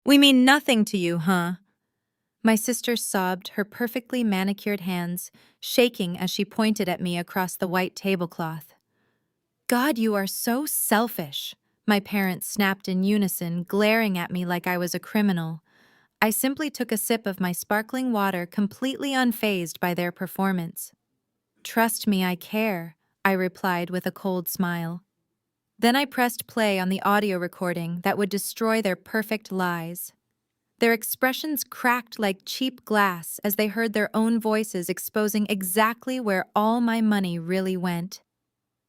We mean nothing to you, huh? My sister sobbed, her perfectly manicured hands shaking as she pointed at me across the white tablecloth. God, you are so selfish, my parents snapped in unison, glaring at me like I was a criminal. I simply took a sip of my sparkling water, completely unfazed by their performance. Trust me, I care, I replied with a cold smile. Then I pressed play on the audio recording that would destroy their perfect lies. Their expressions cracked like cheap glass as they heard their own voices exposing exactly where all my money really went.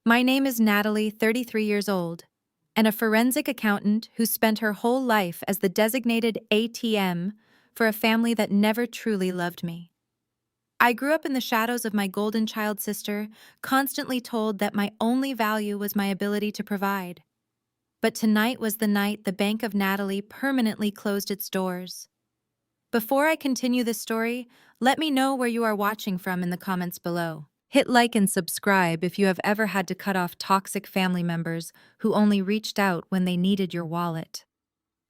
My name is Natalie, 33 years old, and a forensic accountant who spent her whole life as the designated ATM for a family that never truly loved me. I grew up in the shadows of my golden child sister, constantly told that my only value was my ability to provide. But tonight was the night the Bank of Natalie permanently closed its doors. Before I continue this story, let me know where you are watching from in the comments below. Hit like and subscribe if you have ever had to cut off toxic family members who only reached out when they needed your wallet.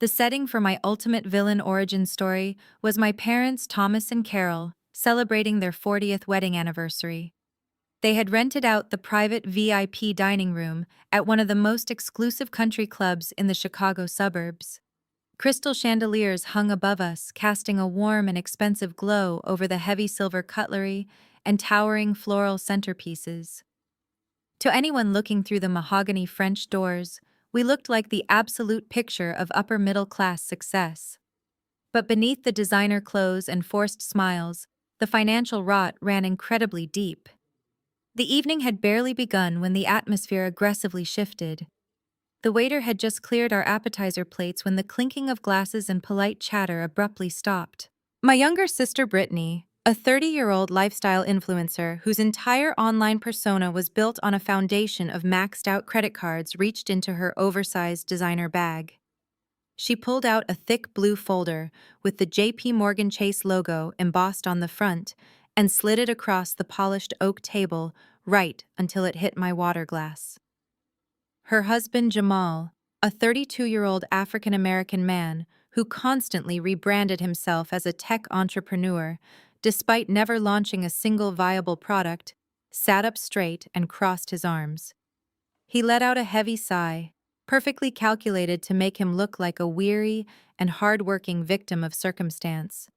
The setting for my ultimate villain origin story was my parents, Thomas and Carol, celebrating their 40th wedding anniversary. They had rented out the private VIP dining room at one of the most exclusive country clubs in the Chicago suburbs. Crystal chandeliers hung above us, casting a warm and expensive glow over the heavy silver cutlery and towering floral centerpieces. To anyone looking through the mahogany French doors, we looked like the absolute picture of upper-middle-class success. But beneath the designer clothes and forced smiles, the financial rot ran incredibly deep. The evening had barely begun when the atmosphere aggressively shifted. The waiter had just cleared our appetizer plates when the clinking of glasses and polite chatter abruptly stopped. My younger sister Brittany, a 30-year-old lifestyle influencer whose entire online persona was built on a foundation of maxed-out credit cards, reached into her oversized designer bag. She pulled out a thick blue folder with the J.P. Morgan Chase logo embossed on the front and slid it across the polished oak table right until it hit my water glass. Her husband Jamal, a 32-year-old African-American man who constantly rebranded himself as a tech entrepreneur, despite never launching a single viable product, sat up straight and crossed his arms. He let out a heavy sigh, perfectly calculated to make him look like a weary and hard-working victim of circumstance.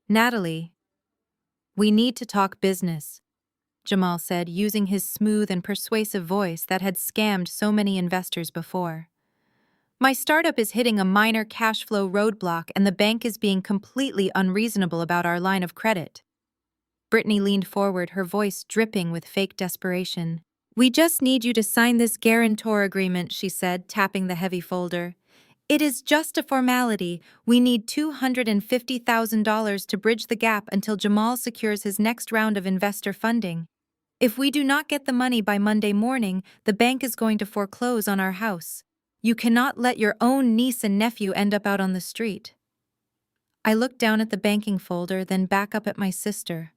Natalie, we need to talk business, Jamal said, using his smooth and persuasive voice that had scammed so many investors before. My startup is hitting a minor cash flow roadblock and the bank is being completely unreasonable about our line of credit. Brittany leaned forward, her voice dripping with fake desperation. We just need you to sign this guarantor agreement, she said, tapping the heavy folder. It is just a formality. We need $250,000 to bridge the gap until Jamal secures his next round of investor funding. If we do not get the money by Monday morning, the bank is going to foreclose on our house. You cannot let your own niece and nephew end up out on the street. I looked down at the banking folder, then back up at my sister.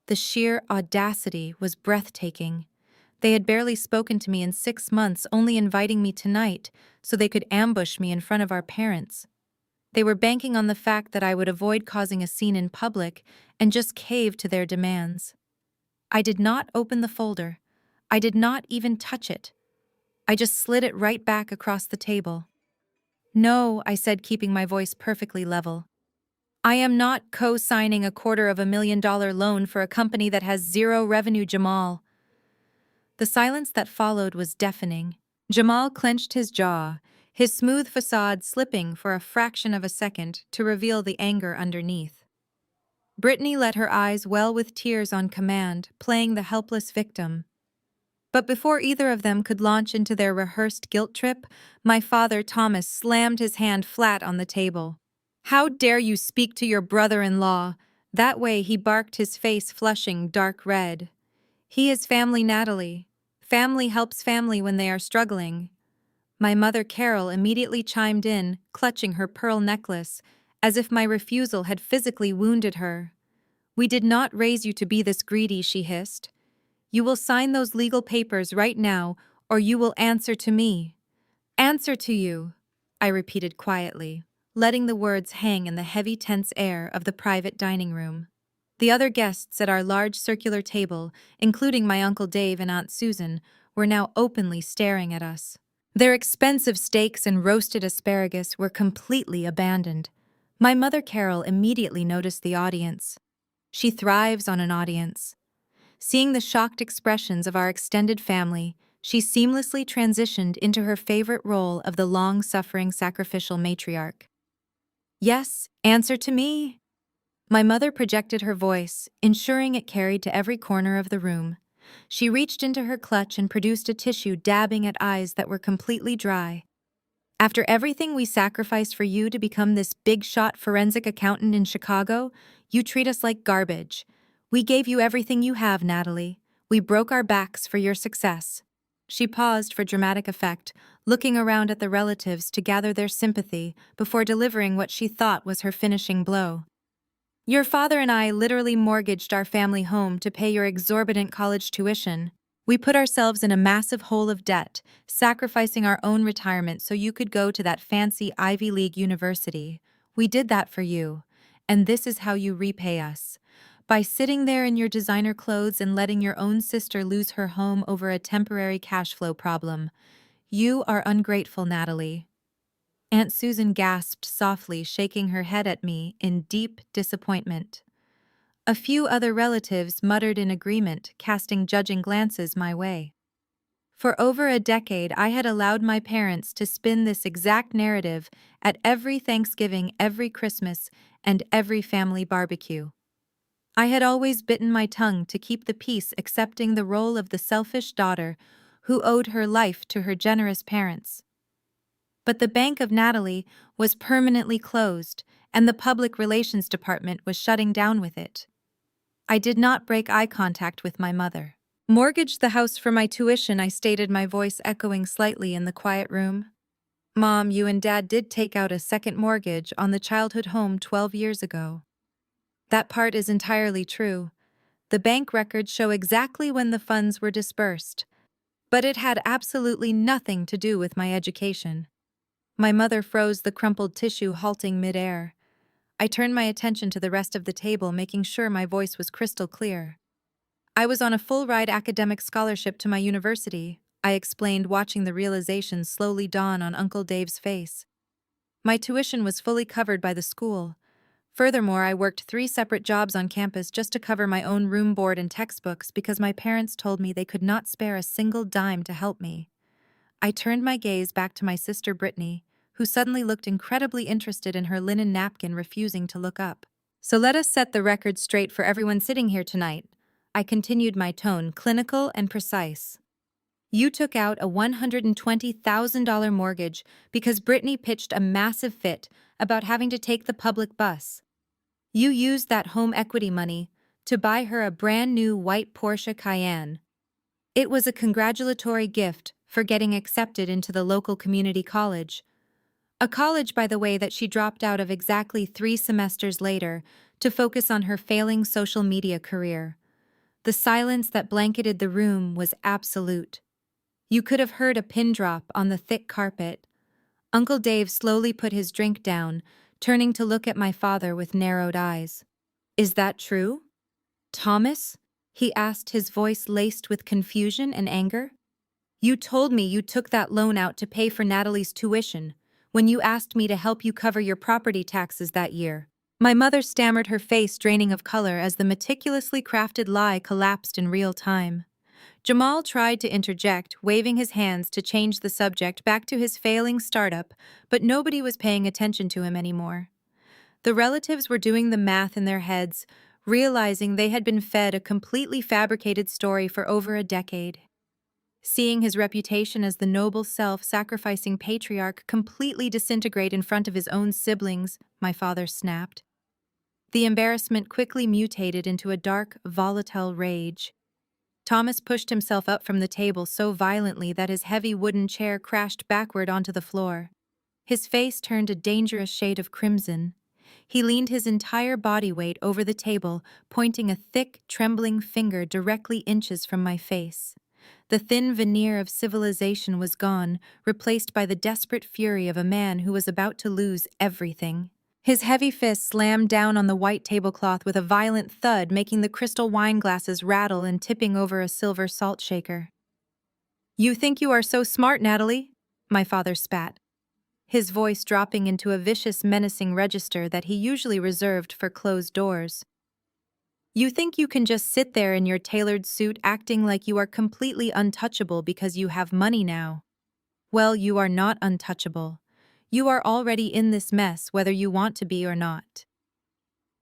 The sheer audacity was breathtaking. They had barely spoken to me in 6 months, only inviting me tonight so they could ambush me in front of our parents. They were banking on the fact that I would avoid causing a scene in public and just cave to their demands. I did not open the folder. I did not even touch it. I just slid it right back across the table. No, I said, keeping my voice perfectly level. I am not co-signing a $250,000 loan for a company that has zero revenue, Jamal. The silence that followed was deafening. Jamal clenched his jaw, his smooth facade slipping for a fraction of a second to reveal the anger underneath. Brittany let her eyes well with tears on command, playing the helpless victim. But before either of them could launch into their rehearsed guilt trip, my father, Thomas, slammed his hand flat on the table. How dare you speak to your brother-in-law? That way, he barked, his face flushing dark red. He is family, Natalie. Family helps family when they are struggling. My mother, Carol, immediately chimed in, clutching her pearl necklace, as if my refusal had physically wounded her. We did not raise you to be this greedy, she hissed. You will sign those legal papers right now, or you will answer to me. Answer to you, I repeated quietly, letting the words hang in the heavy, tense air of the private dining room. The other guests at our large circular table, including my Uncle Dave and Aunt Susan, were now openly staring at us. Their expensive steaks and roasted asparagus were completely abandoned. My mother Carol immediately noticed the audience. She thrives on an audience. Seeing the shocked expressions of our extended family, she seamlessly transitioned into her favorite role of the long-suffering sacrificial matriarch. Yes, answer to me. My mother projected her voice, ensuring it carried to every corner of the room. She reached into her clutch and produced a tissue, dabbing at eyes that were completely dry. After everything we sacrificed for you to become this big-shot forensic accountant in Chicago, you treat us like garbage. We gave you everything you have, Natalie. We broke our backs for your success. She paused for dramatic effect, looking around at the relatives to gather their sympathy before delivering what she thought was her finishing blow. Your father and I literally mortgaged our family home to pay your exorbitant college tuition. We put ourselves in a massive hole of debt, sacrificing our own retirement so you could go to that fancy Ivy League university. We did that for you, and this is how you repay us. By sitting there in your designer clothes and letting your own sister lose her home over a temporary cash flow problem. You are ungrateful, Natalie. Aunt Susan gasped softly, shaking her head at me in deep disappointment. A few other relatives muttered in agreement, casting judging glances my way. For over a decade, I had allowed my parents to spin this exact narrative at every Thanksgiving, every Christmas, and every family barbecue. I had always bitten my tongue to keep the peace, accepting the role of the selfish daughter who owed her life to her generous parents. But the Bank of Natalie was permanently closed, and the public relations department was shutting down with it. I did not break eye contact with my mother. Mortgaged the house for my tuition, I stated, my voice echoing slightly in the quiet room. Mom, you and Dad did take out a second mortgage on the childhood home 12 years ago. That part is entirely true. The bank records show exactly when the funds were disbursed. But it had absolutely nothing to do with my education. My mother froze the crumpled tissue, halting midair. I turned my attention to the rest of the table, making sure my voice was crystal clear. I was on a full-ride academic scholarship to my university, I explained, watching the realization slowly dawn on Uncle Dave's face. My tuition was fully covered by the school. Furthermore, I worked 3 separate jobs on campus just to cover my own room board and textbooks because my parents told me they could not spare a single dime to help me. I turned my gaze back to my sister Brittany, who suddenly looked incredibly interested in her linen napkin, refusing to look up. So let us set the record straight for everyone sitting here tonight. I continued, my tone clinical and precise. You took out a $120,000 mortgage because Brittany pitched a massive fit about having to take the public bus. You used that home equity money to buy her a brand new white Porsche Cayenne. It was a congratulatory gift for getting accepted into the local community college. A college, by the way, that she dropped out of exactly 3 semesters later to focus on her failing social media career. The silence that blanketed the room was absolute. You could have heard a pin drop on the thick carpet. Uncle Dave slowly put his drink down, turning to look at my father with narrowed eyes. Is that true? Thomas? He asked, his voice laced with confusion and anger. You told me you took that loan out to pay for Natalie's tuition when you asked me to help you cover your property taxes that year. My mother stammered, her face draining of color as the meticulously crafted lie collapsed in real time. Jamal tried to interject, waving his hands to change the subject back to his failing startup, but nobody was paying attention to him anymore. The relatives were doing the math in their heads, realizing they had been fed a completely fabricated story for over a decade. Seeing his reputation as the noble self-sacrificing patriarch completely disintegrate in front of his own siblings, my father snapped. The embarrassment quickly mutated into a dark, volatile rage. Thomas pushed himself up from the table so violently that his heavy wooden chair crashed backward onto the floor. His face turned a dangerous shade of crimson. He leaned his entire body weight over the table, pointing a thick, trembling finger directly inches from my face. The thin veneer of civilization was gone, replaced by the desperate fury of a man who was about to lose everything. His heavy fist slammed down on the white tablecloth with a violent thud, making the crystal wine glasses rattle and tipping over a silver salt shaker. "You think you are so smart, Natalie?" my father spat, his voice dropping into a vicious, menacing register that he usually reserved for closed doors. "You think you can just sit there in your tailored suit acting like you are completely untouchable because you have money now? Well, you are not untouchable. You are already in this mess whether you want to be or not."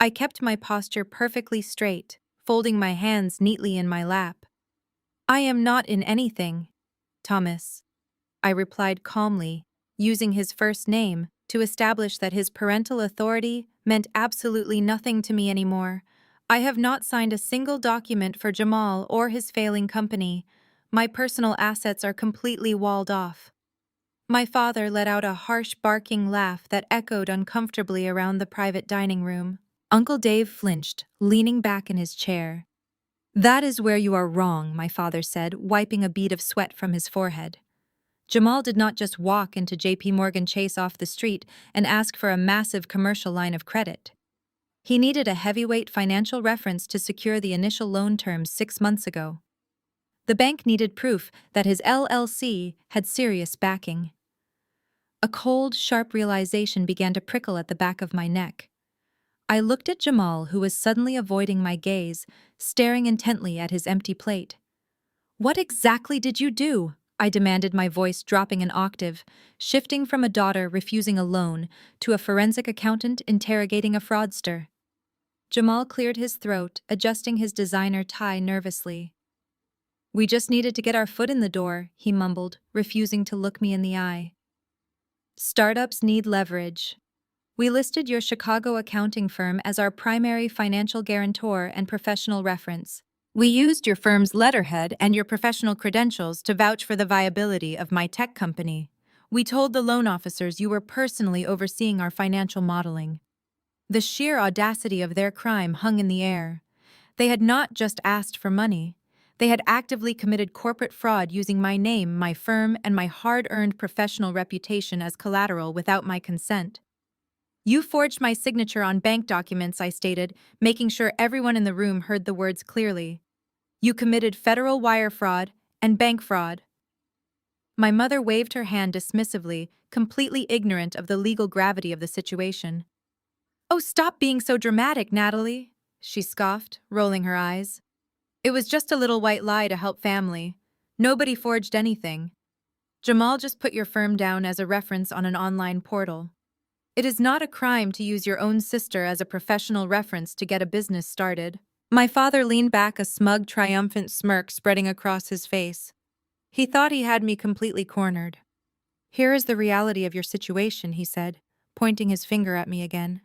I kept my posture perfectly straight, folding my hands neatly in my lap. "I am not in anything, Thomas," I replied calmly, using his first name to establish that his parental authority meant absolutely nothing to me anymore. "I have not signed a single document for Jamal or his failing company. My personal assets are completely walled off." My father let out a harsh barking laugh that echoed uncomfortably around the private dining room. Uncle Dave flinched, leaning back in his chair. "That is where you are wrong," my father said, wiping a bead of sweat from his forehead. "Jamal did not just walk into JP Morgan Chase off the street and ask for a massive commercial line of credit. He needed a heavyweight financial reference to secure the initial loan terms 6 months ago. The bank needed proof that his LLC had serious backing." A cold, sharp realization began to prickle at the back of my neck. I looked at Jamal, who was suddenly avoiding my gaze, staring intently at his empty plate. "What exactly did you do?" I demanded, my voice dropping an octave, shifting from a daughter refusing a loan to a forensic accountant interrogating a fraudster. Jamal cleared his throat, adjusting his designer tie nervously. "We just needed to get our foot in the door," he mumbled, refusing to look me in the eye. "Startups need leverage. We listed your Chicago accounting firm as our primary financial guarantor and professional reference. We used your firm's letterhead and your professional credentials to vouch for the viability of my tech company. We told the loan officers you were personally overseeing our financial modeling." The sheer audacity of their crime hung in the air. They had not just asked for money. They had actively committed corporate fraud using my name, my firm, and my hard-earned professional reputation as collateral without my consent. "You forged my signature on bank documents," I stated, making sure everyone in the room heard the words clearly. "You committed federal wire fraud and bank fraud." My mother waved her hand dismissively, completely ignorant of the legal gravity of the situation. "Oh, stop being so dramatic, Natalie," she scoffed, rolling her eyes. "It was just a little white lie to help family. Nobody forged anything. Jamal just put your firm down as a reference on an online portal. It is not a crime to use your own sister as a professional reference to get a business started." My father leaned back, a smug, triumphant smirk spreading across his face. He thought he had me completely cornered. "Here is the reality of your situation," he said, pointing his finger at me again.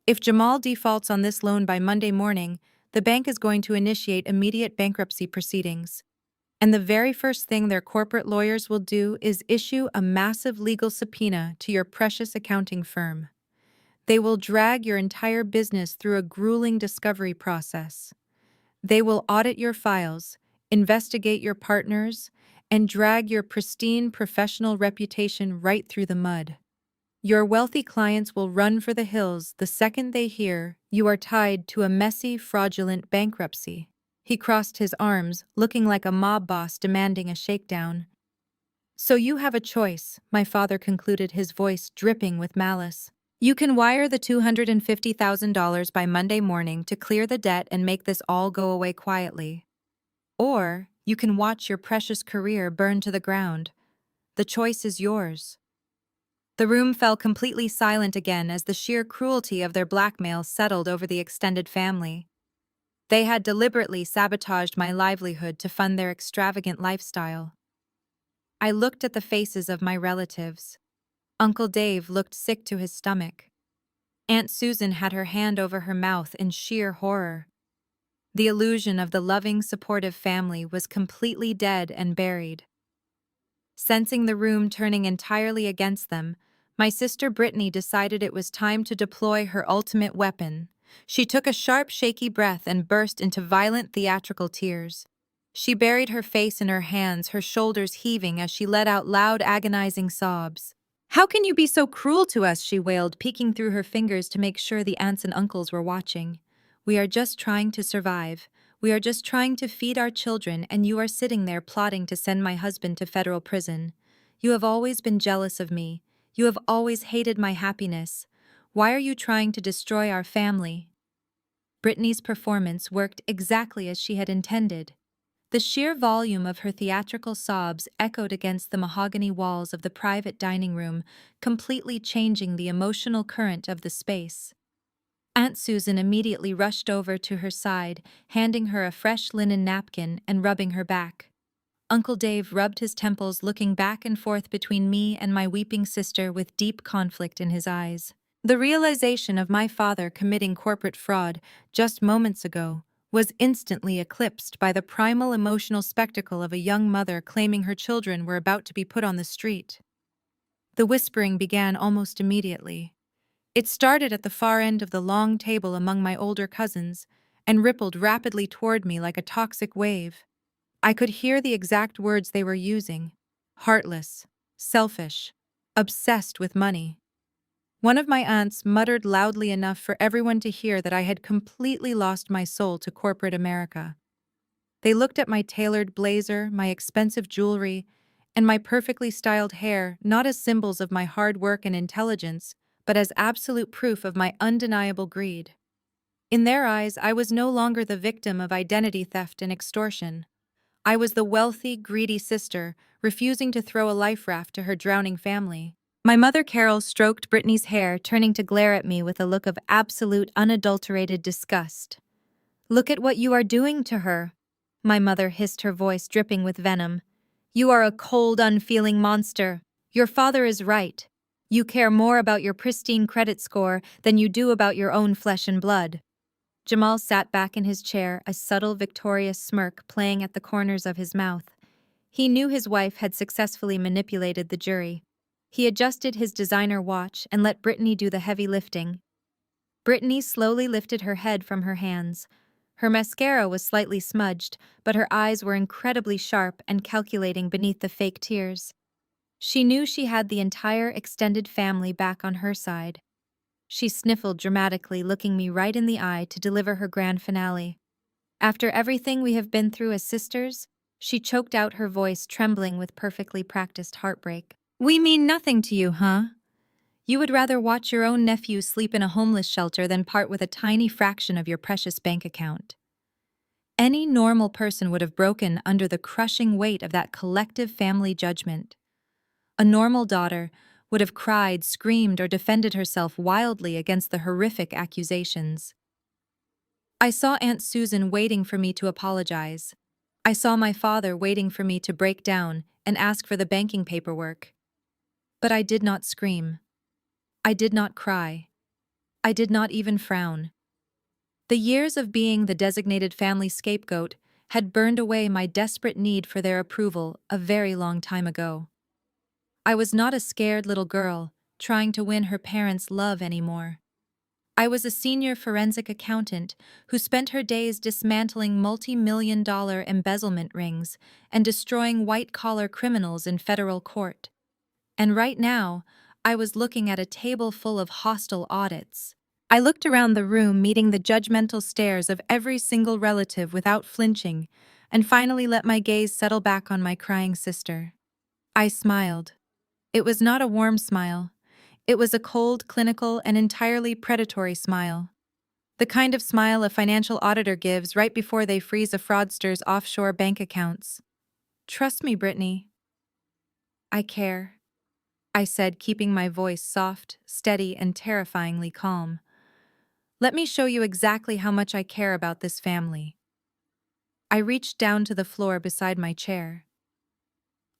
"If Jamal defaults on this loan by Monday morning, the bank is going to initiate immediate bankruptcy proceedings. And the very first thing their corporate lawyers will do is issue a massive legal subpoena to your precious accounting firm. They will drag your entire business through a grueling discovery process. They will audit your files, investigate your partners, and drag your pristine professional reputation right through the mud. Your wealthy clients will run for the hills the second they hear you are tied to a messy, fraudulent bankruptcy." He crossed his arms, looking like a mob boss demanding a shakedown. "So you have a choice," my father concluded, his voice dripping with malice. "You can wire the $250,000 by Monday morning to clear the debt and make this all go away quietly. Or you can watch your precious career burn to the ground. The choice is yours." The room fell completely silent again as the sheer cruelty of their blackmail settled over the extended family. They had deliberately sabotaged my livelihood to fund their extravagant lifestyle. I looked at the faces of my relatives. Uncle Dave looked sick to his stomach. Aunt Susan had her hand over her mouth in sheer horror. The illusion of the loving, supportive family was completely dead and buried. Sensing the room turning entirely against them, my sister Brittany decided it was time to deploy her ultimate weapon. She took a sharp, shaky breath and burst into violent theatrical tears. She buried her face in her hands, her shoulders heaving as she let out loud, agonizing sobs. "How can you be so cruel to us?" she wailed, peeking through her fingers to make sure the aunts and uncles were watching. "We are just trying to survive. We are just trying to feed our children, and you are sitting there plotting to send my husband to federal prison. You have always been jealous of me. You have always hated my happiness. Why are you trying to destroy our family?" Brittany's performance worked exactly as she had intended. The sheer volume of her theatrical sobs echoed against the mahogany walls of the private dining room, completely changing the emotional current of the space. Aunt Susan immediately rushed over to her side, handing her a fresh linen napkin and rubbing her back. Uncle Dave rubbed his temples, looking back and forth between me and my weeping sister with deep conflict in his eyes. The realization of my father committing corporate fraud just moments ago was instantly eclipsed by the primal emotional spectacle of a young mother claiming her children were about to be put on the street. The whispering began almost immediately. It started at the far end of the long table among my older cousins and rippled rapidly toward me like a toxic wave. I could hear the exact words they were using: heartless, selfish, obsessed with money. One of my aunts muttered loudly enough for everyone to hear that I had completely lost my soul to corporate America. They looked at my tailored blazer, my expensive jewelry, and my perfectly styled hair not as symbols of my hard work and intelligence, but as absolute proof of my undeniable greed. In their eyes, I was no longer the victim of identity theft and extortion. I was the wealthy, greedy sister, refusing to throw a life raft to her drowning family. My mother Carol stroked Brittany's hair, turning to glare at me with a look of absolute, unadulterated disgust. "Look at what you are doing to her," my mother hissed, her voice dripping with venom. "You are a cold, unfeeling monster. Your father is right. You care more about your pristine credit score than you do about your own flesh and blood." Jamal sat back in his chair, a subtle, victorious smirk playing at the corners of his mouth. He knew his wife had successfully manipulated the jury. He adjusted his designer watch and let Brittany do the heavy lifting. Brittany slowly lifted her head from her hands. Her mascara was slightly smudged, but her eyes were incredibly sharp and calculating beneath the fake tears. She knew she had the entire extended family back on her side. She sniffled dramatically, looking me right in the eye to deliver her grand finale. "After everything we have been through as sisters," she choked out, her voice trembling with perfectly practiced heartbreak. "We mean nothing to you, huh? You would rather watch your own nephew sleep in a homeless shelter than part with a tiny fraction of your precious bank account." Any normal person would have broken under the crushing weight of that collective family judgment. A normal daughter would have cried, screamed, or defended herself wildly against the horrific accusations. I saw Aunt Susan waiting for me to apologize. I saw my father waiting for me to break down and ask for the banking paperwork. But I did not scream. I did not cry. I did not even frown. The years of being the designated family scapegoat had burned away my desperate need for their approval a very long time ago. I was not a scared little girl trying to win her parents' love anymore. I was a senior forensic accountant who spent her days dismantling multi-million-dollar embezzlement rings and destroying white-collar criminals in federal court. And right now, I was looking at a table full of hostile audits. I looked around the room, meeting the judgmental stares of every single relative without flinching, and finally let my gaze settle back on my crying sister. I smiled. It was not a warm smile. It was a cold, clinical, and entirely predatory smile. The kind of smile a financial auditor gives right before they freeze a fraudster's offshore bank accounts. "Trust me, Brittany. I care," I said, keeping my voice soft, steady, and terrifyingly calm. "Let me show you exactly how much I care about this family." I reached down to the floor beside my chair.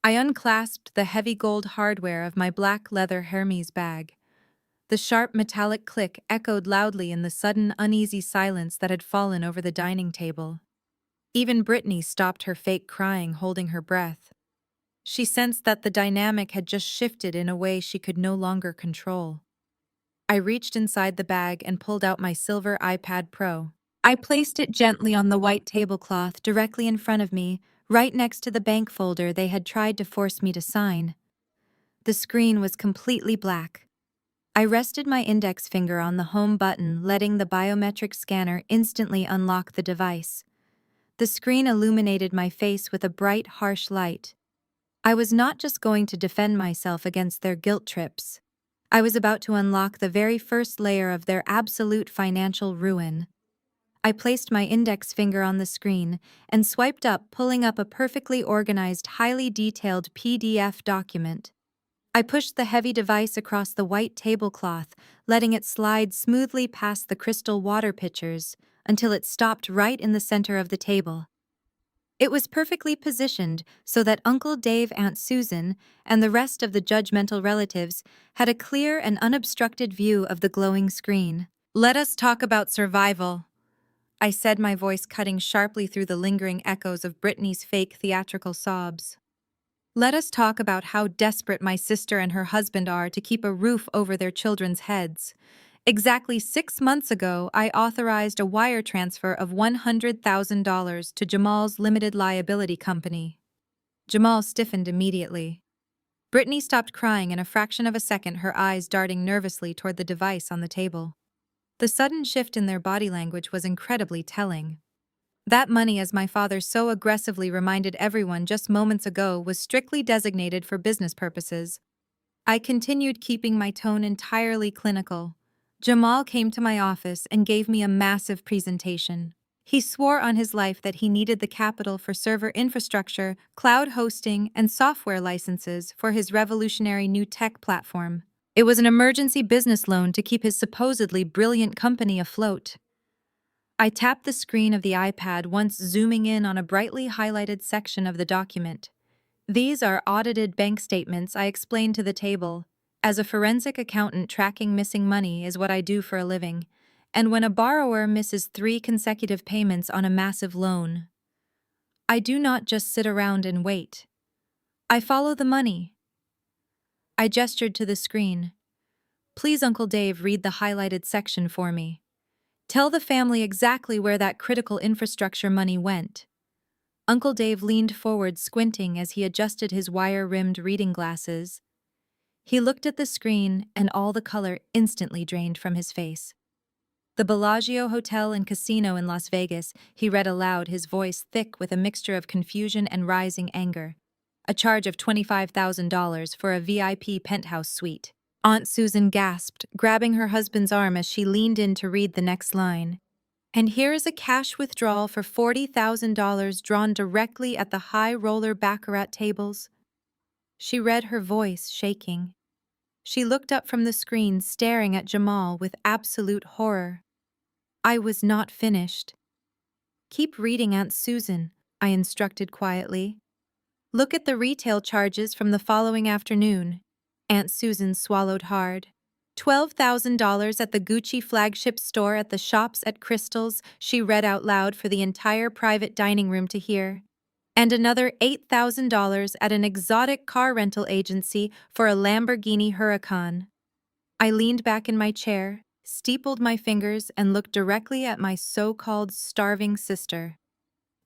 I unclasped the heavy gold hardware of my black leather Hermes bag. The sharp metallic click echoed loudly in the sudden, uneasy silence that had fallen over the dining table. Even Brittany stopped her fake crying, holding her breath. She sensed that the dynamic had just shifted in a way she could no longer control. I reached inside the bag and pulled out my silver iPad Pro. I placed it gently on the white tablecloth directly in front of me, right next to the bank folder they had tried to force me to sign. The screen was completely black. I rested my index finger on the home button, letting the biometric scanner instantly unlock the device. The screen illuminated my face with a bright, harsh light. I was not just going to defend myself against their guilt trips. I was about to unlock the very first layer of their absolute financial ruin. I placed my index finger on the screen and swiped up, pulling up a perfectly organized, highly detailed PDF document. I pushed the heavy device across the white tablecloth, letting it slide smoothly past the crystal water pitchers until it stopped right in the center of the table. It was perfectly positioned so that Uncle Dave, Aunt Susan, and the rest of the judgmental relatives had a clear and unobstructed view of the glowing screen. "Let us talk about survival," I said, my voice cutting sharply through the lingering echoes of Brittany's fake theatrical sobs. "Let us talk about how desperate my sister and her husband are to keep a roof over their children's heads. Exactly 6 months ago, I authorized a wire transfer of $100,000 to Jamal's limited liability company." Jamal stiffened immediately. Brittany stopped crying in a fraction of a second, her eyes darting nervously toward the device on the table. The sudden shift in their body language was incredibly telling. That money, as my father so aggressively reminded everyone just moments ago, was strictly designated for business purposes. I continued, keeping my tone entirely clinical. Jamal came to my office and gave me a massive presentation. He swore on his life that he needed the capital for server infrastructure, cloud hosting, and software licenses for his revolutionary new tech platform. It was an emergency business loan to keep his supposedly brilliant company afloat. I tapped the screen of the iPad, once zooming in on a brightly highlighted section of the document. "These are audited bank statements," I explained to the table. "As a forensic accountant, tracking missing money is what I do for a living. And when a borrower misses 3 consecutive payments on a massive loan, I do not just sit around and wait. I follow the money." I gestured to the screen. "Please, Uncle Dave, read the highlighted section for me. Tell the family exactly where that critical infrastructure money went." Uncle Dave leaned forward, squinting as he adjusted his wire-rimmed reading glasses. He looked at the screen, and all the color instantly drained from his face. "The Bellagio Hotel and Casino in Las Vegas," he read aloud, his voice thick with a mixture of confusion and rising anger. "A charge of $25,000 for a VIP penthouse suite." Aunt Susan gasped, grabbing her husband's arm as she leaned in to read the next line. "And here is a cash withdrawal for $40,000 drawn directly at the high roller baccarat tables." She read, her voice shaking. She looked up from the screen, staring at Jamal with absolute horror. I was not finished. "Keep reading, Aunt Susan," I instructed quietly. "Look at the retail charges from the following afternoon." Aunt Susan swallowed hard. $12,000 at the Gucci flagship store at the Shops at Crystals," she read out loud for the entire private dining room to hear. "And another $8,000 at an exotic car rental agency for a Lamborghini Huracan." I leaned back in my chair, steepled my fingers, and looked directly at my so-called starving sister.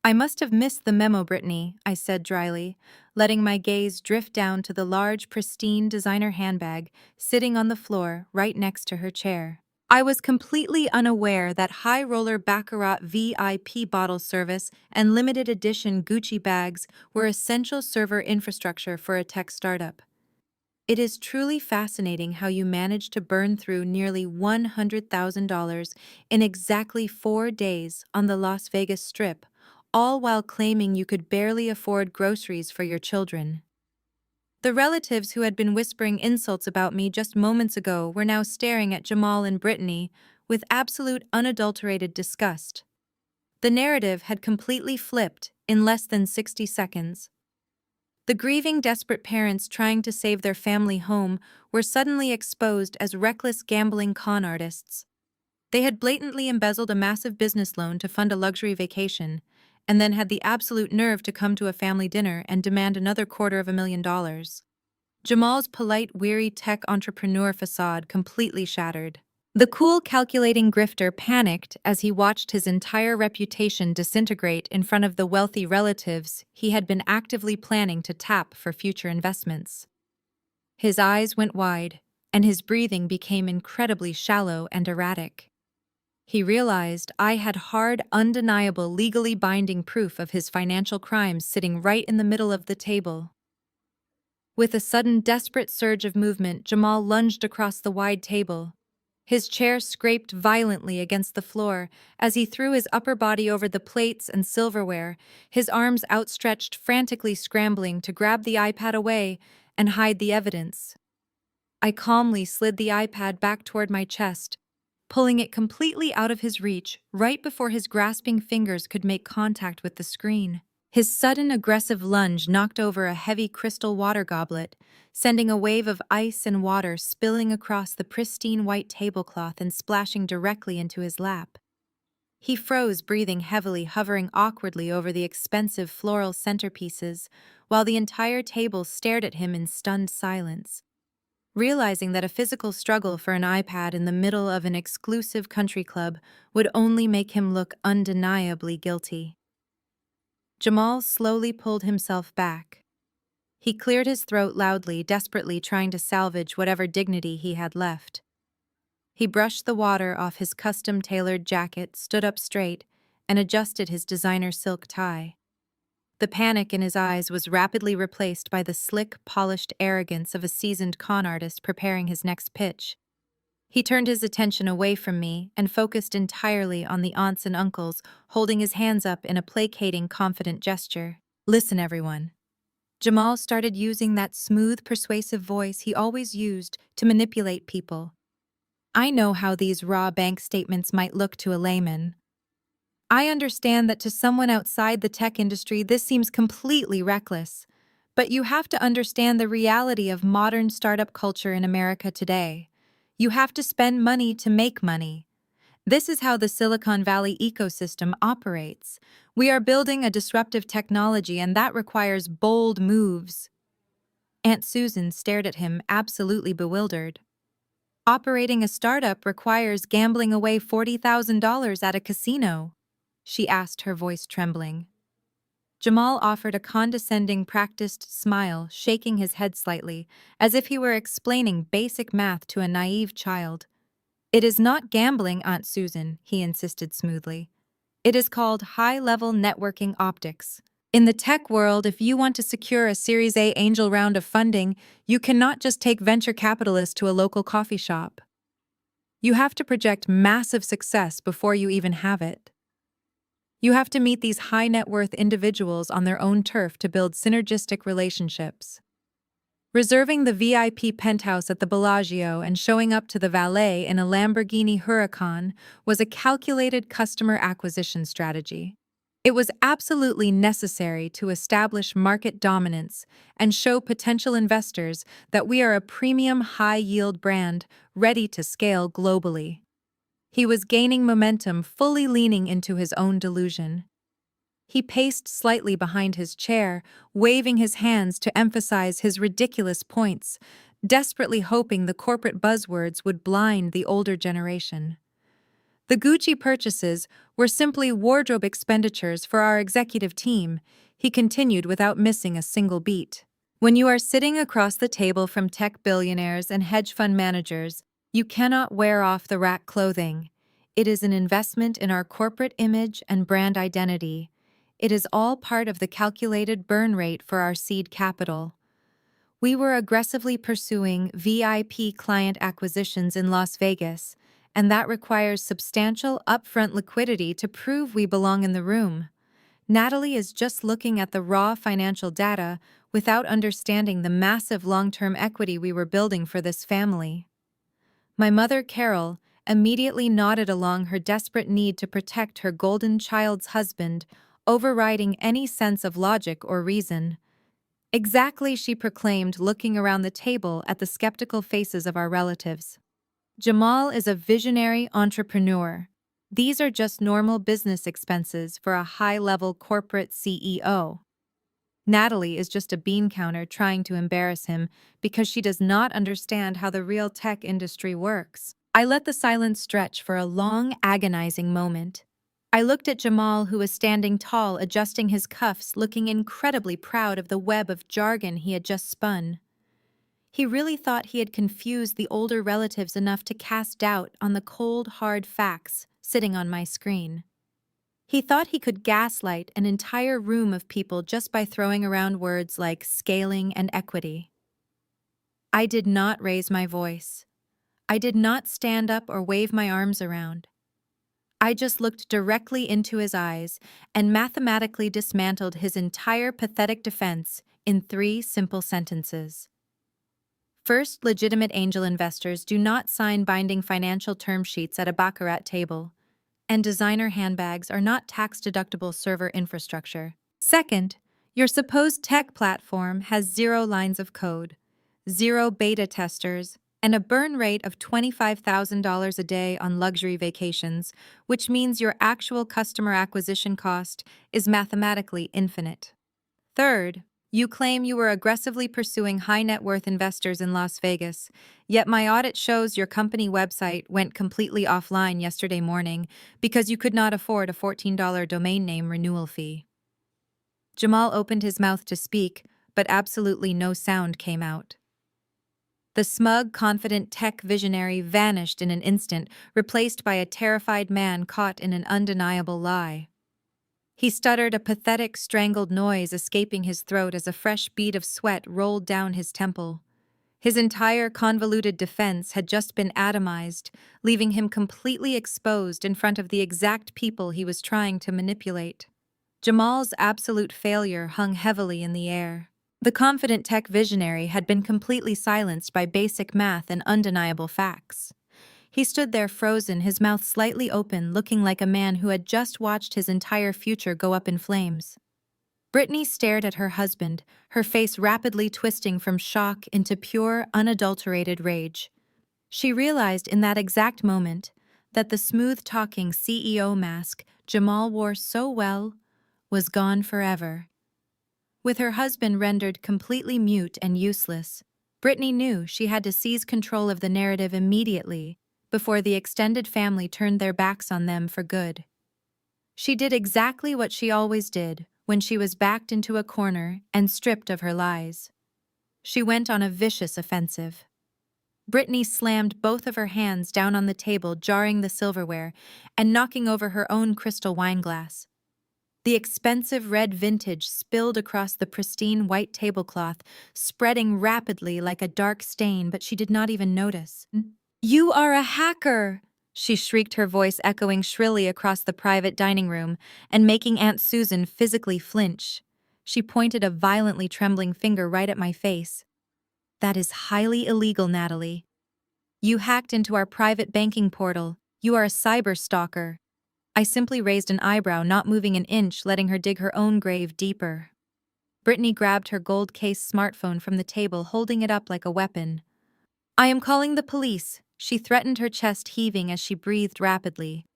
"I must have missed the memo, Brittany," I said dryly, letting my gaze drift down to the large, pristine designer handbag sitting on the floor right next to her chair. "I was completely unaware that high-roller baccarat VIP bottle service and limited edition Gucci bags were essential server infrastructure for a tech startup. It is truly fascinating how you managed to burn through nearly $100,000 in exactly 4 days on the Las Vegas Strip, all while claiming you could barely afford groceries for your children." The relatives who had been whispering insults about me just moments ago were now staring at Jamal and Brittany with absolute unadulterated disgust. The narrative had completely flipped in less than 60 seconds. The grieving, desperate parents trying to save their family home were suddenly exposed as reckless, gambling con artists. They had blatantly embezzled a massive business loan to fund a luxury vacation, and then had the absolute nerve to come to a family dinner and demand another $250,000. Jamal's polite, weary tech entrepreneur facade completely shattered. The cool, calculating grifter panicked as he watched his entire reputation disintegrate in front of the wealthy relatives he had been actively planning to tap for future investments. His eyes went wide, and his breathing became incredibly shallow and erratic. He realized I had hard, undeniable, legally binding proof of his financial crimes sitting right in the middle of the table. With a sudden, desperate surge of movement, Jamal lunged across the wide table. His chair scraped violently against the floor as he threw his upper body over the plates and silverware, his arms outstretched, frantically scrambling to grab the iPad away and hide the evidence. I calmly slid the iPad back toward my chest, pulling it completely out of his reach right before his grasping fingers could make contact with the screen. His sudden aggressive lunge knocked over a heavy crystal water goblet, sending a wave of ice and water spilling across the pristine white tablecloth and splashing directly into his lap. He froze, breathing heavily, hovering awkwardly over the expensive floral centerpieces, while the entire table stared at him in stunned silence. Realizing that a physical struggle for an iPad in the middle of an exclusive country club would only make him look undeniably guilty. Jamal slowly pulled himself back. He cleared his throat loudly, desperately trying to salvage whatever dignity he had left. He brushed the water off his custom-tailored jacket, stood up straight, and adjusted his designer silk tie. The panic in his eyes was rapidly replaced by the slick, polished arrogance of a seasoned con artist preparing his next pitch. He turned his attention away from me and focused entirely on the aunts and uncles, holding his hands up in a placating, confident gesture. Listen, everyone. Jamal started using that smooth, persuasive voice he always used to manipulate people. I know how these raw bank statements might look to a layman. I understand that to someone outside the tech industry, this seems completely reckless. But you have to understand the reality of modern startup culture in America today. You have to spend money to make money. This is how the Silicon Valley ecosystem operates. We are building a disruptive technology, and that requires bold moves. Aunt Susan stared at him, absolutely bewildered. Operating a startup requires gambling away $40,000 at a casino, she asked, her voice trembling. Jamal offered a condescending, practiced smile, shaking his head slightly, as if he were explaining basic math to a naive child. It is not gambling, Aunt Susan, he insisted smoothly. It is called high-level networking optics. In the tech world, if you want to secure a Series A angel round of funding, you cannot just take venture capitalists to a local coffee shop. You have to project massive success before you even have it. You have to meet these high-net-worth individuals on their own turf to build synergistic relationships. Reserving the VIP penthouse at the Bellagio and showing up to the valet in a Lamborghini Huracan was a calculated customer acquisition strategy. It was absolutely necessary to establish market dominance and show potential investors that we are a premium high-yield brand ready to scale globally. He was gaining momentum, fully leaning into his own delusion. He paced slightly behind his chair, waving his hands to emphasize his ridiculous points, desperately hoping the corporate buzzwords would blind the older generation. The Gucci purchases were simply wardrobe expenditures for our executive team, he continued without missing a single beat. When you are sitting across the table from tech billionaires and hedge fund managers, you cannot wear off the rack clothing. It is an investment in our corporate image and brand identity. It is all part of the calculated burn rate for our seed capital. We were aggressively pursuing VIP client acquisitions in Las Vegas, and that requires substantial upfront liquidity to prove we belong in the room. Natalie is just looking at the raw financial data without understanding the massive long-term equity we were building for this family. My mother, Carol, immediately nodded along, her desperate need to protect her golden child's husband, overriding any sense of logic or reason. Exactly, she proclaimed, looking around the table at the skeptical faces of our relatives. Jamal is a visionary entrepreneur. These are just normal business expenses for a high-level corporate CEO. Natalie is just a bean counter trying to embarrass him because she does not understand how the real tech industry works. I let the silence stretch for a long, agonizing moment. I looked at Jamal, who was standing tall, adjusting his cuffs, looking incredibly proud of the web of jargon he had just spun. He really thought he had confused the older relatives enough to cast doubt on the cold, hard facts sitting on my screen. He thought he could gaslight an entire room of people just by throwing around words like scaling and equity. I did not raise my voice. I did not stand up or wave my arms around. I just looked directly into his eyes and mathematically dismantled his entire pathetic defense in 3 simple sentences. First, legitimate angel investors do not sign binding financial term sheets at a baccarat table, and designer handbags are not tax-deductible server infrastructure. Second, your supposed tech platform has 0 lines of code, 0 beta testers, and a burn rate of $25,000 a day on luxury vacations, which means your actual customer acquisition cost is mathematically infinite. Third, you claim you were aggressively pursuing high-net-worth investors in Las Vegas, yet my audit shows your company website went completely offline yesterday morning because you could not afford a $14 domain name renewal fee. Jamal opened his mouth to speak, but absolutely no sound came out. The smug, confident tech visionary vanished in an instant, replaced by a terrified man caught in an undeniable lie. He stuttered, a pathetic, strangled noise escaping his throat as a fresh bead of sweat rolled down his temple. His entire convoluted defense had just been atomized, leaving him completely exposed in front of the exact people he was trying to manipulate. Jamal's absolute failure hung heavily in the air. The confident tech visionary had been completely silenced by basic math and undeniable facts. He stood there frozen, his mouth slightly open, looking like a man who had just watched his entire future go up in flames. Brittany stared at her husband, her face rapidly twisting from shock into pure, unadulterated rage. She realized in that exact moment that the smooth-talking CEO mask Jamal wore so well was gone forever. With her husband rendered completely mute and useless, Brittany knew she had to seize control of the narrative immediately before the extended family turned their backs on them for good. She did exactly what she always did when she was backed into a corner and stripped of her lies. She went on a vicious offensive. Brittany slammed both of her hands down on the table, jarring the silverware and knocking over her own crystal wineglass. The expensive red vintage spilled across the pristine white tablecloth, spreading rapidly like a dark stain, but she did not even notice. "You are a hacker!" she shrieked, her voice echoing shrilly across the private dining room and making Aunt Susan physically flinch. She pointed a violently trembling finger right at my face. "That is highly illegal, Natalie. You hacked into our private banking portal. You are a cyber stalker." I simply raised an eyebrow, not moving an inch, letting her dig her own grave deeper. Brittany grabbed her gold-case smartphone from the table, holding it up like a weapon. "I am calling the police," she threatened, her chest heaving as she breathed rapidly.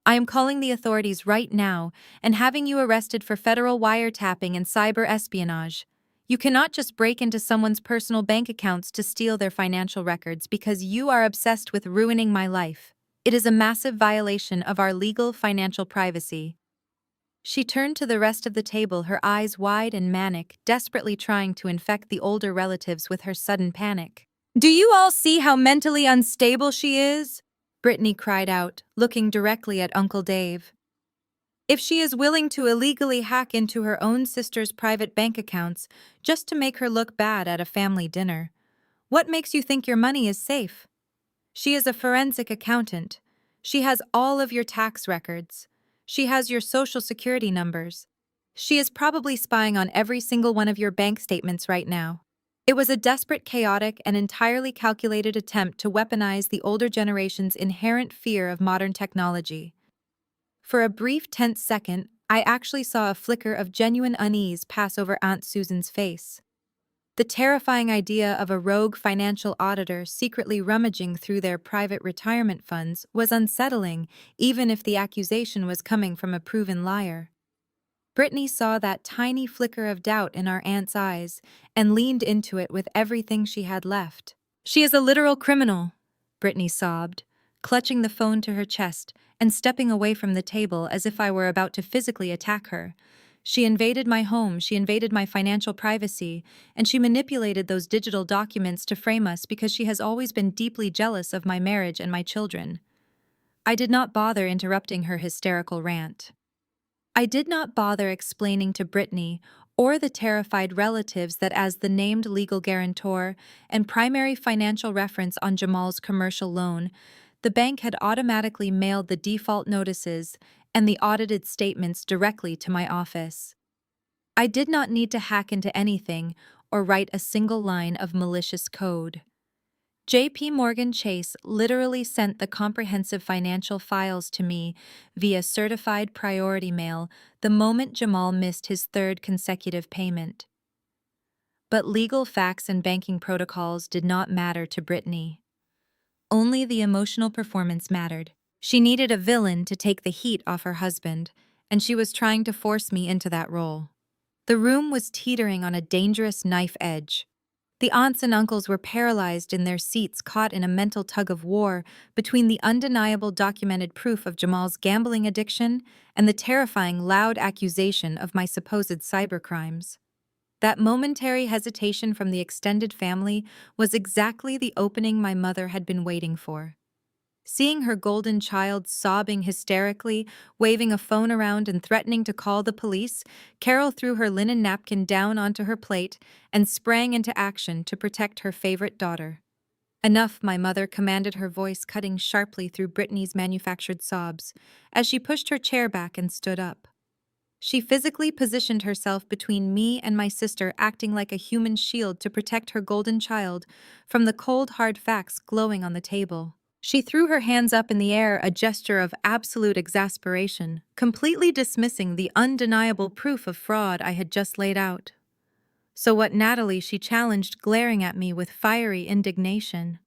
"I am calling the authorities right now and having you arrested for federal wiretapping and cyber espionage. You cannot just break into someone's personal bank accounts to steal their financial records because you are obsessed with ruining my life. It is a massive violation of our legal financial privacy." She turned to the rest of the table, her eyes wide and manic, desperately trying to infect the older relatives with her sudden panic. "Do you all see how mentally unstable she is?" Brittany cried out, looking directly at Uncle Dave. "If she is willing to illegally hack into her own sister's private bank accounts just to make her look bad at a family dinner, what makes you think your money is safe? She is a forensic accountant. She has all of your tax records. She has your social security numbers. She is probably spying on every single one of your bank statements right now." It was a desperate, chaotic, and entirely calculated attempt to weaponize the older generation's inherent fear of modern technology. For a brief, tense second, I actually saw a flicker of genuine unease pass over Aunt Susan's face. The terrifying idea of a rogue financial auditor secretly rummaging through their private retirement funds was unsettling, even if the accusation was coming from a proven liar. Brittany saw that tiny flicker of doubt in our aunt's eyes and leaned into it with everything she had left. "She is a literal criminal," Brittany sobbed, clutching the phone to her chest and stepping away from the table as if I were about to physically attack her. She invaded my home, she invaded my financial privacy, and she manipulated those digital documents to frame us because she has always been deeply jealous of my marriage and my children. I did not bother interrupting her hysterical rant. I did not bother explaining to Brittany or the terrified relatives that as the named legal guarantor and primary financial reference on Jamal's commercial loan, the bank had automatically mailed the default notices and the audited statements directly to my office. I did not need to hack into anything or write a single line of malicious code. JP Morgan Chase literally sent the comprehensive financial files to me via certified priority mail the moment Jamal missed his third consecutive payment. But legal facts and banking protocols did not matter to Brittany. Only the emotional performance mattered. She needed a villain to take the heat off her husband, and she was trying to force me into that role. The room was teetering on a dangerous knife edge. The aunts and uncles were paralyzed in their seats, caught in a mental tug-of-war between the undeniable documented proof of Jamal's gambling addiction and the terrifying loud accusation of my supposed cybercrimes. That momentary hesitation from the extended family was exactly the opening my mother had been waiting for. Seeing her golden child sobbing hysterically, waving a phone around and threatening to call the police, Carol threw her linen napkin down onto her plate and sprang into action to protect her favorite daughter. Enough, my mother commanded, her voice cutting sharply through Brittany's manufactured sobs, as she pushed her chair back and stood up. She physically positioned herself between me and my sister, acting like a human shield to protect her golden child from the cold, hard facts glowing on the table. She threw her hands up in the air, a gesture of absolute exasperation, completely dismissing the undeniable proof of fraud I had just laid out. "So what, Natalie?" she challenged, glaring at me with fiery indignation.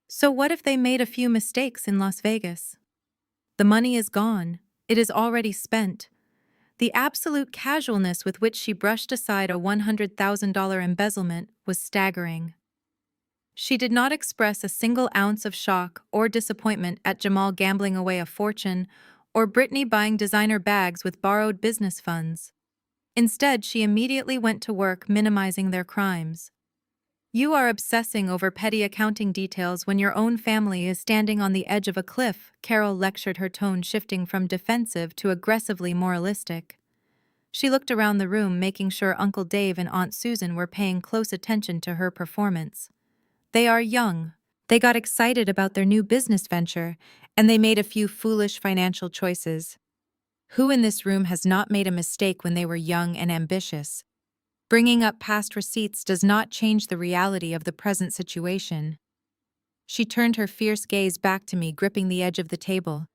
"So what if they made a few mistakes in Las Vegas? The money is gone. It is already spent." The absolute casualness with which she brushed aside a $100,000 embezzlement was staggering. She did not express a single ounce of shock or disappointment at Jamal gambling away a fortune or Brittany buying designer bags with borrowed business funds. Instead, she immediately went to work minimizing their crimes. "You are obsessing over petty accounting details when your own family is standing on the edge of a cliff," Carol lectured, her tone shifting from defensive to aggressively moralistic. She looked around the room, making sure Uncle Dave and Aunt Susan were paying close attention to her performance. "They are young. They got excited about their new business venture, and they made a few foolish financial choices. Who in this room has not made a mistake when they were young and ambitious? Bringing up past receipts does not change the reality of the present situation." She turned her fierce gaze back to me, gripping the edge of the table.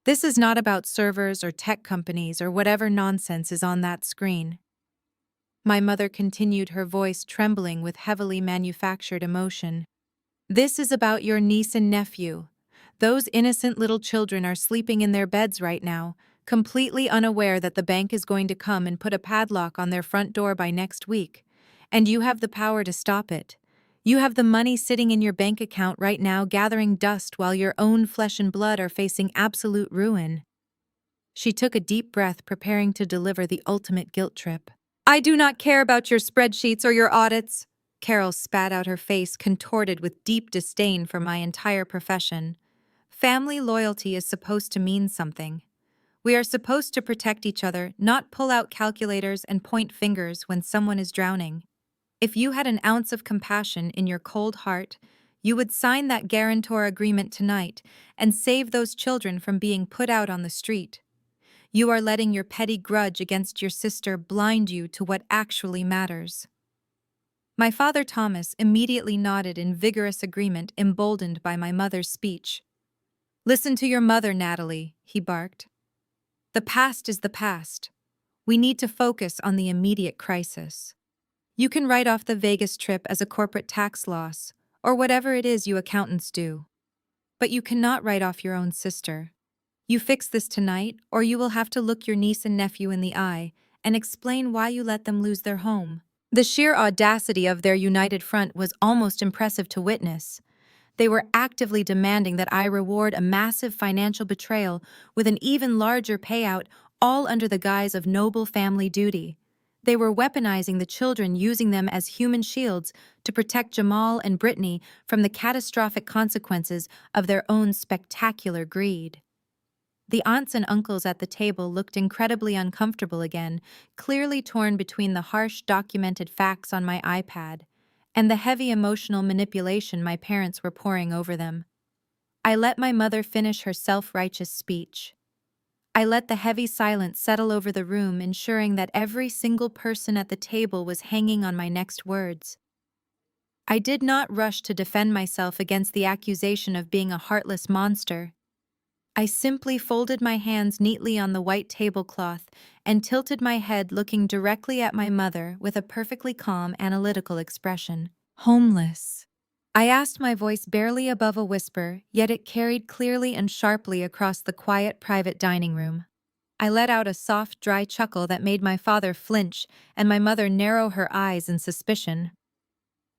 "This is not about servers or tech companies or whatever nonsense is on that screen." My mother continued, her voice trembling with heavily manufactured emotion. "This is about your niece and nephew. Those innocent little children are sleeping in their beds right now, completely unaware that the bank is going to come and put a padlock on their front door by next week. And you have the power to stop it. You have the money sitting in your bank account right now gathering dust while your own flesh and blood are facing absolute ruin." She took a deep breath, preparing to deliver the ultimate guilt trip. "I do not care about your spreadsheets or your audits." Carol spat out, her face contorted with deep disdain for my entire profession. "Family loyalty is supposed to mean something. We are supposed to protect each other, not pull out calculators and point fingers when someone is drowning. If you had an ounce of compassion in your cold heart, you would sign that guarantor agreement tonight and save those children from being put out on the street. You are letting your petty grudge against your sister blind you to what actually matters." My father Thomas immediately nodded in vigorous agreement, emboldened by my mother's speech. "Listen to your mother, Natalie," he barked. "The past is the past. We need to focus on the immediate crisis. You can write off the Vegas trip as a corporate tax loss, or whatever it is you accountants do. But you cannot write off your own sister. You fix this tonight, or you will have to look your niece and nephew in the eye and explain why you let them lose their home." The sheer audacity of their united front was almost impressive to witness. They were actively demanding that I reward a massive financial betrayal with an even larger payout, all under the guise of noble family duty. They were weaponizing the children, using them as human shields to protect Jamal and Brittany from the catastrophic consequences of their own spectacular greed. The aunts and uncles at the table looked incredibly uncomfortable again, clearly torn between the harsh documented facts on my iPad and the heavy emotional manipulation my parents were pouring over them. I let my mother finish her self-righteous speech. I let the heavy silence settle over the room, ensuring that every single person at the table was hanging on my next words. I did not rush to defend myself against the accusation of being a heartless monster. I simply folded my hands neatly on the white tablecloth and tilted my head, looking directly at my mother with a perfectly calm, analytical expression. Homeless. I asked, my voice barely above a whisper, yet it carried clearly and sharply across the quiet, private dining room. I let out a soft, dry chuckle that made my father flinch and my mother narrow her eyes in suspicion.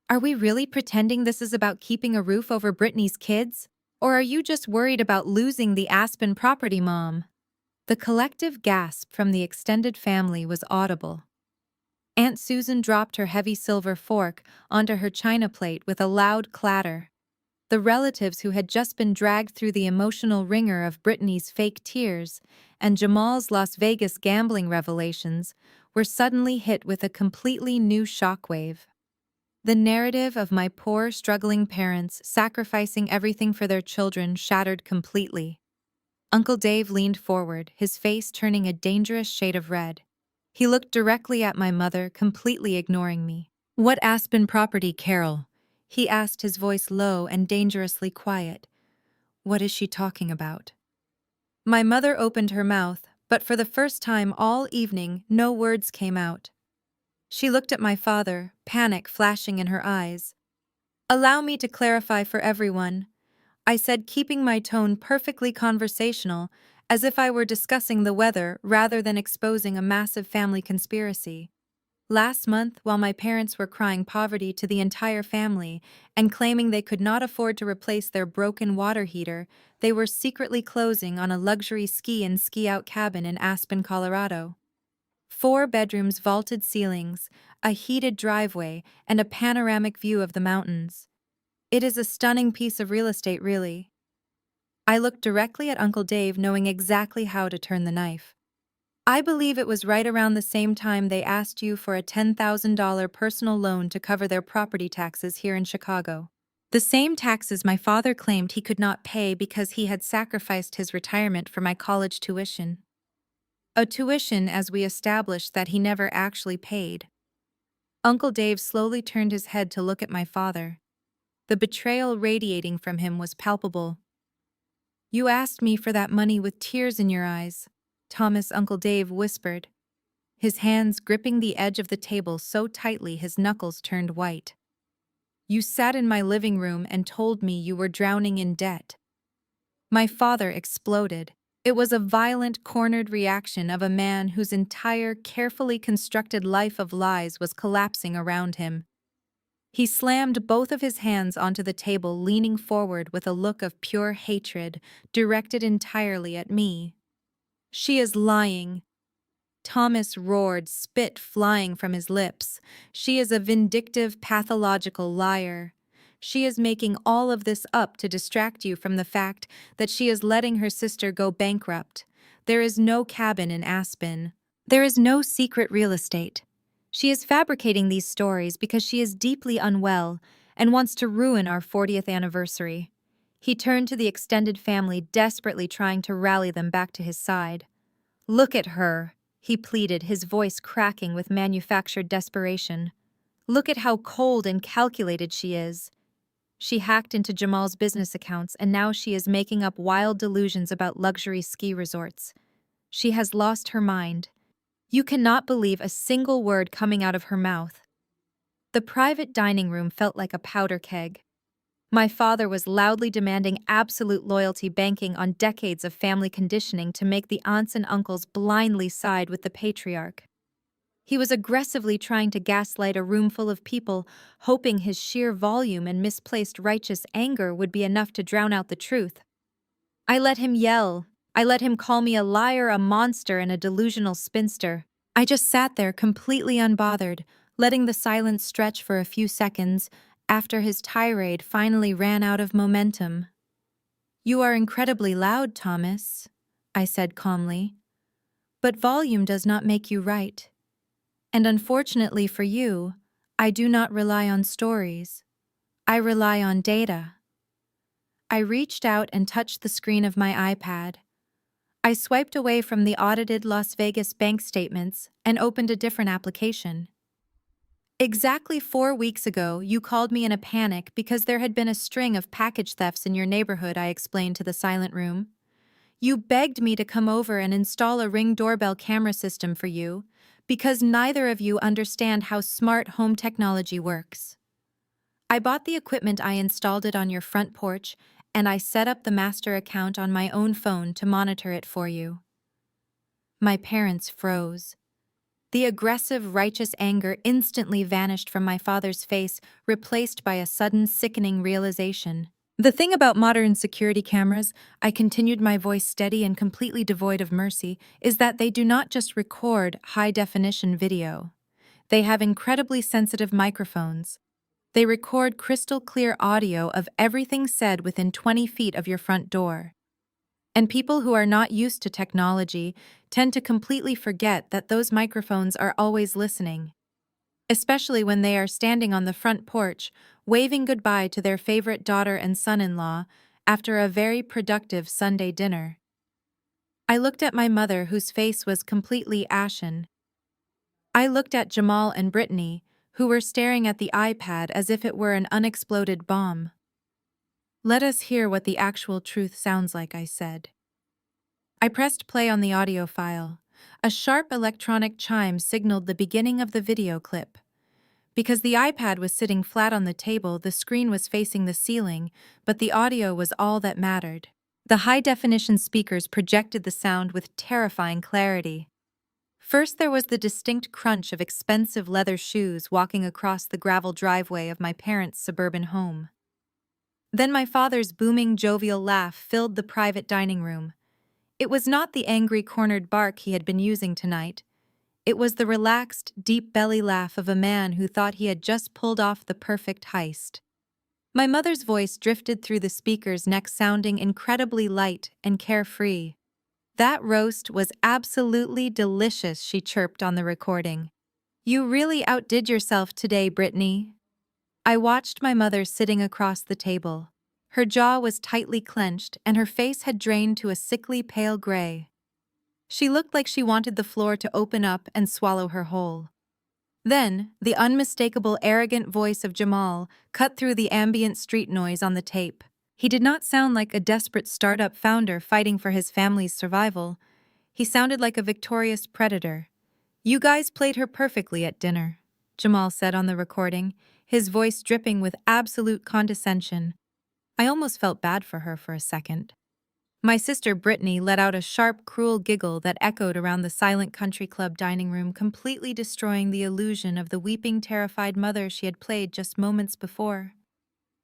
Are we really pretending this is about keeping a roof over Brittany's kids? Or are you just worried about losing the Aspen property, Mom? The collective gasp from the extended family was audible. Aunt Susan dropped her heavy silver fork onto her china plate with a loud clatter. The relatives who had just been dragged through the emotional wringer of Brittany's fake tears and Jamal's Las Vegas gambling revelations were suddenly hit with a completely new shockwave. The narrative of my poor, struggling parents sacrificing everything for their children shattered completely. Uncle Dave leaned forward, his face turning a dangerous shade of red. He looked directly at my mother, completely ignoring me. "What Aspen property, Carol?" he asked, his voice low and dangerously quiet. "What is she talking about?" My mother opened her mouth, but for the first time all evening, no words came out. She looked at my father, panic flashing in her eyes. "Allow me to clarify for everyone," I said, keeping my tone perfectly conversational, as if I were discussing the weather rather than exposing a massive family conspiracy. Last month, while my parents were crying poverty to the entire family and claiming they could not afford to replace their broken water heater, they were secretly closing on a luxury ski-in ski-out cabin in Aspen, Colorado. 4 bedrooms, vaulted ceilings, a heated driveway, and a panoramic view of the mountains. It is a stunning piece of real estate, really. I looked directly at Uncle Dave, knowing exactly how to turn the knife. "I believe it was right around the same time they asked you for a $10,000 personal loan to cover their property taxes here in Chicago. The same taxes my father claimed he could not pay because he had sacrificed his retirement for my college tuition. A tuition, as we established, that he never actually paid." Uncle Dave slowly turned his head to look at my father. The betrayal radiating from him was palpable. "You asked me for that money with tears in your eyes," Thomas, Uncle Dave whispered, his hands gripping the edge of the table so tightly his knuckles turned white. "You sat in my living room and told me you were drowning in debt." My father exploded. It was a violent, cornered reaction of a man whose entire, carefully constructed life of lies was collapsing around him. He slammed both of his hands onto the table, leaning forward with a look of pure hatred, directed entirely at me. "She is lying," Thomas roared, spit flying from his lips. "She is a vindictive, pathological liar. She is making all of this up to distract you from the fact that she is letting her sister go bankrupt. There is no cabin in Aspen. There is no secret real estate. She is fabricating these stories because she is deeply unwell and wants to ruin our 40th anniversary." He turned to the extended family, desperately trying to rally them back to his side. "Look at her," he pleaded, his voice cracking with manufactured desperation. "Look at how cold and calculated she is. She hacked into Jamal's business accounts, and now she is making up wild delusions about luxury ski resorts. She has lost her mind. You cannot believe a single word coming out of her mouth." The private dining room felt like a powder keg. My father was loudly demanding absolute loyalty, banking on decades of family conditioning to make the aunts and uncles blindly side with the patriarch. He was aggressively trying to gaslight a room full of people, hoping his sheer volume and misplaced righteous anger would be enough to drown out the truth. I let him yell. I let him call me a liar, a monster, and a delusional spinster. I just sat there completely unbothered, letting the silence stretch for a few seconds after his tirade finally ran out of momentum. "You are incredibly loud, Thomas," I said calmly. "But volume does not make you right. And unfortunately for you, I do not rely on stories. I rely on data." I reached out and touched the screen of my iPad. I swiped away from the audited Las Vegas bank statements and opened a different application. "Exactly 4 weeks ago, you called me in a panic because there had been a string of package thefts in your neighborhood," I explained to the silent room. "You begged me to come over and install a Ring doorbell camera system for you, because neither of you understand how smart home technology works. I bought the equipment, I installed it on your front porch, and I set up the master account on my own phone to monitor it for you." My parents froze. The aggressive, righteous anger instantly vanished from my father's face, replaced by a sudden, sickening realization. "The thing about modern security cameras," I continued, my voice steady and completely devoid of mercy, "is that they do not just record high-definition video. They have incredibly sensitive microphones. They record crystal-clear audio of everything said within 20 feet of your front door. And people who are not used to technology tend to completely forget that those microphones are always listening, especially when they are standing on the front porch, waving goodbye to their favorite daughter and son-in-law after a very productive Sunday dinner." I looked at my mother, whose face was completely ashen. I looked at Jamal and Brittany, who were staring at the iPad as if it were an unexploded bomb. "Let us hear what the actual truth sounds like," I said. I pressed play on the audio file. A sharp electronic chime signaled the beginning of the video clip. Because the iPad was sitting flat on the table, the screen was facing the ceiling, but the audio was all that mattered. The high-definition speakers projected the sound with terrifying clarity. First, there was the distinct crunch of expensive leather shoes walking across the gravel driveway of my parents' suburban home. Then my father's booming, jovial laugh filled the private dining room. It was not the angry, cornered bark he had been using tonight. It was the relaxed, deep belly laugh of a man who thought he had just pulled off the perfect heist. My mother's voice drifted through the speakers next, sounding incredibly light and carefree. "That roast was absolutely delicious," she chirped on the recording. "You really outdid yourself today, Brittany." I watched my mother sitting across the table. Her jaw was tightly clenched and her face had drained to a sickly pale gray. She looked like she wanted the floor to open up and swallow her whole. Then, the unmistakable, arrogant voice of Jamal cut through the ambient street noise on the tape. He did not sound like a desperate startup founder fighting for his family's survival. He sounded like a victorious predator. "You guys played her perfectly at dinner," Jamal said on the recording, his voice dripping with absolute condescension. I almost felt bad for her for a second. My sister Brittany let out a sharp, cruel giggle that echoed around the silent country club dining room, completely destroying the illusion of the weeping, terrified mother she had played just moments before.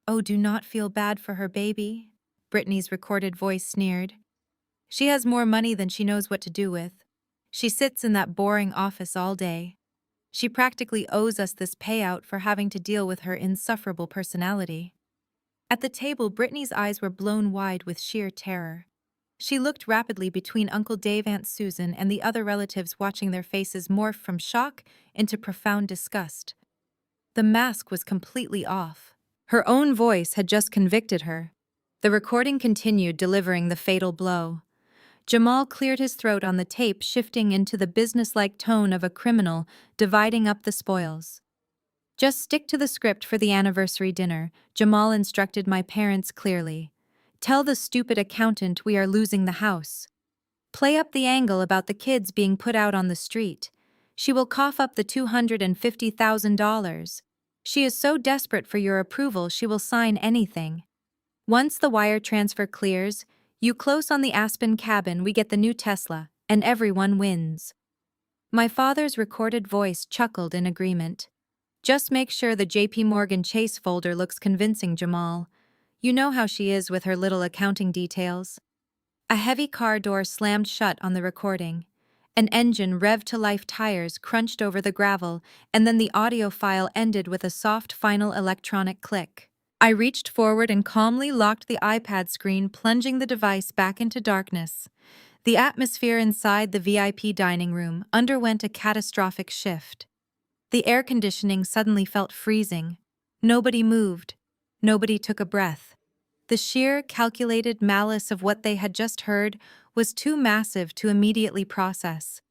"Oh, do not feel bad for her, baby," Brittany's recorded voice sneered. "She has more money than she knows what to do with. She sits in that boring office all day. She practically owes us this payout for having to deal with her insufferable personality." At the table, Brittany's eyes were blown wide with sheer terror. She looked rapidly between Uncle Dave, Aunt Susan, and the other relatives, watching their faces morph from shock into profound disgust. The mask was completely off. Her own voice had just convicted her. The recording continued, delivering the fatal blow. Jamal cleared his throat on the tape, shifting into the businesslike tone of a criminal dividing up the spoils. "Just stick to the script for the anniversary dinner," Jamal instructed my parents clearly. "Tell the stupid accountant we are losing the house. Play up the angle about the kids being put out on the street. She will cough up the $250,000. She is so desperate for your approval she will sign anything. Once the wire transfer clears, you close on the Aspen cabin, we get the new Tesla, and everyone wins." My father's recorded voice chuckled in agreement. Just make sure the JP Morgan Chase folder looks convincing, Jamal. You know how she is with her little accounting details. A heavy car door slammed shut on the recording. An engine revved to life, tires crunched over the gravel, and then the audio file ended with a soft final electronic click. I reached forward and calmly locked the iPad screen, plunging the device back into darkness. The atmosphere inside the VIP dining room underwent a catastrophic shift. The air conditioning suddenly felt freezing. Nobody moved. Nobody took a breath. The sheer, calculated malice of what they had just heard was too massive to immediately process.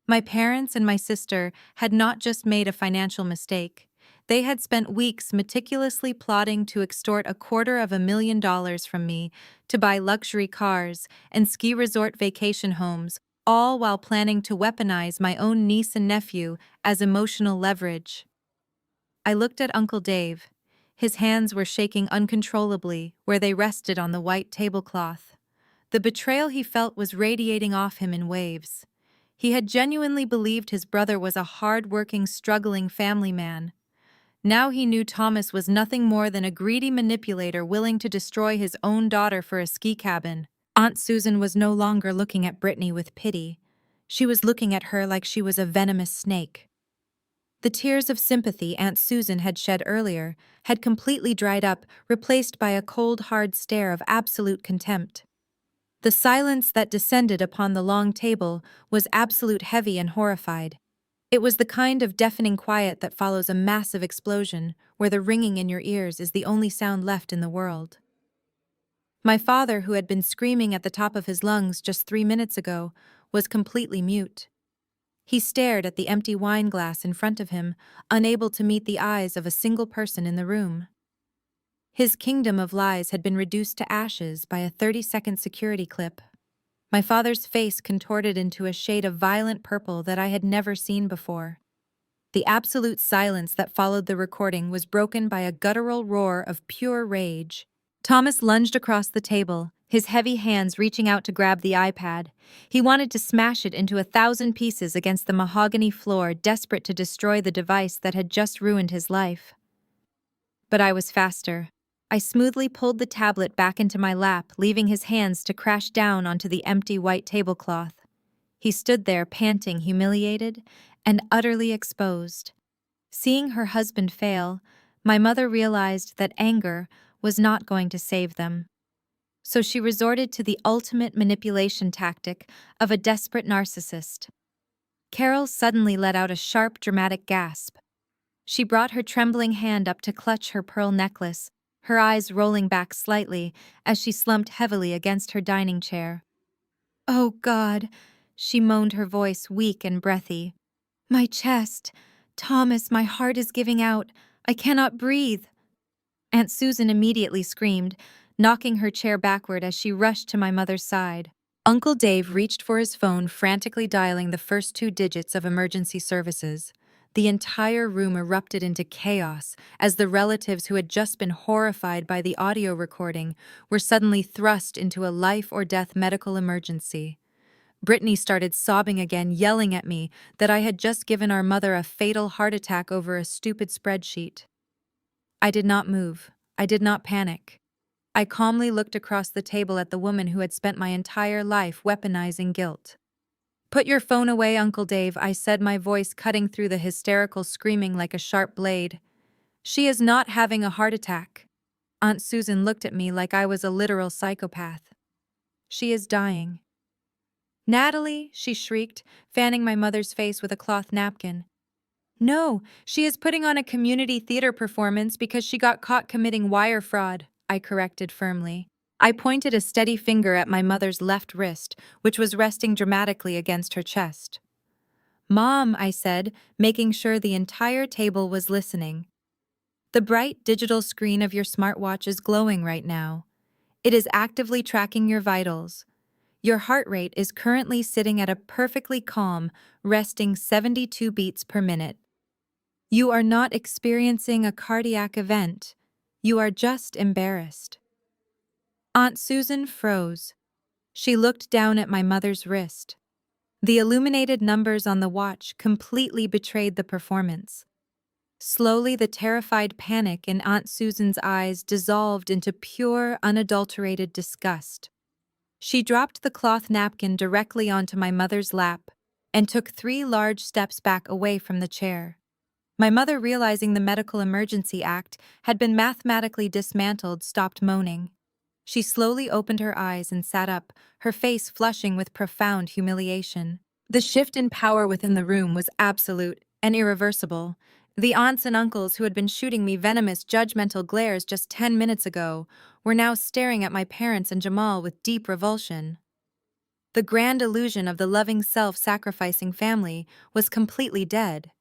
My parents and my sister had not just made a financial mistake. They had spent weeks meticulously plotting to extort $250,000 from me to buy luxury cars and ski resort vacation homes, all while planning to weaponize my own niece and nephew as emotional leverage. I looked at Uncle Dave. His hands were shaking uncontrollably where they rested on the white tablecloth. The betrayal he felt was radiating off him in waves. He had genuinely believed his brother was a hard-working, struggling family man. Now he knew Thomas was nothing more than a greedy manipulator willing to destroy his own daughter for a ski cabin. Aunt Susan was no longer looking at Brittany with pity. She was looking at her like she was a venomous snake. The tears of sympathy Aunt Susan had shed earlier had completely dried up, replaced by a cold, hard stare of absolute contempt. The silence that descended upon the long table was absolute, heavy, and horrified. It was the kind of deafening quiet that follows a massive explosion, where the ringing in your ears is the only sound left in the world. My father, who had been screaming at the top of his lungs just 3 minutes ago, was completely mute. He stared at the empty wine glass in front of him, unable to meet the eyes of a single person in the room. His kingdom of lies had been reduced to ashes by a 30-second security clip. My father's face contorted into a shade of violent purple that I had never seen before. The absolute silence that followed the recording was broken by a guttural roar of pure rage. Thomas lunged across the table, his heavy hands reaching out to grab the iPad. He wanted to smash it into 1,000 pieces against the mahogany floor, desperate to destroy the device that had just ruined his life. But I was faster. I smoothly pulled the tablet back into my lap, leaving his hands to crash down onto the empty white tablecloth. He stood there, panting, humiliated, and utterly exposed. Seeing her husband fail, my mother realized that anger was not going to save them. So she resorted to the ultimate manipulation tactic of a desperate narcissist. Carol suddenly let out a sharp, dramatic gasp. She brought her trembling hand up to clutch her pearl necklace, her eyes rolling back slightly as she slumped heavily against her dining chair. "Oh, God," she moaned, her voice weak and breathy. "My chest. Thomas, my heart is giving out. I cannot breathe." Aunt Susan immediately screamed, knocking her chair backward as she rushed to my mother's side. Uncle Dave reached for his phone, frantically dialing the first 2 digits of emergency services. The entire room erupted into chaos as the relatives who had just been horrified by the audio recording were suddenly thrust into a life-or-death medical emergency. Brittany started sobbing again, yelling at me that I had just given our mother a fatal heart attack over a stupid spreadsheet. I did not move. I did not panic. I calmly looked across the table at the woman who had spent my entire life weaponizing guilt. "Put your phone away, Uncle Dave," I said, my voice cutting through the hysterical screaming like a sharp blade. "She is not having a heart attack." Aunt Susan looked at me like I was a literal psychopath. "She is dying." "Natalie," she shrieked, fanning my mother's face with a cloth napkin. "No, she is putting on a community theater performance because she got caught committing wire fraud," I corrected firmly. I pointed a steady finger at my mother's left wrist, which was resting dramatically against her chest. "Mom," I said, making sure the entire table was listening. "The bright digital screen of your smartwatch is glowing right now. It is actively tracking your vitals. Your heart rate is currently sitting at a perfectly calm, resting 72 beats per minute. You are not experiencing a cardiac event. You are just embarrassed." Aunt Susan froze. She looked down at my mother's wrist. The illuminated numbers on the watch completely betrayed the performance. Slowly, the terrified panic in Aunt Susan's eyes dissolved into pure, unadulterated disgust. She dropped the cloth napkin directly onto my mother's lap and took 3 large steps back away from the chair. My mother, realizing the Medical Emergency Act had been mathematically dismantled, stopped moaning. She slowly opened her eyes and sat up, her face flushing with profound humiliation. The shift in power within the room was absolute and irreversible. The aunts and uncles who had been shooting me venomous, judgmental glares just 10 minutes ago were now staring at my parents and Jamal with deep revulsion. The grand illusion of the loving, self-sacrificing family was completely dead.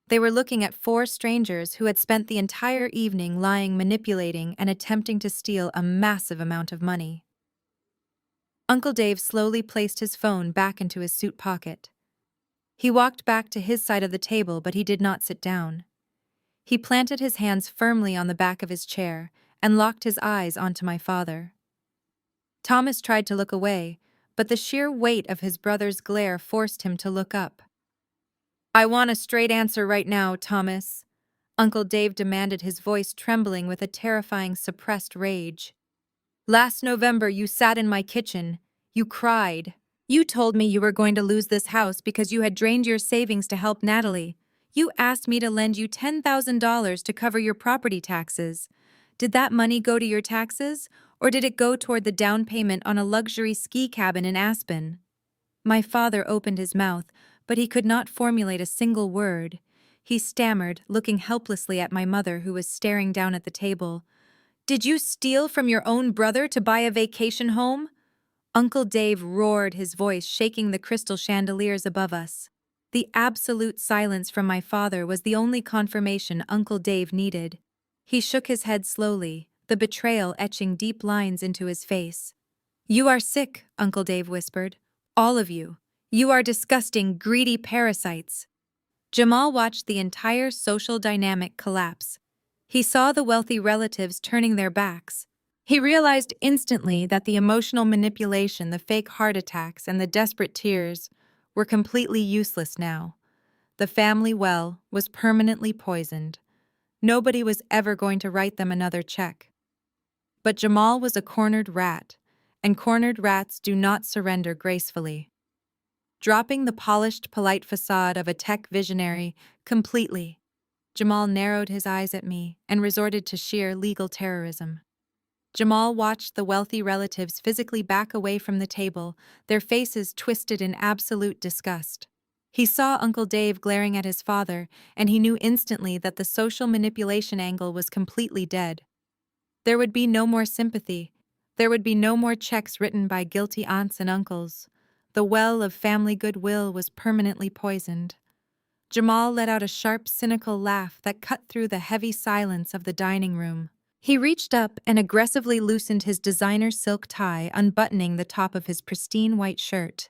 They were looking at 4 strangers who had spent the entire evening lying, manipulating, and attempting to steal a massive amount of money. Uncle Dave slowly placed his phone back into his suit pocket. He walked back to his side of the table, but he did not sit down. He planted his hands firmly on the back of his chair and locked his eyes onto my father. Thomas tried to look away, but the sheer weight of his brother's glare forced him to look up. "I want a straight answer right now, Thomas," Uncle Dave demanded, his voice trembling with a terrifying suppressed rage. "Last November you sat in my kitchen. You cried. You told me you were going to lose this house because you had drained your savings to help Natalie. You asked me to lend you $10,000 to cover your property taxes. Did that money go to your taxes, or did it go toward the down payment on a luxury ski cabin in Aspen?" My father opened his mouth, but he could not formulate a single word. He stammered, looking helplessly at my mother, who was staring down at the table. "Did you steal from your own brother to buy a vacation home?" Uncle Dave roared, his voice shaking the crystal chandeliers above us. The absolute silence from my father was the only confirmation Uncle Dave needed. He shook his head slowly, the betrayal etching deep lines into his face. "You are sick," Uncle Dave whispered. "All of you. You are disgusting, greedy parasites." Jamal watched the entire social dynamic collapse. He saw the wealthy relatives turning their backs. He realized instantly that the emotional manipulation, the fake heart attacks, and the desperate tears were completely useless now. The family well was permanently poisoned. Nobody was ever going to write them another check. But Jamal was a cornered rat, and cornered rats do not surrender gracefully. Dropping the polished, polite facade of a tech visionary completely, Jamal narrowed his eyes at me and resorted to sheer legal terrorism. Jamal watched the wealthy relatives physically back away from the table, their faces twisted in absolute disgust. He saw Uncle Dave glaring at his father, and he knew instantly that the social manipulation angle was completely dead. There would be no more sympathy. There would be no more checks written by guilty aunts and uncles. The well of family goodwill was permanently poisoned. Jamal let out a sharp, cynical laugh that cut through the heavy silence of the dining room. He reached up and aggressively loosened his designer silk tie, unbuttoning the top of his pristine white shirt.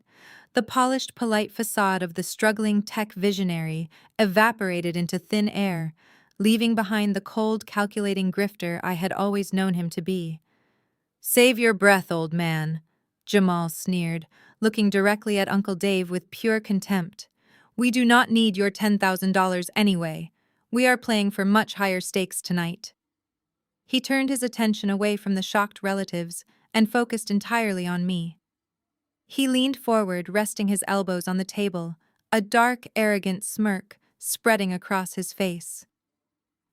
The polished, polite facade of the struggling tech visionary evaporated into thin air, leaving behind the cold, calculating grifter I had always known him to be. "Save your breath, old man," Jamal sneered, looking directly at Uncle Dave with pure contempt. "We do not need your $10,000 anyway. We are playing for much higher stakes tonight." He turned his attention away from the shocked relatives and focused entirely on me. He leaned forward, resting his elbows on the table, a dark, arrogant smirk spreading across his face.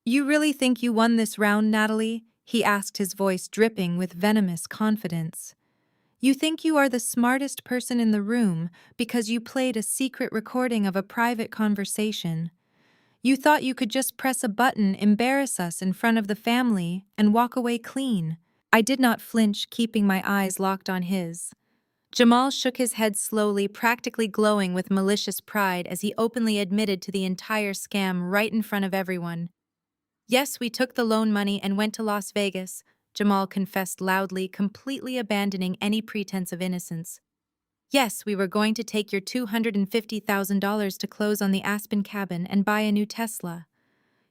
"You really think you won this round, Natalie?" he asked, his voice dripping with venomous confidence. "You think you are the smartest person in the room because you played a secret recording of a private conversation. You thought you could just press a button, embarrass us in front of the family, and walk away clean." I did not flinch, keeping my eyes locked on his. Jamal shook his head slowly, practically glowing with malicious pride as he openly admitted to the entire scam right in front of everyone. "Yes, we took the loan money and went to Las Vegas," Jamal confessed loudly, completely abandoning any pretense of innocence. "Yes, we were going to take your $250,000 to close on the Aspen cabin and buy a new Tesla.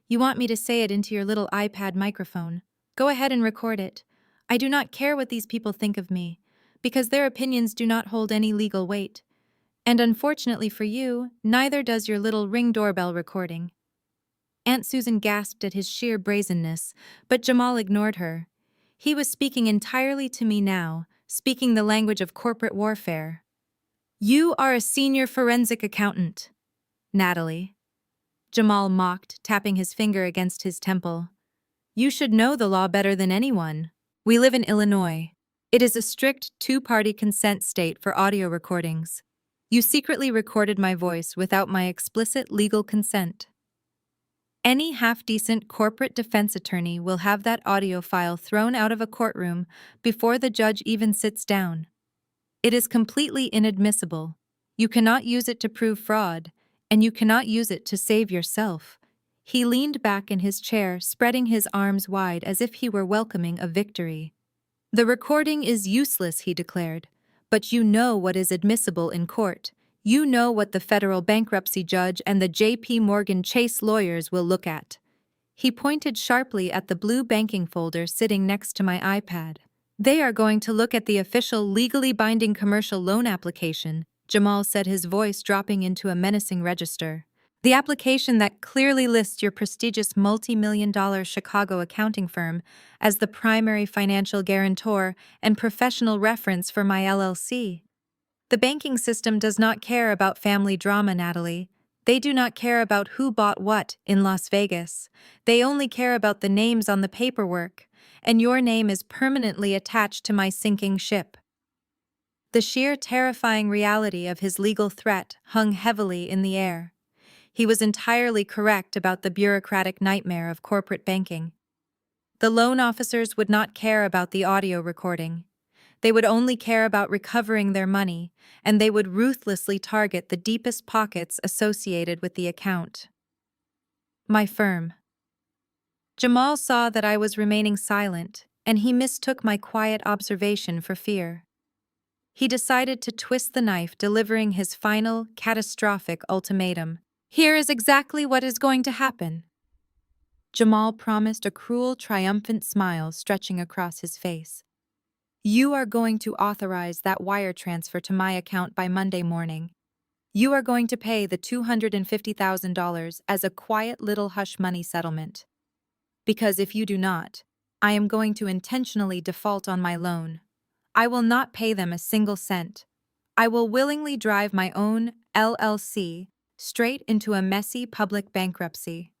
You want me to say it into your little iPad microphone? Go ahead and record it. I do not care what these people think of me, because their opinions do not hold any legal weight. And unfortunately for you, neither does your little Ring doorbell recording. Aunt Susan gasped at his sheer brazenness, but Jamal ignored her. He was speaking entirely to me now, speaking the language of corporate warfare. You are a senior forensic accountant, Natalie. Jamal mocked, tapping his finger against his temple. You should know the law better than anyone. We live in Illinois. It is a strict two-party consent state for audio recordings. You secretly recorded my voice without my explicit legal consent. Any half-decent corporate defense attorney will have that audio file thrown out of a courtroom before the judge even sits down. It is completely inadmissible. You cannot use it to prove fraud, and you cannot use it to save yourself. He leaned back in his chair, spreading his arms wide as if he were welcoming a victory. The recording is useless, he declared, but you know what is admissible in court. You know what the federal bankruptcy judge and the J.P. Morgan Chase lawyers will look at. He pointed sharply at the blue banking folder sitting next to my iPad. They are going to look at the official legally binding commercial loan application, Jamal said, his voice dropping into a menacing register. The application that clearly lists your prestigious multi-million-dollar Chicago accounting firm as the primary financial guarantor and professional reference for my LLC. The banking system does not care about family drama, Natalie. They do not care about who bought what in Las Vegas. They only care about the names on the paperwork, and your name is permanently attached to my sinking ship. The sheer terrifying reality of his legal threat hung heavily in the air. He was entirely correct about the bureaucratic nightmare of corporate banking. The loan officers would not care about the audio recording. They would only care about recovering their money, and they would ruthlessly target the deepest pockets associated with the account. My firm. Jamal saw that I was remaining silent, and he mistook my quiet observation for fear. He decided to twist the knife, delivering his final, catastrophic ultimatum. Here is exactly what is going to happen. Jamal promised, a cruel, triumphant smile stretching across his face. You are going to authorize that wire transfer to my account by Monday morning. You are going to pay the $250,000 as a quiet little hush money settlement. Because if you do not, I am going to intentionally default on my loan. I will not pay them a single cent. I will willingly drive my own LLC straight into a messy public bankruptcy.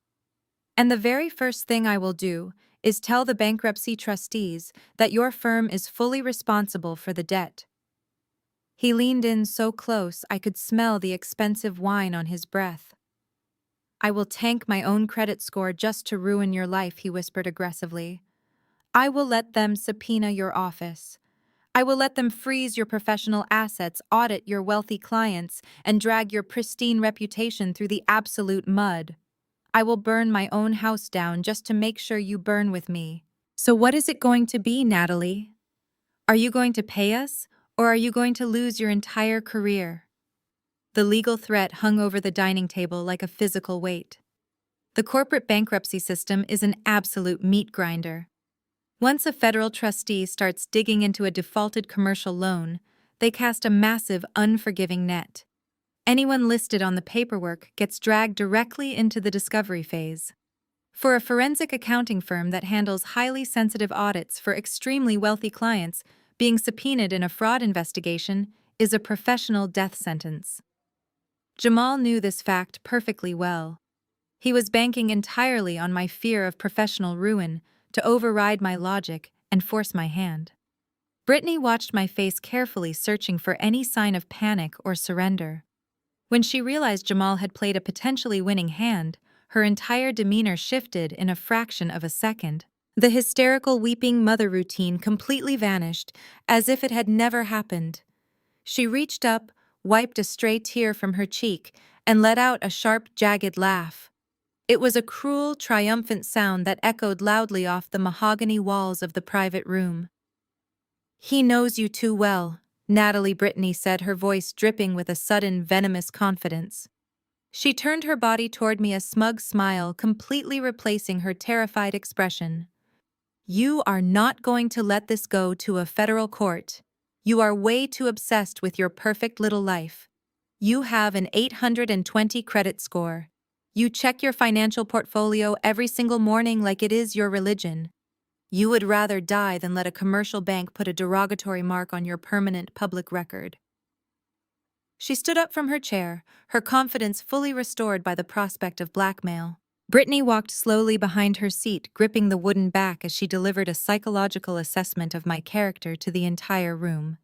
And the very first thing I will do is tell the bankruptcy trustees that your firm is fully responsible for the debt. He leaned in so close I could smell the expensive wine on his breath. I will tank my own credit score just to ruin your life, he whispered aggressively. I will let them subpoena your office. I will let them freeze your professional assets, audit your wealthy clients, and drag your pristine reputation through the absolute mud. I will burn my own house down just to make sure you burn with me. So what is it going to be, Natalie? Are you going to pay us, or are you going to lose your entire career? The legal threat hung over the dining table like a physical weight. The corporate bankruptcy system is an absolute meat grinder. Once a federal trustee starts digging into a defaulted commercial loan, they cast a massive, unforgiving net. Anyone listed on the paperwork gets dragged directly into the discovery phase. For a forensic accounting firm that handles highly sensitive audits for extremely wealthy clients, being subpoenaed in a fraud investigation is a professional death sentence. Jamal knew this fact perfectly well. He was banking entirely on my fear of professional ruin to override my logic and force my hand. Brittany watched my face carefully, searching for any sign of panic or surrender. When she realized Jamal had played a potentially winning hand, her entire demeanor shifted in a fraction of a second. The hysterical weeping mother routine completely vanished, as if it had never happened. She reached up, wiped a stray tear from her cheek, and let out a sharp, jagged laugh. It was a cruel, triumphant sound that echoed loudly off the mahogany walls of the private room. He knows you too well, Natalie Brittany said, her voice dripping with a sudden, venomous confidence. She turned her body toward me, a smug smile completely replacing her terrified expression. You are not going to let this go to a federal court. You are way too obsessed with your perfect little life. You have an 820 credit score. You check your financial portfolio every single morning like it is your religion. You would rather die than let a commercial bank put a derogatory mark on your permanent public record. She stood up from her chair, her confidence fully restored by the prospect of blackmail. Brittany walked slowly behind her seat, gripping the wooden back as she delivered a psychological assessment of my character to the entire room.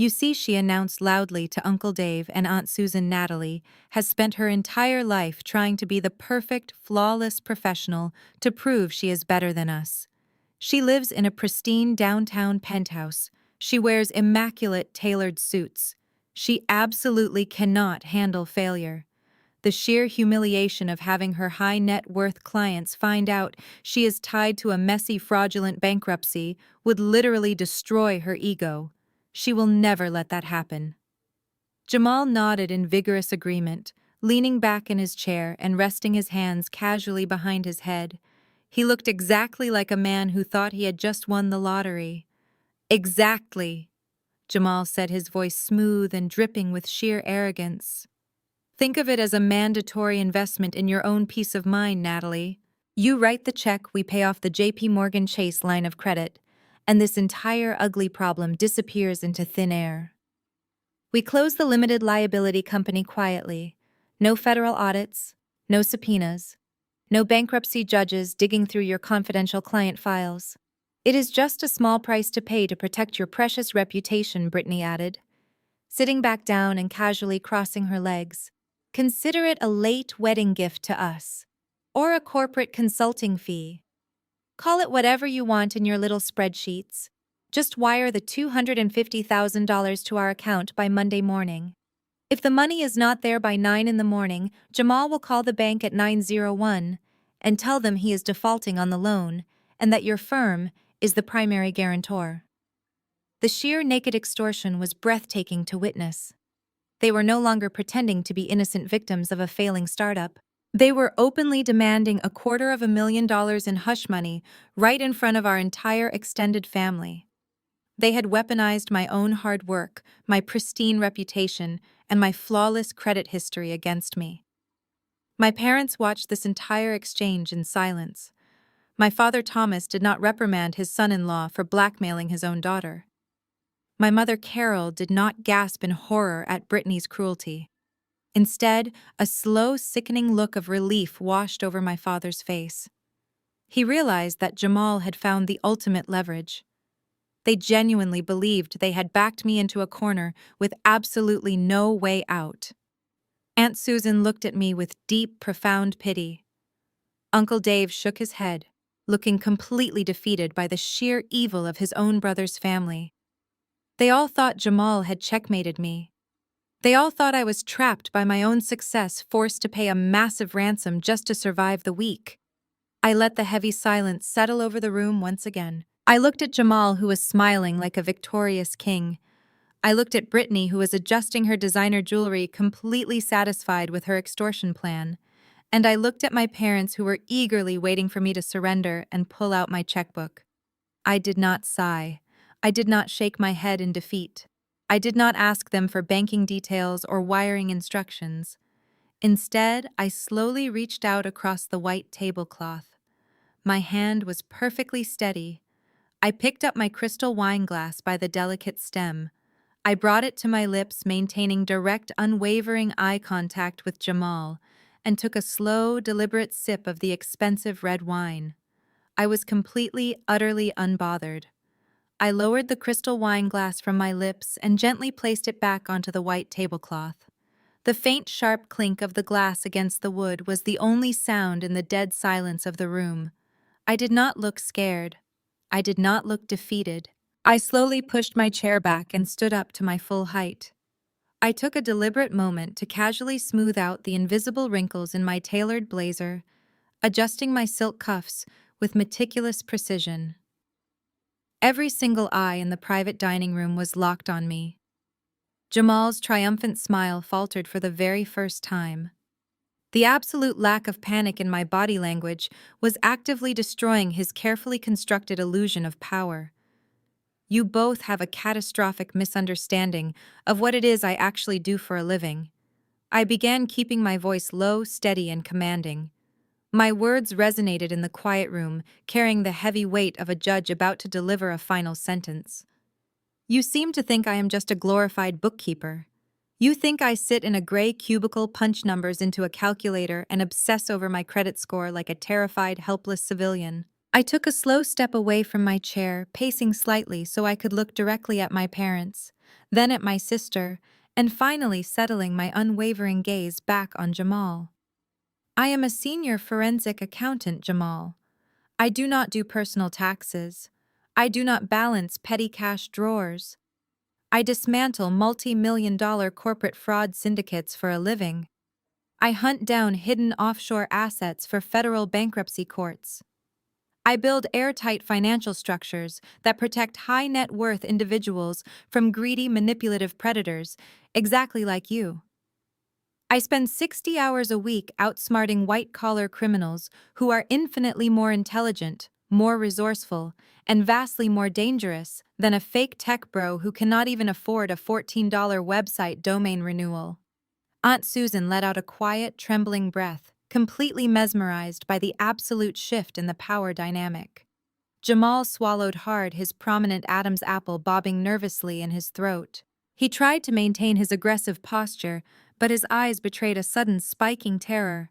You see, she announced loudly to Uncle Dave and Aunt Susan, Natalie has spent her entire life trying to be the perfect, flawless professional to prove she is better than us. She lives in a pristine downtown penthouse. She wears immaculate tailored suits. She absolutely cannot handle failure. The sheer humiliation of having her high net worth clients find out she is tied to a messy, fraudulent bankruptcy would literally destroy her ego. She will never let that happen. Jamal nodded in vigorous agreement, leaning back in his chair and resting his hands casually behind his head. He looked exactly like a man who thought he had just won the lottery. Exactly, Jamal said, his voice smooth and dripping with sheer arrogance. Think of it as a mandatory investment in your own peace of mind, Natalie. You write the check, we pay off the JP Morgan Chase line of credit, and this entire ugly problem disappears into thin air. We close the limited liability company quietly. No federal audits, no subpoenas, no bankruptcy judges digging through your confidential client files. It is just a small price to pay to protect your precious reputation, Brittany added, sitting back down and casually crossing her legs. Consider it a late wedding gift to us, or a corporate consulting fee. Call it whatever you want in your little spreadsheets. Just wire the $250,000 to our account by Monday morning. If the money is not there by 9 in the morning, Jamal will call the bank at 9:01 and tell them he is defaulting on the loan and that your firm is the primary guarantor. The sheer naked extortion was breathtaking to witness. They were no longer pretending to be innocent victims of a failing startup. They were openly demanding $250,000 in hush money right in front of our entire extended family. They had weaponized my own hard work, my pristine reputation, and my flawless credit history against me. My parents watched this entire exchange in silence. My father Thomas did not reprimand his son-in-law for blackmailing his own daughter. My mother Carol did not gasp in horror at Brittany's cruelty. Instead, a slow, sickening look of relief washed over my father's face. He realized that Jamal had found the ultimate leverage. They genuinely believed they had backed me into a corner with absolutely no way out. Aunt Susan looked at me with deep, profound pity. Uncle Dave shook his head, looking completely defeated by the sheer evil of his own brother's family. They all thought Jamal had checkmated me. They all thought I was trapped by my own success, forced to pay a massive ransom just to survive the week. I let the heavy silence settle over the room once again. I looked at Jamal, who was smiling like a victorious king. I looked at Brittany, who was adjusting her designer jewelry, completely satisfied with her extortion plan. And I looked at my parents, who were eagerly waiting for me to surrender and pull out my checkbook. I did not sigh. I did not shake my head in defeat. I did not ask them for banking details or wiring instructions. Instead, I slowly reached out across the white tablecloth. My hand was perfectly steady. I picked up my crystal wine glass by the delicate stem. I brought it to my lips, maintaining direct, unwavering eye contact with Jamal, and took a slow, deliberate sip of the expensive red wine. I was completely, utterly unbothered. I lowered the crystal wine glass from my lips and gently placed it back onto the white tablecloth. The faint, sharp clink of the glass against the wood was the only sound in the dead silence of the room. I did not look scared. I did not look defeated. I slowly pushed my chair back and stood up to my full height. I took a deliberate moment to casually smooth out the invisible wrinkles in my tailored blazer, adjusting my silk cuffs with meticulous precision. Every single eye in the private dining room was locked on me. Jamal's triumphant smile faltered for the very first time. The absolute lack of panic in my body language was actively destroying his carefully constructed illusion of power. You both have a catastrophic misunderstanding of what it is I actually do for a living. I began keeping my voice low, steady, and commanding. My words resonated in the quiet room, carrying the heavy weight of a judge about to deliver a final sentence. You seem to think I am just a glorified bookkeeper. You think I sit in a gray cubicle, punch numbers into a calculator, and obsess over my credit score like a terrified, helpless civilian. I took a slow step away from my chair, pacing slightly so I could look directly at my parents, then at my sister, and finally settling my unwavering gaze back on Jamal. I am a senior forensic accountant, Jamal. I do not do personal taxes. I do not balance petty cash drawers. I dismantle multi-million-dollar corporate fraud syndicates for a living. I hunt down hidden offshore assets for federal bankruptcy courts. I build airtight financial structures that protect high-net-worth individuals from greedy, manipulative predators, exactly like you. I spend 60 hours a week outsmarting white-collar criminals who are infinitely more intelligent, more resourceful, and vastly more dangerous than a fake tech bro who cannot even afford a $14 website domain renewal. Aunt Susan let out a quiet, trembling breath, completely mesmerized by the absolute shift in the power dynamic. Jamal swallowed hard, his prominent Adam's apple bobbing nervously in his throat. He tried to maintain his aggressive posture, but his eyes betrayed a sudden spiking terror.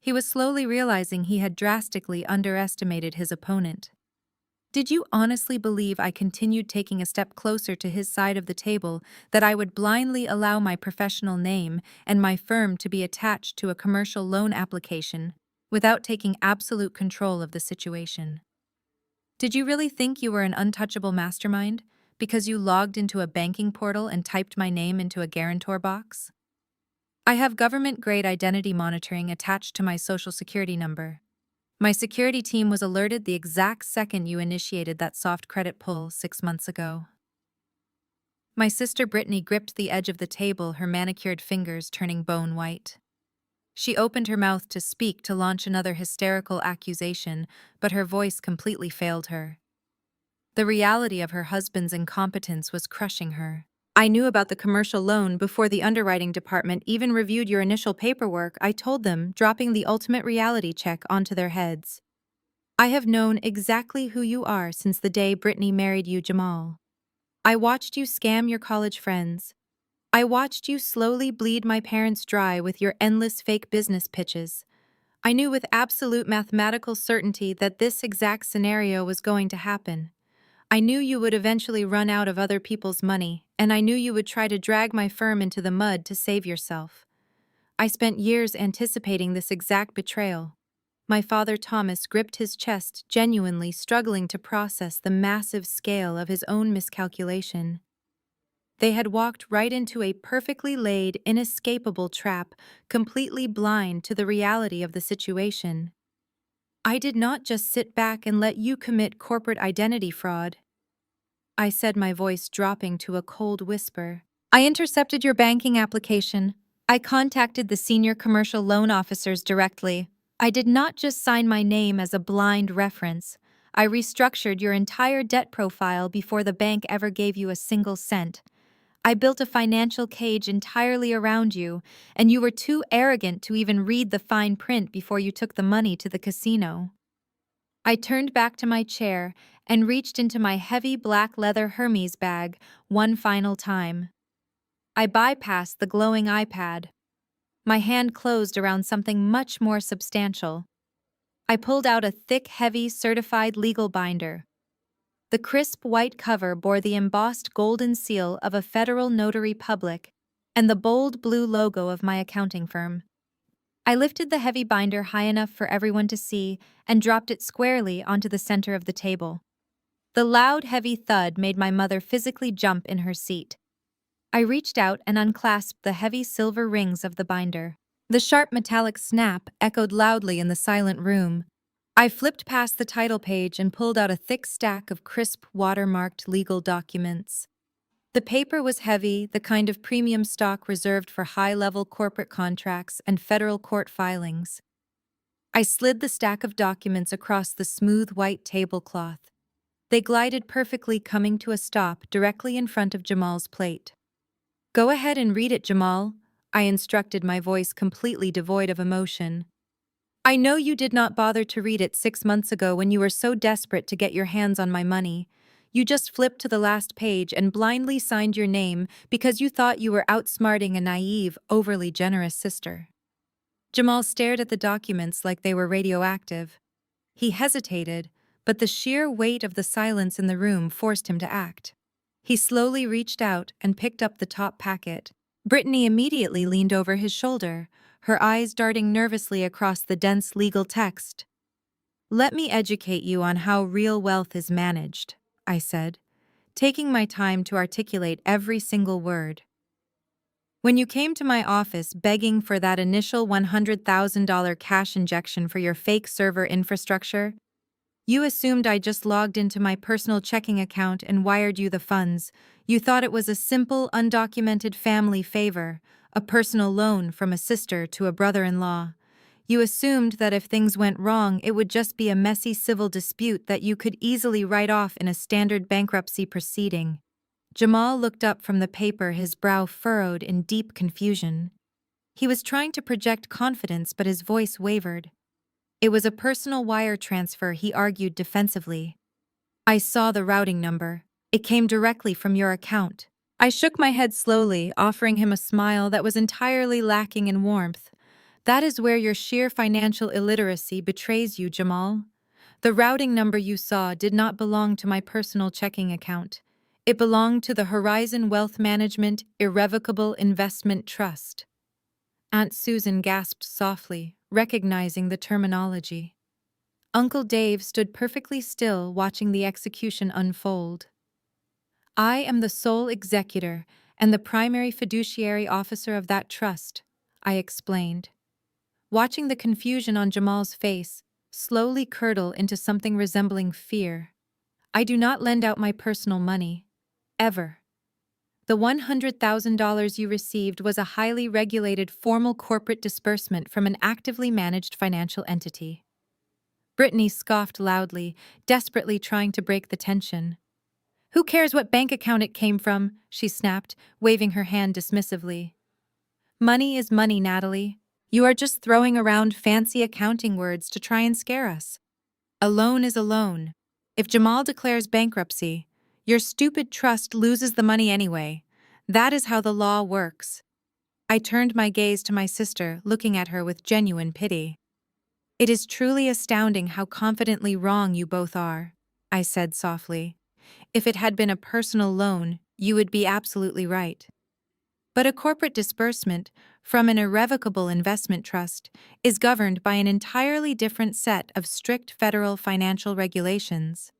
He was slowly realizing he had drastically underestimated his opponent. Did you honestly believe I continued taking a step closer to his side of the table, that I would blindly allow my professional name and my firm to be attached to a commercial loan application without taking absolute control of the situation? Did you really think you were an untouchable mastermind because you logged into a banking portal and typed my name into a guarantor box? I have government-grade identity monitoring attached to my social security number. My security team was alerted the exact second you initiated that soft credit pull 6 months ago. My sister Brittany gripped the edge of the table, her manicured fingers turning bone white. She opened her mouth to speak, to launch another hysterical accusation, but her voice completely failed her. The reality of her husband's incompetence was crushing her. I knew about the commercial loan before the underwriting department even reviewed your initial paperwork, I told them, dropping the ultimate reality check onto their heads. I have known exactly who you are since the day Brittany married you, Jamal. I watched you scam your college friends. I watched you slowly bleed my parents dry with your endless fake business pitches. I knew with absolute mathematical certainty that this exact scenario was going to happen. I knew you would eventually run out of other people's money, and I knew you would try to drag my firm into the mud to save yourself. I spent years anticipating this exact betrayal. My father Thomas gripped his chest, genuinely struggling to process the massive scale of his own miscalculation. They had walked right into a perfectly laid, inescapable trap, completely blind to the reality of the situation. I did not just sit back and let you commit corporate identity fraud. I said, my voice dropping to a cold whisper. I intercepted your banking application. I contacted the senior commercial loan officers directly. I did not just sign my name as a blind reference. I restructured your entire debt profile before the bank ever gave you a single cent. I built a financial cage entirely around you, and you were too arrogant to even read the fine print before you took the money to the casino. I turned back to my chair and reached into my heavy black leather Hermes bag one final time. I bypassed the glowing iPad. My hand closed around something much more substantial. I pulled out a thick, heavy, certified legal binder. The crisp white cover bore the embossed golden seal of a federal notary public and the bold blue logo of my accounting firm. I lifted the heavy binder high enough for everyone to see and dropped it squarely onto the center of the table. The loud, heavy thud made my mother physically jump in her seat. I reached out and unclasped the heavy silver rings of the binder. The sharp metallic snap echoed loudly in the silent room. I flipped past the title page and pulled out a thick stack of crisp, watermarked legal documents. The paper was heavy, the kind of premium stock reserved for high-level corporate contracts and federal court filings. I slid the stack of documents across the smooth white tablecloth. They glided perfectly, coming to a stop directly in front of Jamal's plate. Go ahead and read it, Jamal, I instructed, my voice completely devoid of emotion. I know you did not bother to read it 6 months ago when you were so desperate to get your hands on my money. You just flipped to the last page and blindly signed your name because you thought you were outsmarting a naive, overly generous sister. Jamal stared at the documents like they were radioactive. He hesitated, but the sheer weight of the silence in the room forced him to act. He slowly reached out and picked up the top packet. Brittany immediately leaned over his shoulder, her eyes darting nervously across the dense legal text. "Let me educate you on how real wealth is managed," I said, taking my time to articulate every single word. "When you came to my office begging for that initial $100,000 cash injection for your fake server infrastructure, you assumed I just logged into my personal checking account and wired you the funds. You thought it was a simple, undocumented family favor, a personal loan from a sister to a brother-in-law. You assumed that if things went wrong, it would just be a messy civil dispute that you could easily write off in a standard bankruptcy proceeding." Jamal looked up from the paper, his brow furrowed in deep confusion. He was trying to project confidence, but his voice wavered. "It was a personal wire transfer," he argued defensively. "I saw the routing number. It came directly from your account." I shook my head slowly, offering him a smile that was entirely lacking in warmth. "That is where your sheer financial illiteracy betrays you, Jamal. The routing number you saw did not belong to my personal checking account. It belonged to the Horizon Wealth Management Irrevocable Investment Trust." Aunt Susan gasped softly, recognizing the terminology. Uncle Dave stood perfectly still, watching the execution unfold. "I am the sole executor and the primary fiduciary officer of that trust," I explained, watching the confusion on Jamal's face slowly curdle into something resembling fear. "I do not lend out my personal money. Ever. The $100,000 you received was a highly regulated formal corporate disbursement from an actively managed financial entity." Brittany scoffed loudly, desperately trying to break the tension. "Who cares what bank account it came from?" she snapped, waving her hand dismissively. "Money is money, Natalie. You are just throwing around fancy accounting words to try and scare us. A loan is a loan. If Jamal declares bankruptcy, your stupid trust loses the money anyway. That is how the law works." I turned my gaze to my sister, looking at her with genuine pity. "It is truly astounding how confidently wrong you both are," I said softly. "If it had been a personal loan, you would be absolutely right. But a corporate disbursement from an irrevocable investment trust is governed by an entirely different set of strict federal financial regulations.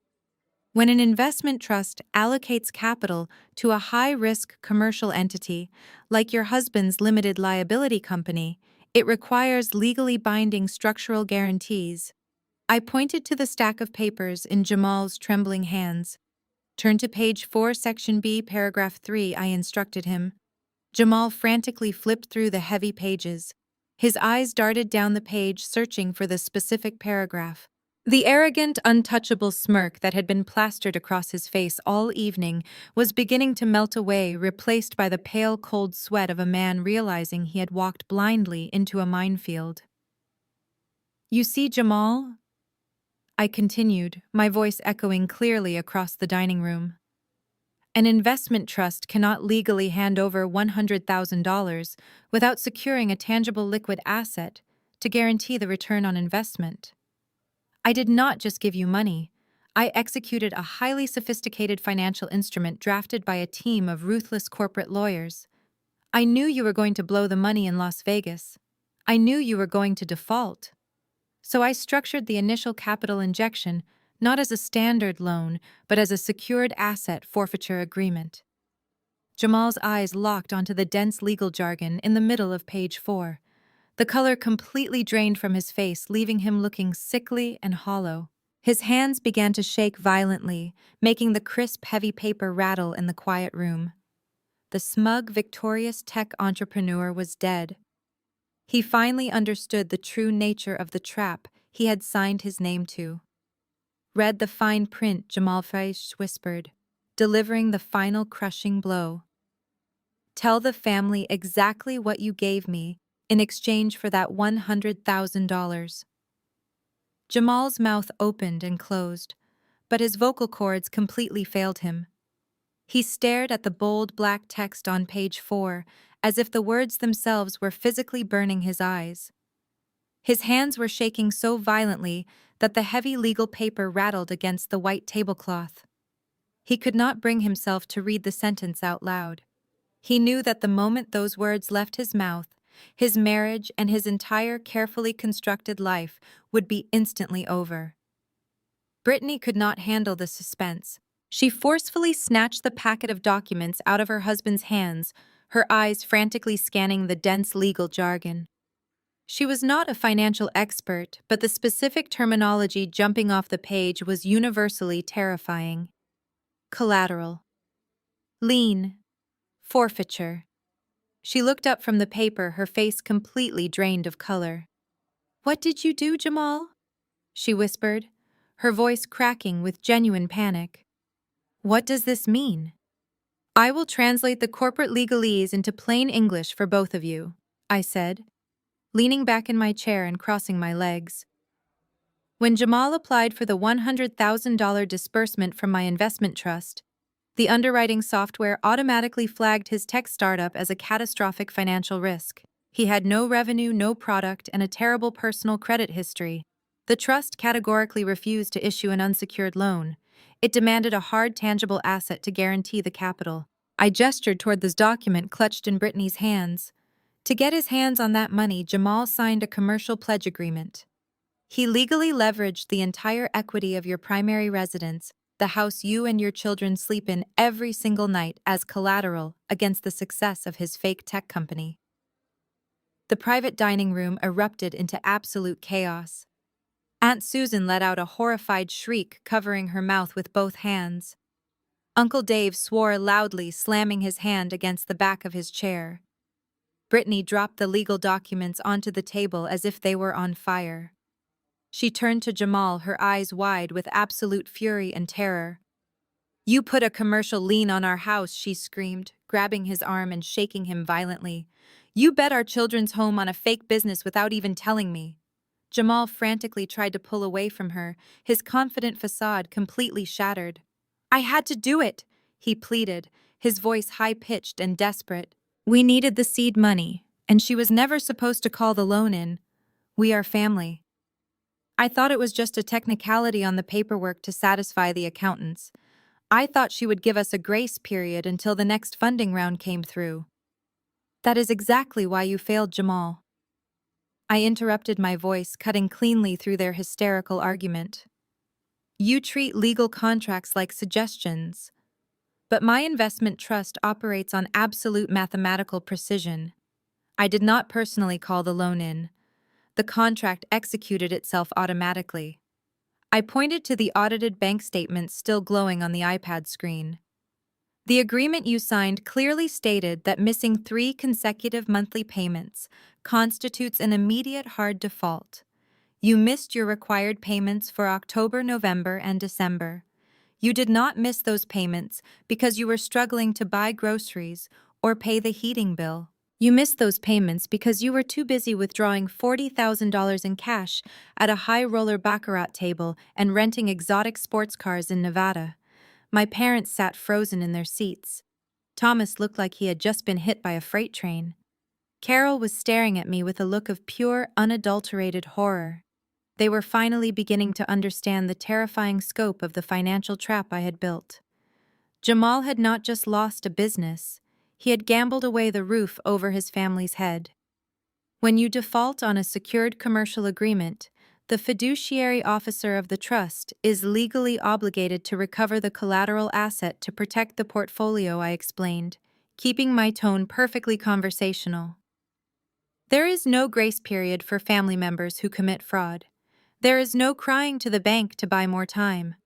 When an investment trust allocates capital to a high-risk commercial entity, like your husband's limited liability company, it requires legally binding structural guarantees." I pointed to the stack of papers in Jamal's trembling hands. "Turn to page 4, section B, paragraph 3, I instructed him. Jamal frantically flipped through the heavy pages. His eyes darted down the page, searching for the specific paragraph. The arrogant, untouchable smirk that had been plastered across his face all evening was beginning to melt away, replaced by the pale, cold sweat of a man realizing he had walked blindly into a minefield. "You see, Jamal?" I continued, my voice echoing clearly across the dining room. "An investment trust cannot legally hand over $100,000 without securing a tangible liquid asset to guarantee the return on investment. I did not just give you money. I executed a highly sophisticated financial instrument drafted by a team of ruthless corporate lawyers. I knew you were going to blow the money in Las Vegas. I knew you were going to default. So I structured the initial capital injection not as a standard loan, but as a secured asset forfeiture agreement." Jamal's eyes locked onto the dense legal jargon in the middle of page 4. The color completely drained from his face, leaving him looking sickly and hollow. His hands began to shake violently, making the crisp, heavy paper rattle in the quiet room. The smug, victorious tech entrepreneur was dead. He finally understood the true nature of the trap he had signed his name to. "Read the fine print," Jamal Faish whispered, delivering the final crushing blow. Tell the family exactly what you gave me in exchange for that $100,000. Jamal's mouth opened and closed, but his vocal cords completely failed him. He stared at the bold black text on page 4 as if the words themselves were physically burning his eyes. His hands were shaking so violently that the heavy legal paper rattled against the white tablecloth. He could not bring himself to read the sentence out loud. He knew that the moment those words left his mouth, his marriage and his entire carefully constructed life would be instantly over. Brittany could not handle the suspense. She forcefully snatched the packet of documents out of her husband's hands, her eyes frantically scanning the dense legal jargon. She was not a financial expert, but the specific terminology jumping off the page was universally terrifying. Collateral. Lien. Forfeiture. She looked up from the paper, her face completely drained of color. "What did you do, Jamal?" she whispered, her voice cracking with genuine panic. "What does this mean?" "I will translate the corporate legalese into plain English for both of you," I said, leaning back in my chair and crossing my legs. When Jamal applied for the $100,000 disbursement from my investment trust, the underwriting software automatically flagged his tech startup as a catastrophic financial risk. He had no revenue, no product, and a terrible personal credit history. The trust categorically refused to issue an unsecured loan. It demanded a hard, tangible asset to guarantee the capital. I gestured toward this document clutched in Brittany's hands. To get his hands on that money, Jamal signed a commercial pledge agreement. He legally leveraged the entire equity of your primary residence, the house you and your children sleep in every single night, as collateral against the success of his fake tech company. The private dining room erupted into absolute chaos. Aunt Susan let out a horrified shriek, covering her mouth with both hands. Uncle Dave swore loudly, slamming his hand against the back of his chair. Brittany dropped the legal documents onto the table as if they were on fire. She turned to Jamal, her eyes wide with absolute fury and terror. "You put a commercial lien on our house," she screamed, grabbing his arm and shaking him violently. "You bet our children's home on a fake business without even telling me." Jamal frantically tried to pull away from her, his confident facade completely shattered. "I had to do it," he pleaded, his voice high-pitched and desperate. "We needed the seed money, and she was never supposed to call the loan in. We are family. I thought it was just a technicality on the paperwork to satisfy the accountants. I thought she would give us a grace period until the next funding round came through." "That is exactly why you failed, Jamal." I interrupted, my voice cutting cleanly through their hysterical argument. "You treat legal contracts like suggestions. But my investment trust operates on absolute mathematical precision. I did not personally call the loan in. The contract executed itself automatically." I pointed to the audited bank statements still glowing on the iPad screen. "The agreement you signed clearly stated that missing 3 consecutive monthly payments constitutes an immediate hard default. You missed your required payments for October, November, and December. You did not miss those payments because you were struggling to buy groceries or pay the heating bill. You missed those payments because you were too busy withdrawing $40,000 in cash at a high-roller baccarat table and renting exotic sports cars in Nevada." My parents sat frozen in their seats. Thomas looked like he had just been hit by a freight train. Carol was staring at me with a look of pure, unadulterated horror. They were finally beginning to understand the terrifying scope of the financial trap I had built. Jamal had not just lost a business, he had gambled away the roof over his family's head. When you default on a secured commercial agreement, the fiduciary officer of the trust is legally obligated to recover the collateral asset to protect the portfolio, I explained, keeping my tone perfectly conversational. There is no grace period for family members who commit fraud. There is no crying to the bank to buy more time.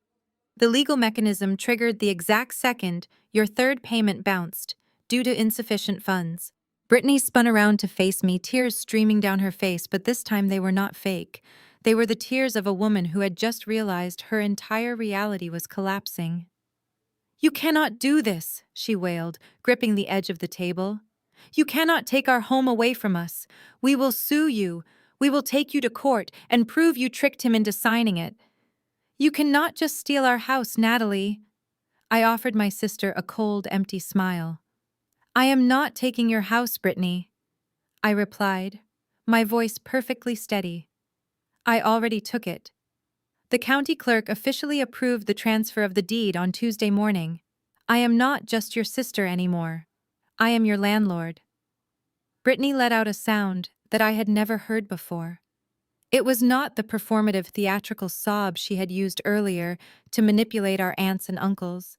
The legal mechanism triggered the exact second your third payment bounced, due to insufficient funds. Brittany spun around to face me, tears streaming down her face, but this time they were not fake. They were the tears of a woman who had just realized her entire reality was collapsing. "You cannot do this," she wailed, gripping the edge of the table. "You cannot take our home away from us. We will sue you. We will take you to court and prove you tricked him into signing it. You cannot just steal our house, Natalie." I offered my sister a cold, empty smile. "I am not taking your house, Brittany," I replied, my voice perfectly steady. "I already took it. The county clerk officially approved the transfer of the deed on Tuesday morning. I am not just your sister anymore. I am your landlord." Brittany let out a sound that I had never heard before. It was not the performative theatrical sob she had used earlier to manipulate our aunts and uncles.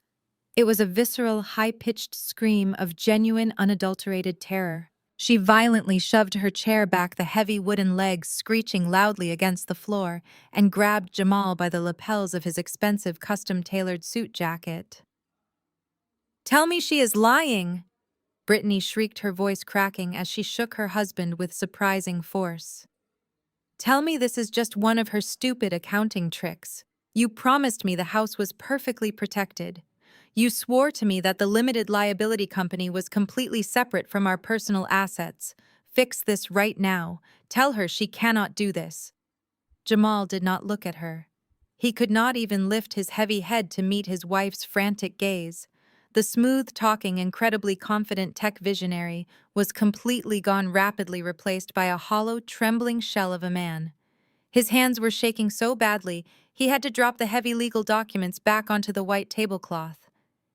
It was a visceral, high-pitched scream of genuine, unadulterated terror. She violently shoved her chair back, the heavy wooden legs screeching loudly against the floor, and grabbed Jamal by the lapels of his expensive custom-tailored suit jacket. "Tell me she is lying!" Brittany shrieked, her voice cracking as she shook her husband with surprising force. "Tell me this is just one of her stupid accounting tricks. You promised me the house was perfectly protected. You swore to me that the limited liability company was completely separate from our personal assets. Fix this right now. Tell her she cannot do this." Jamal did not look at her. He could not even lift his heavy head to meet his wife's frantic gaze. The smooth-talking, incredibly confident tech visionary was completely gone, rapidly replaced by a hollow, trembling shell of a man. His hands were shaking so badly, he had to drop the heavy legal documents back onto the white tablecloth.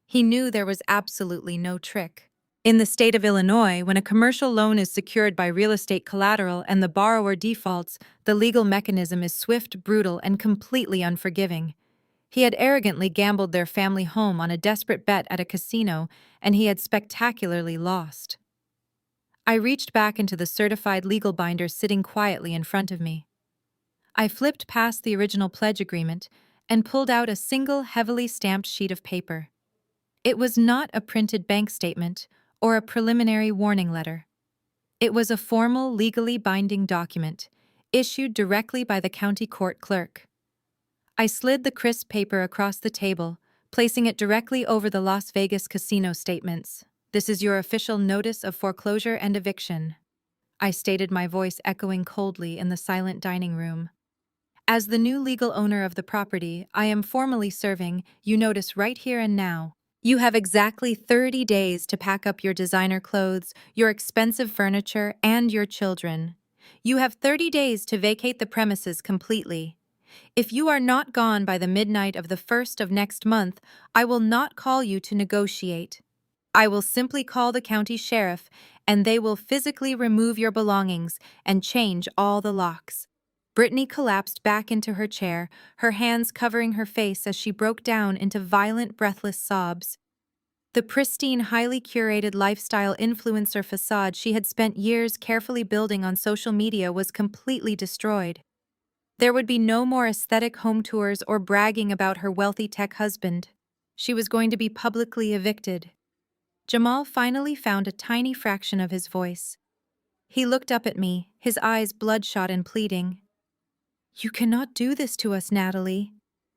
He knew there was absolutely no trick. In the state of Illinois, when a commercial loan is secured by real estate collateral and the borrower defaults, the legal mechanism is swift, brutal, and completely unforgiving. He had arrogantly gambled their family home on a desperate bet at a casino, and he had spectacularly lost. I reached back into the certified legal binder sitting quietly in front of me. I flipped past the original pledge agreement and pulled out a single heavily stamped sheet of paper. It was not a printed bank statement or a preliminary warning letter. It was a formal, legally binding document, issued directly by the county court clerk. I slid the crisp paper across the table, placing it directly over the Las Vegas casino statements. "This is your official notice of foreclosure and eviction," I stated, my voice echoing coldly in the silent dining room. "As the new legal owner of the property, I am formally serving you notice right here and now. You have exactly 30 days to pack up your designer clothes, your expensive furniture, and your children. You have 30 days to vacate the premises completely. If you are not gone by the midnight of the 1st of next month, I will not call you to negotiate. I will simply call the county sheriff, and they will physically remove your belongings and change all the locks." Brittany collapsed back into her chair, her hands covering her face as she broke down into violent, breathless sobs. The pristine, highly curated lifestyle influencer facade she had spent years carefully building on social media was completely destroyed. There would be no more aesthetic home tours or bragging about her wealthy tech husband. She was going to be publicly evicted. Jamal finally found a tiny fraction of his voice. He looked up at me, his eyes bloodshot and pleading. "You cannot do this to us, Natalie,"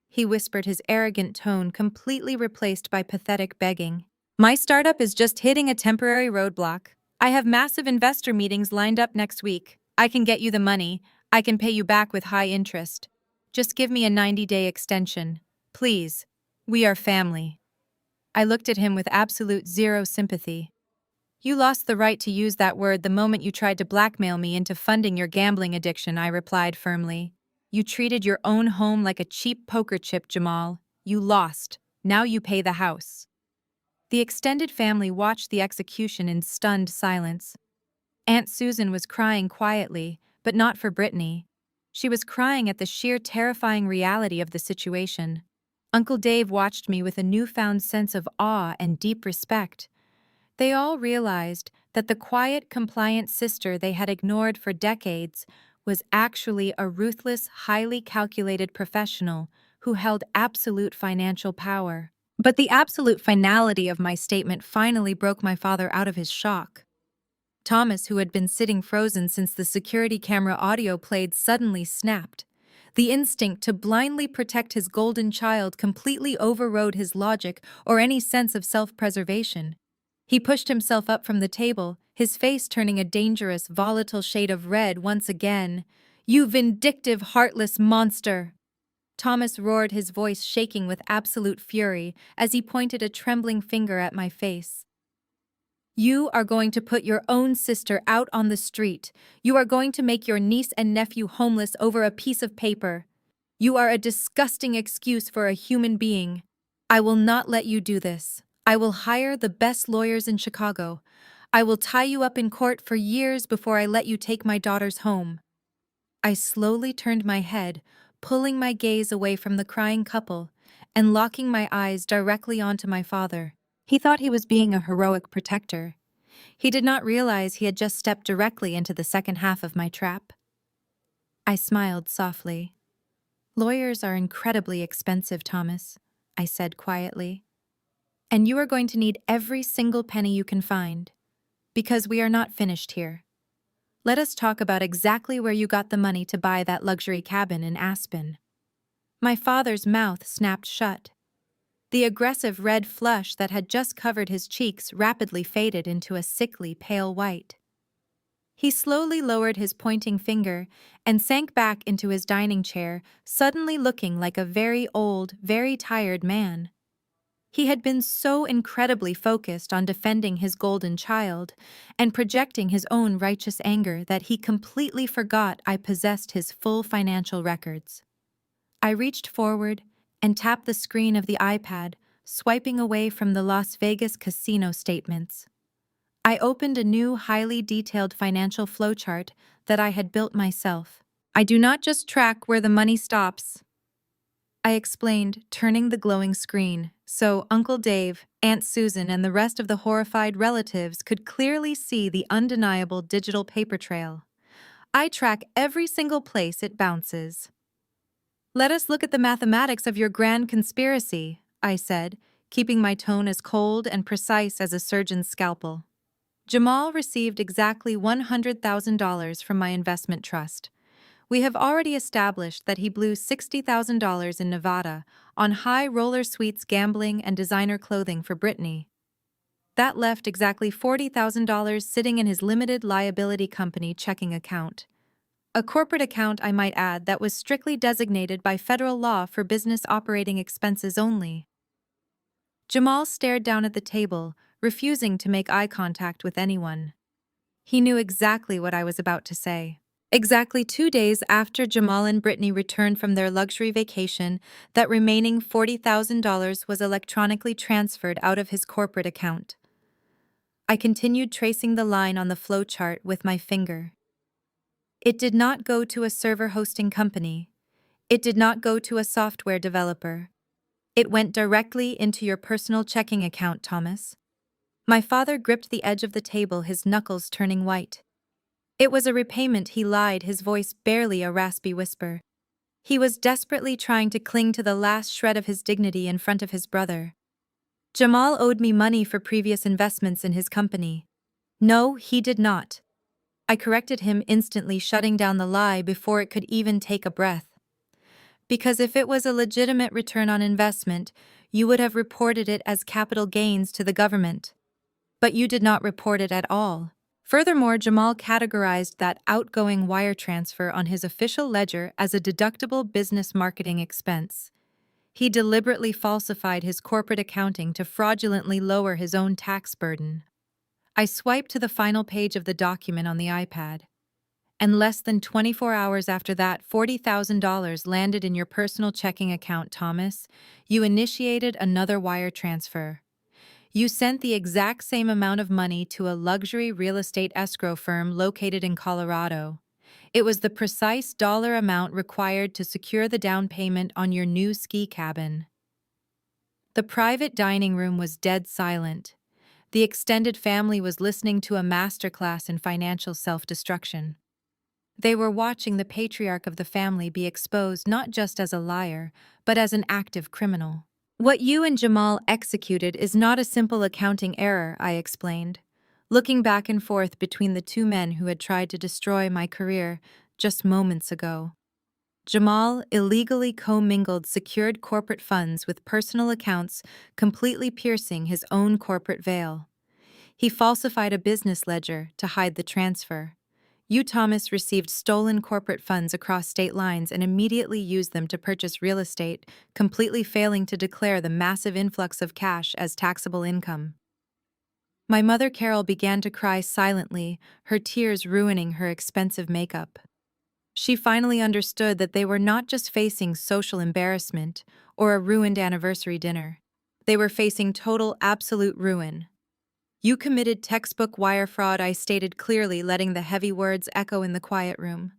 he whispered, his arrogant tone completely replaced by pathetic begging. "My startup is just hitting a temporary roadblock. I have massive investor meetings lined up next week. I can get you the money. I can pay you back with high interest. Just give me a 90-day extension. Please. We are family." I looked at him with absolute zero sympathy. "You lost the right to use that word the moment you tried to blackmail me into funding your gambling addiction," I replied firmly. "You treated your own home like a cheap poker chip, Jamal. You lost. Now you pay the house." The extended family watched the execution in stunned silence. Aunt Susan was crying quietly, but not for Brittany. She was crying at the sheer terrifying reality of the situation. Uncle Dave watched me with a newfound sense of awe and deep respect. They all realized that the quiet, compliant sister they had ignored for decades was actually a ruthless, highly calculated professional who held absolute financial power. But the absolute finality of my statement finally broke my father out of his shock. Thomas, who had been sitting frozen since the security camera audio played, suddenly snapped. The instinct to blindly protect his golden child completely overrode his logic or any sense of self-preservation. He pushed himself up from the table, his face turning a dangerous, volatile shade of red once again. "You vindictive, heartless monster!" Thomas roared, his voice shaking with absolute fury as he pointed a trembling finger at my face. "You are going to put your own sister out on the street. You are going to make your niece and nephew homeless over a piece of paper. You are a disgusting excuse for a human being. I will not let you do this. I will hire the best lawyers in Chicago. I will tie you up in court for years before I let you take my daughters home." I slowly turned my head, pulling my gaze away from the crying couple and locking my eyes directly onto my father. He thought he was being a heroic protector. He did not realize he had just stepped directly into the second half of my trap. I smiled softly. "Lawyers are incredibly expensive, Thomas," I said quietly. "And you are going to need every single penny you can find, because we are not finished here. Let us talk about exactly where you got the money to buy that luxury cabin in Aspen." My father's mouth snapped shut. The aggressive red flush that had just covered his cheeks rapidly faded into a sickly pale white. He slowly lowered his pointing finger and sank back into his dining chair, suddenly looking like a very old, very tired man. He had been so incredibly focused on defending his golden child and projecting his own righteous anger that he completely forgot I possessed his full financial records. I reached forward and tapped the screen of the iPad, swiping away from the Las Vegas casino statements. I opened a new, highly detailed financial flowchart that I had built myself. "I do not just track where the money stops," I explained, turning the glowing screen, so Uncle Dave, Aunt Susan, and the rest of the horrified relatives could clearly see the undeniable digital paper trail. "I track every single place it bounces." "Let us look at the mathematics of your grand conspiracy," I said, keeping my tone as cold and precise as a surgeon's scalpel. "Jamal received exactly $100,000 from my investment trust. We have already established that he blew $60,000 in Nevada on high roller suites gambling and designer clothing for Brittany. That left exactly $40,000 sitting in his limited liability company checking account. A corporate account, I might add, that was strictly designated by federal law for business operating expenses only." Jamal stared down at the table, refusing to make eye contact with anyone. He knew exactly what I was about to say. Exactly 2 days after Jamal and Brittany returned from their luxury vacation, that remaining $40,000 was electronically transferred out of his corporate account. I continued tracing the line on the flowchart with my finger. It did not go to a server hosting company. It did not go to a software developer. It went directly into your personal checking account, Thomas. My father gripped the edge of the table, his knuckles turning white. "It was a repayment," he lied, his voice barely a raspy whisper. He was desperately trying to cling to the last shred of his dignity in front of his brother. "Jamal owed me money for previous investments in his company." "No, he did not." I corrected him instantly, shutting down the lie before it could even take a breath. "Because if it was a legitimate return on investment, you would have reported it as capital gains to the government. But you did not report it at all." Furthermore, Jamal categorized that outgoing wire transfer on his official ledger as a deductible business marketing expense. He deliberately falsified his corporate accounting to fraudulently lower his own tax burden. I swiped to the final page of the document on the iPad. "And less than 24 hours after that, $40,000 landed in your personal checking account, Thomas. You initiated another wire transfer. You sent the exact same amount of money to a luxury real estate escrow firm located in Colorado. It was the precise dollar amount required to secure the down payment on your new ski cabin." The private dining room was dead silent. The extended family was listening to a masterclass in financial self-destruction. They were watching the patriarch of the family be exposed not just as a liar, but as an active criminal. "What you and Jamal executed is not a simple accounting error," I explained, looking back and forth between the two men who had tried to destroy my career just moments ago. Jamal illegally commingled secured corporate funds with personal accounts, completely piercing his own corporate veil. He falsified a business ledger to hide the transfer. Thomas received stolen corporate funds across state lines and immediately used them to purchase real estate, completely failing to declare the massive influx of cash as taxable income. My mother Carol began to cry silently, her tears ruining her expensive makeup. She finally understood that they were not just facing social embarrassment or a ruined anniversary dinner. They were facing total, absolute ruin. "You committed textbook wire fraud," I stated clearly, letting the heavy words echo in the quiet room.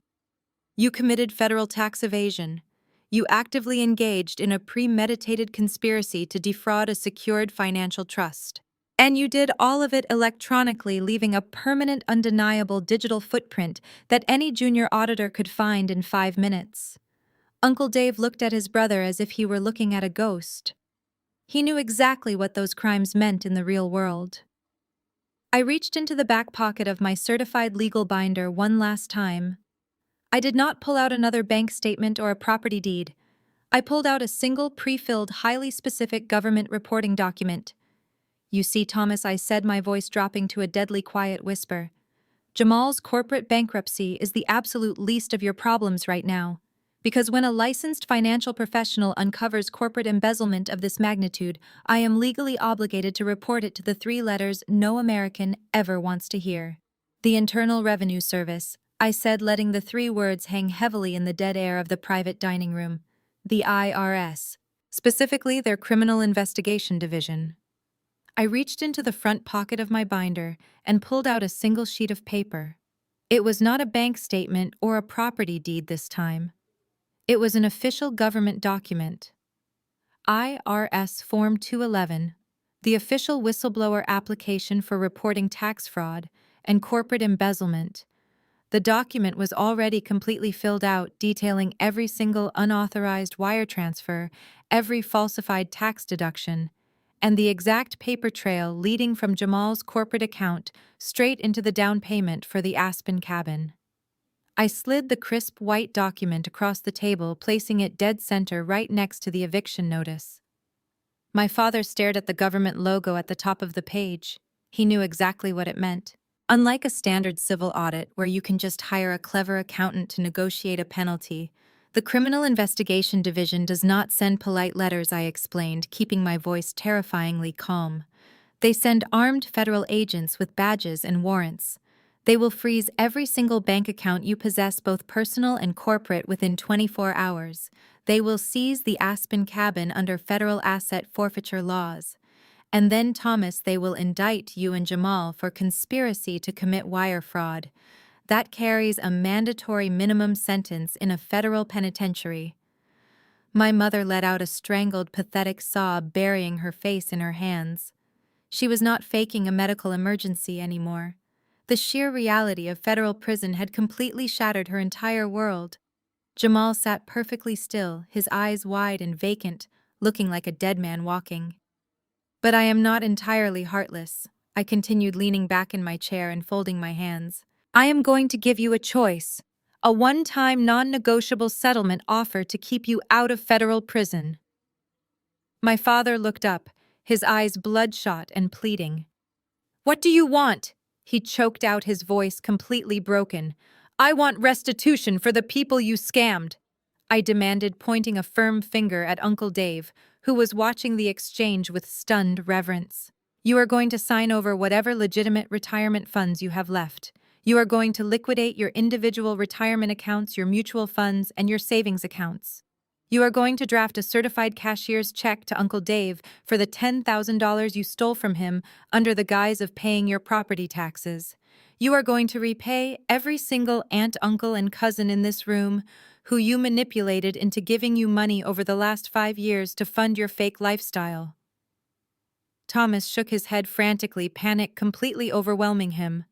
"You committed federal tax evasion. You actively engaged in a premeditated conspiracy to defraud a secured financial trust. And you did all of it electronically, leaving a permanent, undeniable digital footprint that any junior auditor could find in 5 minutes." Uncle Dave looked at his brother as if he were looking at a ghost. He knew exactly what those crimes meant in the real world. I reached into the back pocket of my certified legal binder one last time. I did not pull out another bank statement or a property deed. I pulled out a single pre-filled, highly specific government reporting document. "You see, Thomas," I said, my voice dropping to a deadly quiet whisper, "Jamal's corporate bankruptcy is the absolute least of your problems right now. Because when a licensed financial professional uncovers corporate embezzlement of this magnitude, I am legally obligated to report it to the 3 letters no American ever wants to hear. The Internal Revenue Service," I said, letting the 3 words hang heavily in the dead air of the private dining room. "The IRS. Specifically, their Criminal Investigation Division." I reached into the front pocket of my binder and pulled out a single sheet of paper. It was not a bank statement or a property deed this time. It was an official government document. IRS Form 211, the official whistleblower application for reporting tax fraud and corporate embezzlement. The document was already completely filled out, detailing every single unauthorized wire transfer, every falsified tax deduction, and the exact paper trail leading from Jamal's corporate account straight into the down payment for the Aspen cabin. I slid the crisp white document across the table, placing it dead center right next to the eviction notice. My father stared at the government logo at the top of the page. He knew exactly what it meant. Unlike a standard civil audit where you can just hire a clever accountant to negotiate a penalty, the Criminal Investigation Division does not send polite letters, I explained, keeping my voice terrifyingly calm. They send armed federal agents with badges and warrants. They will freeze every single bank account you possess, both personal and corporate, within 24 hours. They will seize the Aspen cabin under federal asset forfeiture laws. And then, Thomas, they will indict you and Jamal for conspiracy to commit wire fraud. That carries a mandatory minimum sentence in a federal penitentiary. My mother let out a strangled, pathetic sob, burying her face in her hands. She was not faking a medical emergency anymore. The sheer reality of federal prison had completely shattered her entire world. Jamal sat perfectly still, his eyes wide and vacant, looking like a dead man walking. "But I am not entirely heartless," I continued, leaning back in my chair and folding my hands. "I am going to give you a choice, a one-time non-negotiable settlement offer to keep you out of federal prison." My father looked up, his eyes bloodshot and pleading. "What do you want?" He choked out, his voice completely broken. "I want restitution for the people you scammed," I demanded, pointing a firm finger at Uncle Dave, who was watching the exchange with stunned reverence. "You are going to sign over whatever legitimate retirement funds you have left. You are going to liquidate your individual retirement accounts, your mutual funds, and your savings accounts. You are going to draft a certified cashier's check to Uncle Dave for the $10,000 you stole from him under the guise of paying your property taxes. You are going to repay every single aunt, uncle, and cousin in this room who you manipulated into giving you money over the last 5 years to fund your fake lifestyle." Thomas shook his head frantically, panic completely overwhelming him.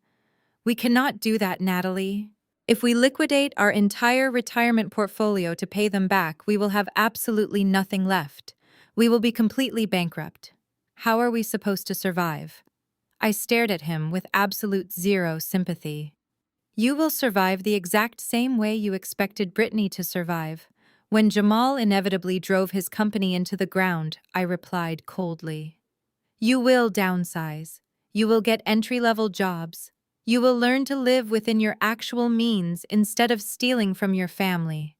"We cannot do that, Natalie. If we liquidate our entire retirement portfolio to pay them back, we will have absolutely nothing left. We will be completely bankrupt. How are we supposed to survive?" I stared at him with absolute zero sympathy. You will survive the exact same way you expected Brittany to survive. When Jamal inevitably drove his company into the ground, I replied coldly. You will downsize. You will get entry-level jobs. You will learn to live within your actual means instead of stealing from your family.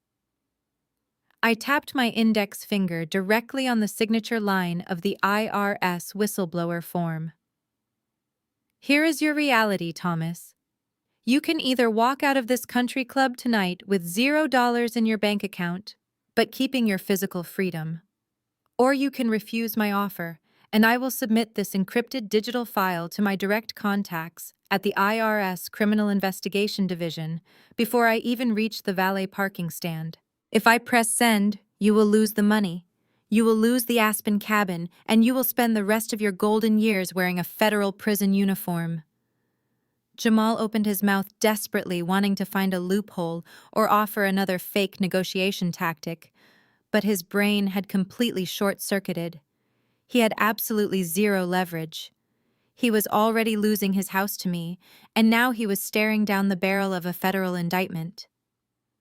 I tapped my index finger directly on the signature line of the IRS whistleblower form. Here is your reality, Thomas. You can either walk out of this country club tonight with $0 in your bank account, but keeping your physical freedom. Or you can refuse my offer, and I will submit this encrypted digital file to my direct contacts at the IRS Criminal Investigation Division before I even reach the valet parking stand. If I press send, you will lose the money. You will lose the Aspen cabin, and you will spend the rest of your golden years wearing a federal prison uniform. Jamal opened his mouth desperately, wanting to find a loophole or offer another fake negotiation tactic, but his brain had completely short-circuited. He had absolutely zero leverage. He was already losing his house to me, and now he was staring down the barrel of a federal indictment.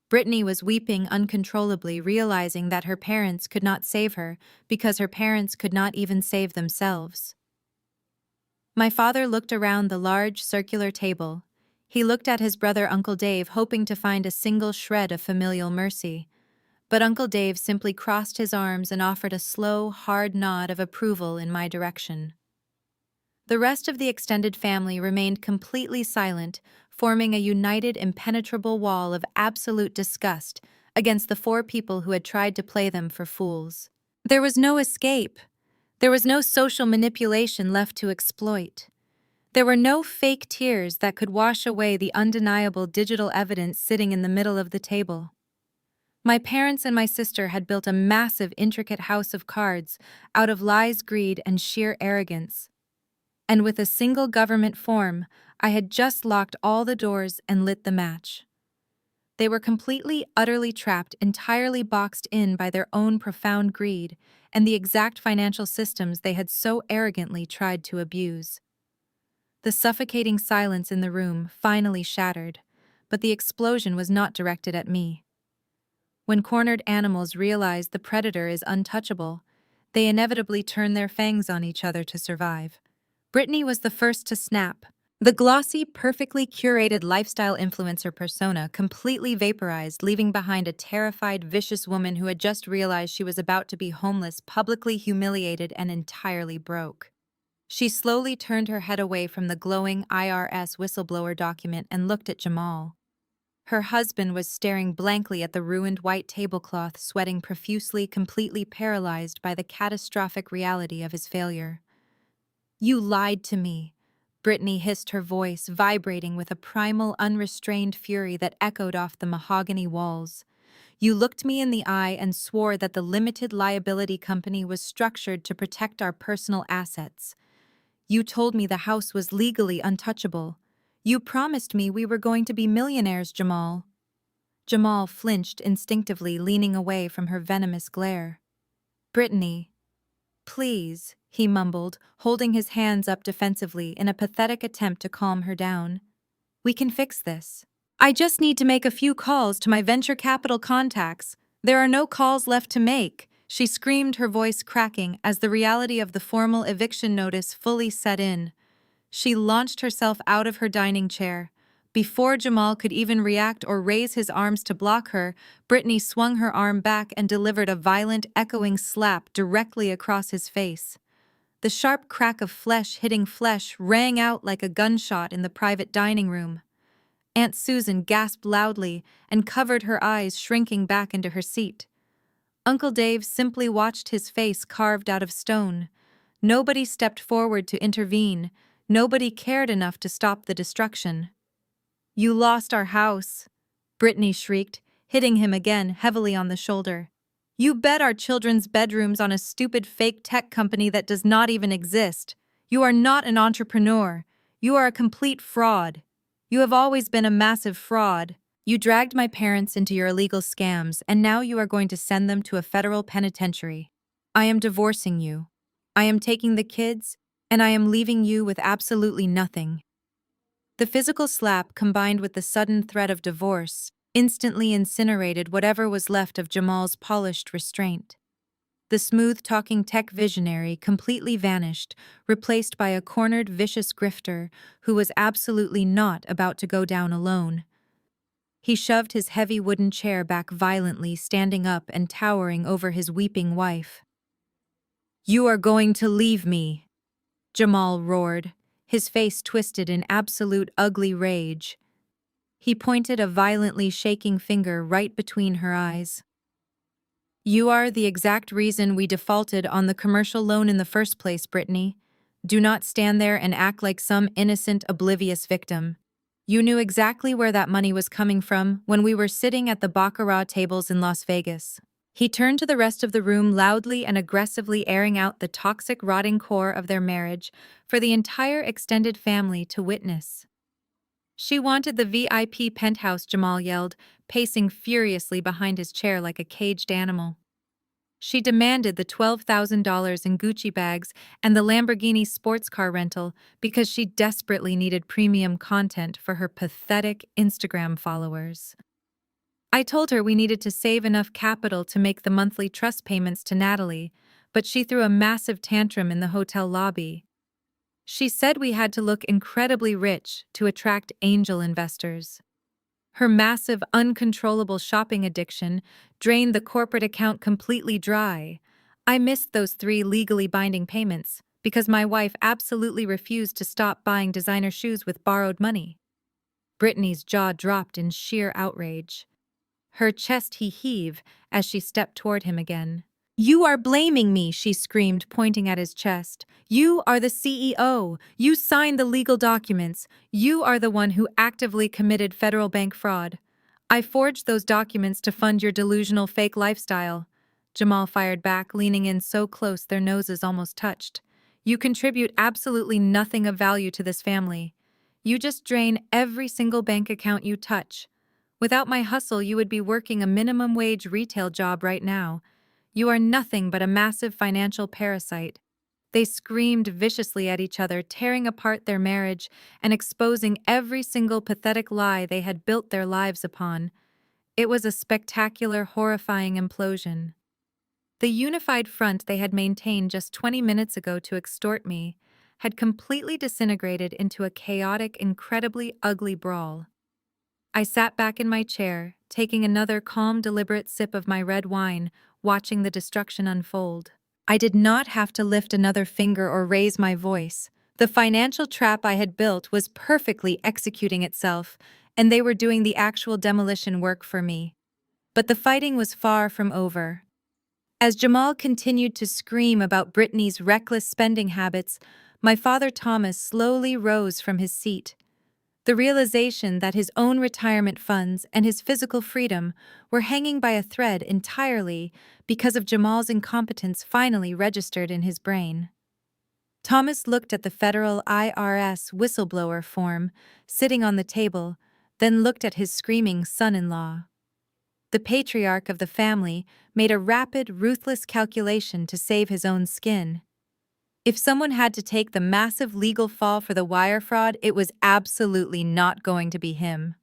Brittany was weeping uncontrollably, realizing that her parents could not save her because her parents could not even save themselves. My father looked around the large circular table. He looked at his brother Uncle Dave, hoping to find a single shred of familial mercy. But Uncle Dave simply crossed his arms and offered a slow, hard nod of approval in my direction. The rest of the extended family remained completely silent, forming a united, impenetrable wall of absolute disgust against the four people who had tried to play them for fools. There was no escape. There was no social manipulation left to exploit. There were no fake tears that could wash away the undeniable digital evidence sitting in the middle of the table. My parents and my sister had built a massive, intricate house of cards out of lies, greed, and sheer arrogance. And with a single government form, I had just locked all the doors and lit the match. They were completely, utterly trapped, entirely boxed in by their own profound greed and the exact financial systems they had so arrogantly tried to abuse. The suffocating silence in the room finally shattered, but the explosion was not directed at me. When cornered animals realize the predator is untouchable, they inevitably turn their fangs on each other to survive. Brittany was the first to snap. The glossy, perfectly curated lifestyle influencer persona completely vaporized, leaving behind a terrified, vicious woman who had just realized she was about to be homeless, publicly humiliated, and entirely broke. She slowly turned her head away from the glowing IRS whistleblower document and looked at Jamal. Her husband was staring blankly at the ruined white tablecloth, sweating profusely, completely paralyzed by the catastrophic reality of his failure. You lied to me, Brittany hissed, her voice vibrating with a primal, unrestrained fury that echoed off the mahogany walls. You looked me in the eye and swore that the limited liability company was structured to protect our personal assets. You told me the house was legally untouchable. You promised me we were going to be millionaires, Jamal. Jamal flinched instinctively, leaning away from her venomous glare. Brittany, please, he mumbled, holding his hands up defensively in a pathetic attempt to calm her down. We can fix this. I just need to make a few calls to my venture capital contacts. There are no calls left to make, she screamed, her voice cracking as the reality of the formal eviction notice fully set in. She launched herself out of her dining chair. Before Jamal could even react or raise his arms to block her, Brittany swung her arm back and delivered a violent, echoing slap directly across his face. The sharp crack of flesh hitting flesh rang out like a gunshot in the private dining room. Aunt Susan gasped loudly and covered her eyes, shrinking back into her seat. Uncle Dave simply watched, his face carved out of stone. Nobody stepped forward to intervene. Nobody cared enough to stop the destruction. You lost our house, Brittany shrieked, hitting him again heavily on the shoulder. You bet our children's bedrooms on a stupid fake tech company that does not even exist. You are not an entrepreneur. You are a complete fraud. You have always been a massive fraud. You dragged my parents into your illegal scams, and now you are going to send them to a federal penitentiary. I am divorcing you. I am taking the kids, and I am leaving you with absolutely nothing. The physical slap, combined with the sudden threat of divorce, instantly incinerated whatever was left of Jamal's polished restraint. The smooth-talking tech visionary completely vanished, replaced by a cornered, vicious grifter who was absolutely not about to go down alone. He shoved his heavy wooden chair back violently, standing up and towering over his weeping wife. "You are going to leave me," Jamal roared, his face twisted in absolute ugly rage. He pointed a violently shaking finger right between her eyes. "You are the exact reason we defaulted on the commercial loan in the first place, Brittany. Do not stand there and act like some innocent, oblivious victim. You knew exactly where that money was coming from when we were sitting at the baccarat tables in Las Vegas." He turned to the rest of the room, loudly and aggressively airing out the toxic, rotting core of their marriage for the entire extended family to witness. "She wanted the VIP penthouse," Jamal yelled, pacing furiously behind his chair like a caged animal. "She demanded the $12,000 in Gucci bags and the Lamborghini sports car rental because she desperately needed premium content for her pathetic Instagram followers. I told her we needed to save enough capital to make the monthly trust payments to Natalie, but she threw a massive tantrum in the hotel lobby. She said we had to look incredibly rich to attract angel investors. Her massive, uncontrollable shopping addiction drained the corporate account completely dry. I missed those 3 legally binding payments because my wife absolutely refused to stop buying designer shoes with borrowed money." Brittany's jaw dropped in sheer outrage. Her chest heaved as she stepped toward him again. "You are blaming me," she screamed, pointing at his chest. "You are the CEO. You signed the legal documents. You are the one who actively committed federal bank fraud. I forged those documents to fund your delusional fake lifestyle." Jamal fired back, leaning in so close their noses almost touched. "You contribute absolutely nothing of value to this family. You just drain every single bank account you touch. Without my hustle, you would be working a minimum wage retail job right now. You are nothing but a massive financial parasite." They screamed viciously at each other, tearing apart their marriage and exposing every single pathetic lie they had built their lives upon. It was a spectacular, horrifying implosion. The unified front they had maintained just 20 minutes ago to extort me had completely disintegrated into a chaotic, incredibly ugly brawl. I sat back in my chair, taking another calm, deliberate sip of my red wine, watching the destruction unfold. I did not have to lift another finger or raise my voice. The financial trap I had built was perfectly executing itself, and they were doing the actual demolition work for me. But the fighting was far from over. As Jamal continued to scream about Brittany's reckless spending habits, my father Thomas slowly rose from his seat. The realization that his own retirement funds and his physical freedom were hanging by a thread entirely because of Jamal's incompetence finally registered in his brain. Thomas looked at the federal IRS whistleblower form sitting on the table, then looked at his screaming son-in-law. The patriarch of the family made a rapid, ruthless calculation to save his own skin. If someone had to take the massive legal fall for the wire fraud, it was absolutely not going to be him.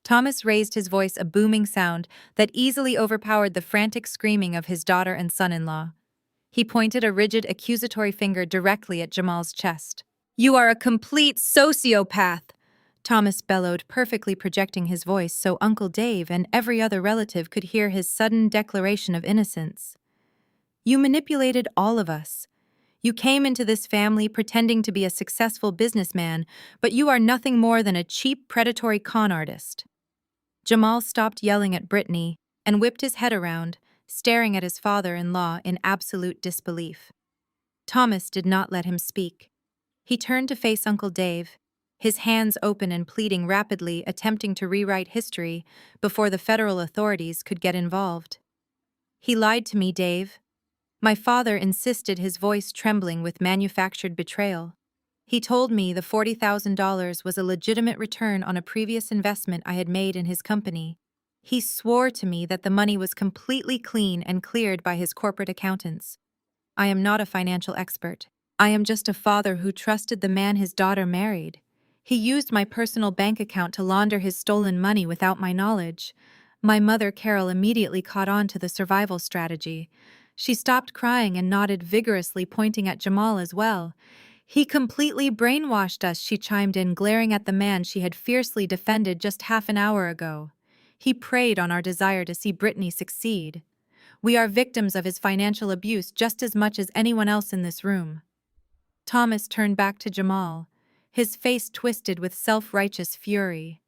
Thomas raised his voice, a booming sound that easily overpowered the frantic screaming of his daughter and son-in-law. He pointed a rigid, accusatory finger directly at Jamal's chest. "You are a complete sociopath," Thomas bellowed, perfectly projecting his voice so Uncle Dave and every other relative could hear his sudden declaration of innocence. "You manipulated all of us. You came into this family pretending to be a successful businessman, but you are nothing more than a cheap, predatory con artist." Jamal stopped yelling at Brittany and whipped his head around, staring at his father-in-law in absolute disbelief. Thomas did not let him speak. He turned to face Uncle Dave, his hands open and pleading rapidly, attempting to rewrite history before the federal authorities could get involved. "He lied to me, Dave." My father insisted, his voice trembling with manufactured betrayal. "He told me the $40,000 was a legitimate return on a previous investment I had made in his company. He swore to me that the money was completely clean and cleared by his corporate accountants. I am not a financial expert. I am just a father who trusted the man his daughter married. He used my personal bank account to launder his stolen money without my knowledge. My mother, Carol, immediately caught on to the survival strategy. She stopped crying and nodded vigorously, pointing at Jamal as well. He completely brainwashed us, she chimed in, glaring at the man she had fiercely defended just half an hour ago. He preyed on our desire to see Brittany succeed. We are victims of his financial abuse just as much as anyone else in this room. Thomas turned back to Jamal, his face twisted with self-righteous fury.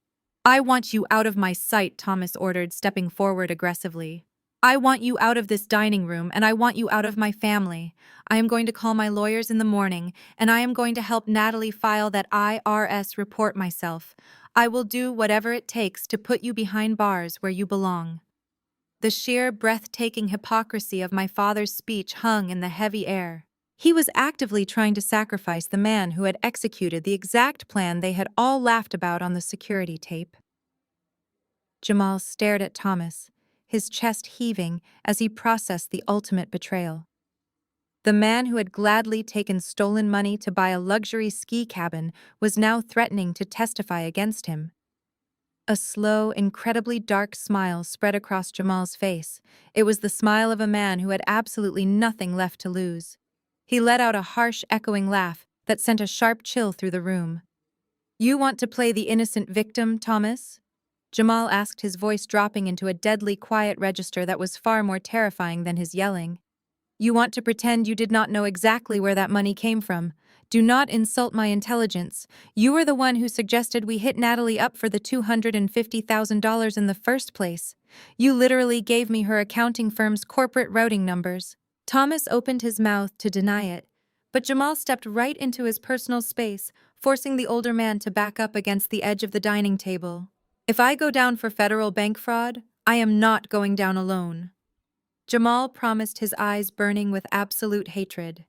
I want you out of my sight, Thomas ordered, stepping forward aggressively. I want you out of this dining room, and I want you out of my family. I am going to call my lawyers in the morning, and I am going to help Natalie file that IRS report myself. I will do whatever it takes to put you behind bars where you belong. The sheer, breathtaking hypocrisy of my father's speech hung in the heavy air. He was actively trying to sacrifice the man who had executed the exact plan they had all laughed about on the security tape. Jamal stared at Thomas, his chest heaving as he processed the ultimate betrayal. The man who had gladly taken stolen money to buy a luxury ski cabin was now threatening to testify against him. A slow, incredibly dark smile spread across Jamal's face. It was the smile of a man who had absolutely nothing left to lose. He let out a harsh, echoing laugh that sent a sharp chill through the room. You want to play the innocent victim, Thomas? Jamal asked, his voice dropping into a deadly quiet register that was far more terrifying than his yelling. You want to pretend you did not know exactly where that money came from. Do not insult my intelligence. You are the one who suggested we hit Natalie up for the $250,000 in the first place. You literally gave me her accounting firm's corporate routing numbers. Thomas opened his mouth to deny it, but Jamal stepped right into his personal space, forcing the older man to back up against the edge of the dining table. If I go down for federal bank fraud, I am not going down alone. Jamal promised, his eyes burning with absolute hatred.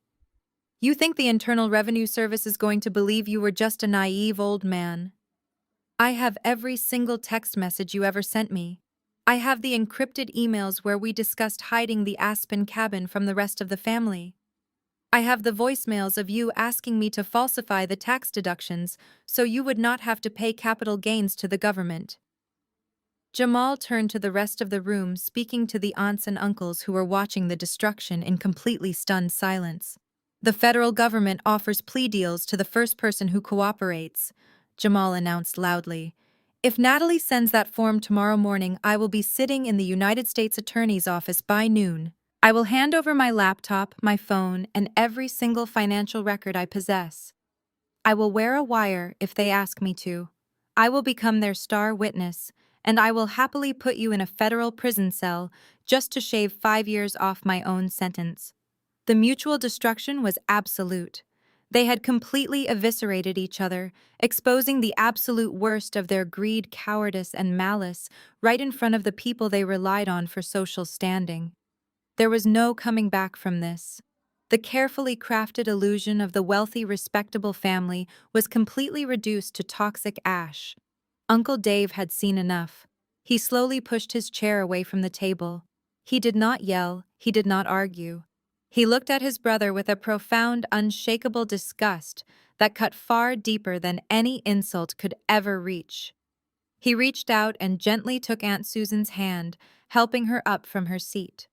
You think the Internal Revenue Service is going to believe you were just a naive old man? I have every single text message you ever sent me. I have the encrypted emails where we discussed hiding the Aspen cabin from the rest of the family. I have the voicemails of you asking me to falsify the tax deductions so you would not have to pay capital gains to the government. Jamal turned to the rest of the room, speaking to the aunts and uncles who were watching the destruction in completely stunned silence. The federal government offers plea deals to the first person who cooperates, Jamal announced loudly. If Natalie sends that form tomorrow morning, I will be sitting in the United States Attorney's office by noon. I will hand over my laptop, my phone, and every single financial record I possess. I will wear a wire if they ask me to. I will become their star witness, and I will happily put you in a federal prison cell just to shave 5 years off my own sentence. The mutual destruction was absolute. They had completely eviscerated each other, exposing the absolute worst of their greed, cowardice, and malice right in front of the people they relied on for social standing. There was no coming back from this. The carefully crafted illusion of the wealthy, respectable family was completely reduced to toxic ash. Uncle Dave had seen enough. He slowly pushed his chair away from the table. He did not yell, he did not argue. He looked at his brother with a profound, unshakable disgust that cut far deeper than any insult could ever reach. He reached out and gently took Aunt Susan's hand, helping her up from her seat.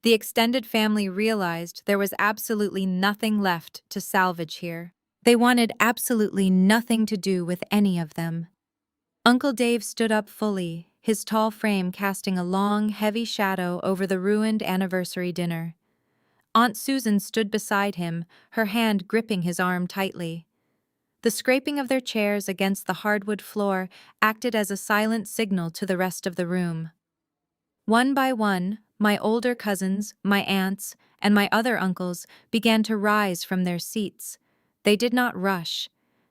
The extended family realized there was absolutely nothing left to salvage here. They wanted absolutely nothing to do with any of them. Uncle Dave stood up fully, his tall frame casting a long, heavy shadow over the ruined anniversary dinner. Aunt Susan stood beside him, her hand gripping his arm tightly. The scraping of their chairs against the hardwood floor acted as a silent signal to the rest of the room. One by one, my older cousins, my aunts, and my other uncles began to rise from their seats. They did not rush.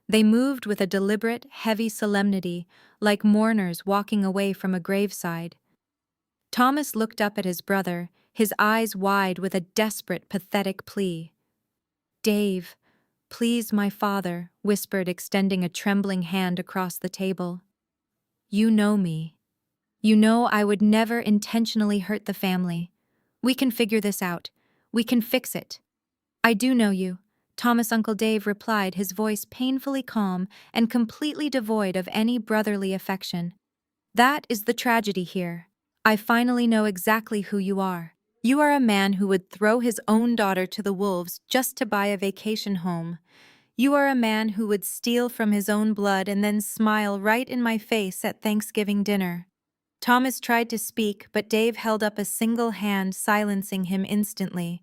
They moved with a deliberate, heavy solemnity, like mourners walking away from a graveside. Thomas looked up at his brother, his eyes wide with a desperate, pathetic plea. "Dave, please, my father," whispered, extending a trembling hand across the table. "You know me. You know I would never intentionally hurt the family. We can figure this out. We can fix it. I do know you. Thomas Uncle Dave replied, his voice painfully calm and completely devoid of any brotherly affection. That is the tragedy here. I finally know exactly who you are. You are a man who would throw his own daughter to the wolves just to buy a vacation home. You are a man who would steal from his own blood and then smile right in my face at Thanksgiving dinner. Thomas tried to speak, but Dave held up a single hand, silencing him instantly.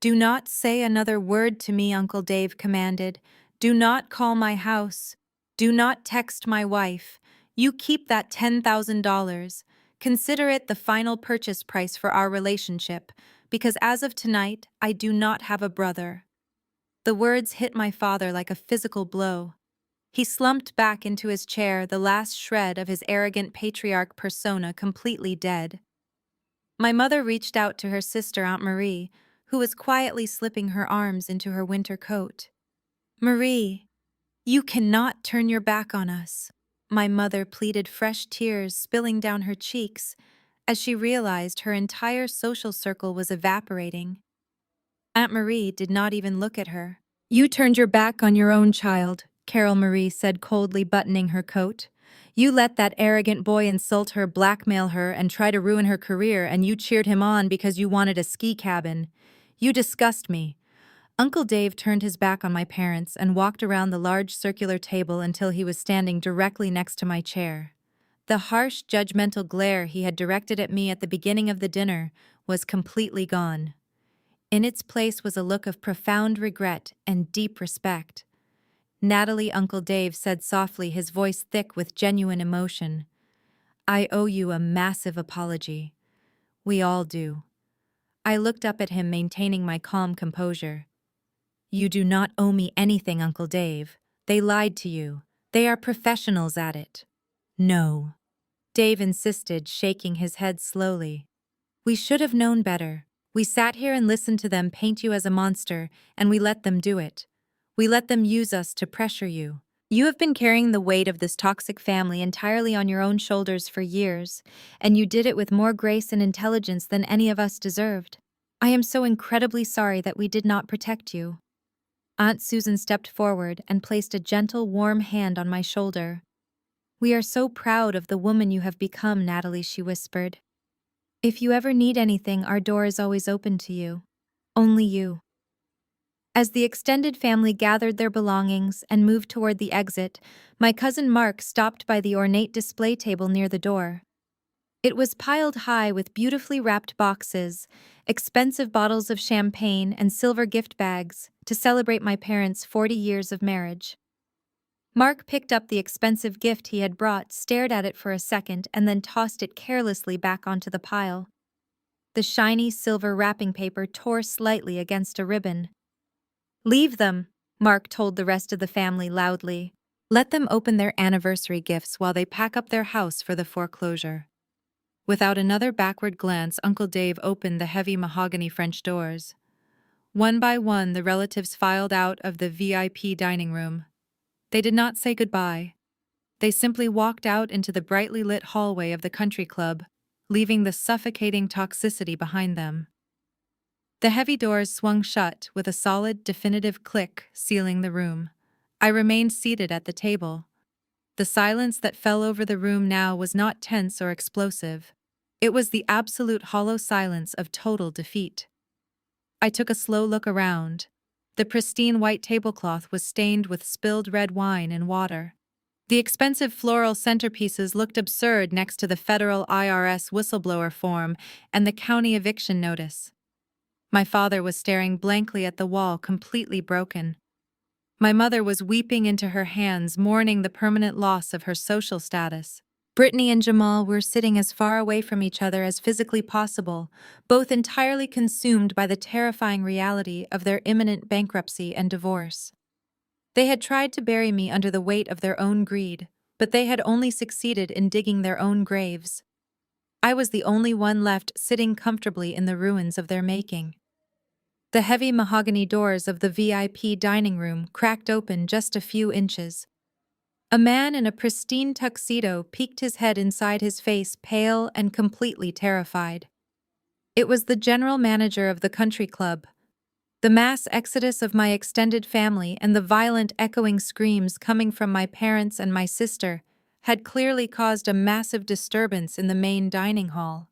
Do not say another word to me, Uncle Dave commanded. Do not call my house. Do not text my wife. You keep that $10,000. Consider it the final purchase price for our relationship, because as of tonight, I do not have a brother. The words hit my father like a physical blow. He slumped back into his chair, the last shred of his arrogant patriarch persona completely dead. My mother reached out to her sister, Aunt Marie, who was quietly slipping her arms into her winter coat. Marie, you cannot turn your back on us. My mother pleaded, fresh tears spilling down her cheeks as she realized her entire social circle was evaporating. Aunt Marie did not even look at her. You turned your back on your own child, Carol Marie said, coldly buttoning her coat. You let that arrogant boy insult her, blackmail her, and try to ruin her career, and you cheered him on because you wanted a ski cabin. You disgust me. Uncle Dave turned his back on my parents and walked around the large circular table until he was standing directly next to my chair. The harsh, judgmental glare he had directed at me at the beginning of the dinner was completely gone. In its place was a look of profound regret and deep respect. Natalie, Uncle Dave said softly, his voice thick with genuine emotion. I owe you a massive apology. We all do. I looked up at him, maintaining my calm composure. You do not owe me anything, Uncle Dave. They lied to you. They are professionals at it. No. Dave insisted, shaking his head slowly. We should have known better. We sat here and listened to them paint you as a monster, and we let them do it. We let them use us to pressure you. You have been carrying the weight of this toxic family entirely on your own shoulders for years, and you did it with more grace and intelligence than any of us deserved. I am so incredibly sorry that we did not protect you. Aunt Susan stepped forward and placed a gentle, warm hand on my shoulder. We are so proud of the woman you have become, Natalie, she whispered. If you ever need anything, our door is always open to you. Only you. As the extended family gathered their belongings and moved toward the exit, my cousin Mark stopped by the ornate display table near the door. It was piled high with beautifully wrapped boxes, expensive bottles of champagne, and silver gift bags to celebrate my parents' 40 years of marriage. Mark picked up the expensive gift he had brought, stared at it for a second, and then tossed it carelessly back onto the pile. The shiny silver wrapping paper tore slightly against a ribbon. Leave them, Mark told the rest of the family loudly. Let them open their anniversary gifts while they pack up their house for the foreclosure. Without another backward glance, Uncle Dave opened the heavy mahogany French doors. One by one, the relatives filed out of the VIP dining room. They did not say goodbye. They simply walked out into the brightly lit hallway of the country club, leaving the suffocating toxicity behind them. The heavy doors swung shut with a solid, definitive click, sealing the room. I remained seated at the table. The silence that fell over the room now was not tense or explosive. It was the absolute hollow silence of total defeat. I took a slow look around. The pristine white tablecloth was stained with spilled red wine and water. The expensive floral centerpieces looked absurd next to the federal IRS whistleblower form and the county eviction notice. My father was staring blankly at the wall, completely broken. My mother was weeping into her hands, mourning the permanent loss of her social status. Brittany and Jamal were sitting as far away from each other as physically possible, both entirely consumed by the terrifying reality of their imminent bankruptcy and divorce. They had tried to bury me under the weight of their own greed, but they had only succeeded in digging their own graves. I was the only one left sitting comfortably in the ruins of their making. The heavy mahogany doors of the VIP dining room cracked open just a few inches. A man in a pristine tuxedo peeked his head inside, his face pale and completely terrified. It was the general manager of the country club. The mass exodus of my extended family and the violent echoing screams coming from my parents and my sister had clearly caused a massive disturbance in the main dining hall.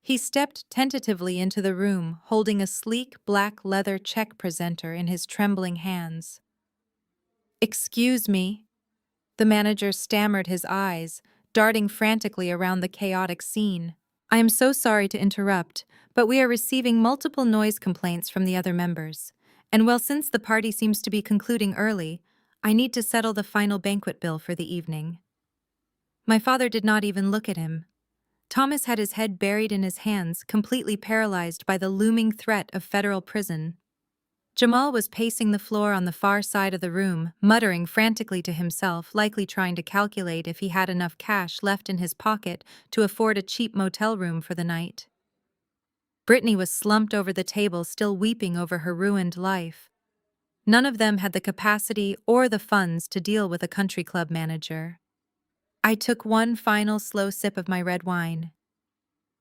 He stepped tentatively into the room, holding a sleek black leather check presenter in his trembling hands. "Excuse me." The manager stammered, his eyes darting frantically around the chaotic scene. "I am so sorry to interrupt, but we are receiving multiple noise complaints from the other members. And well, since the party seems to be concluding early, I need to settle the final banquet bill for the evening." My father did not even look at him. Thomas had his head buried in his hands, completely paralyzed by the looming threat of federal prison. Jamal was pacing the floor on the far side of the room, muttering frantically to himself, likely trying to calculate if he had enough cash left in his pocket to afford a cheap motel room for the night. Brittany was slumped over the table, still weeping over her ruined life. None of them had the capacity or the funds to deal with a country club manager. I took one final slow sip of my red wine.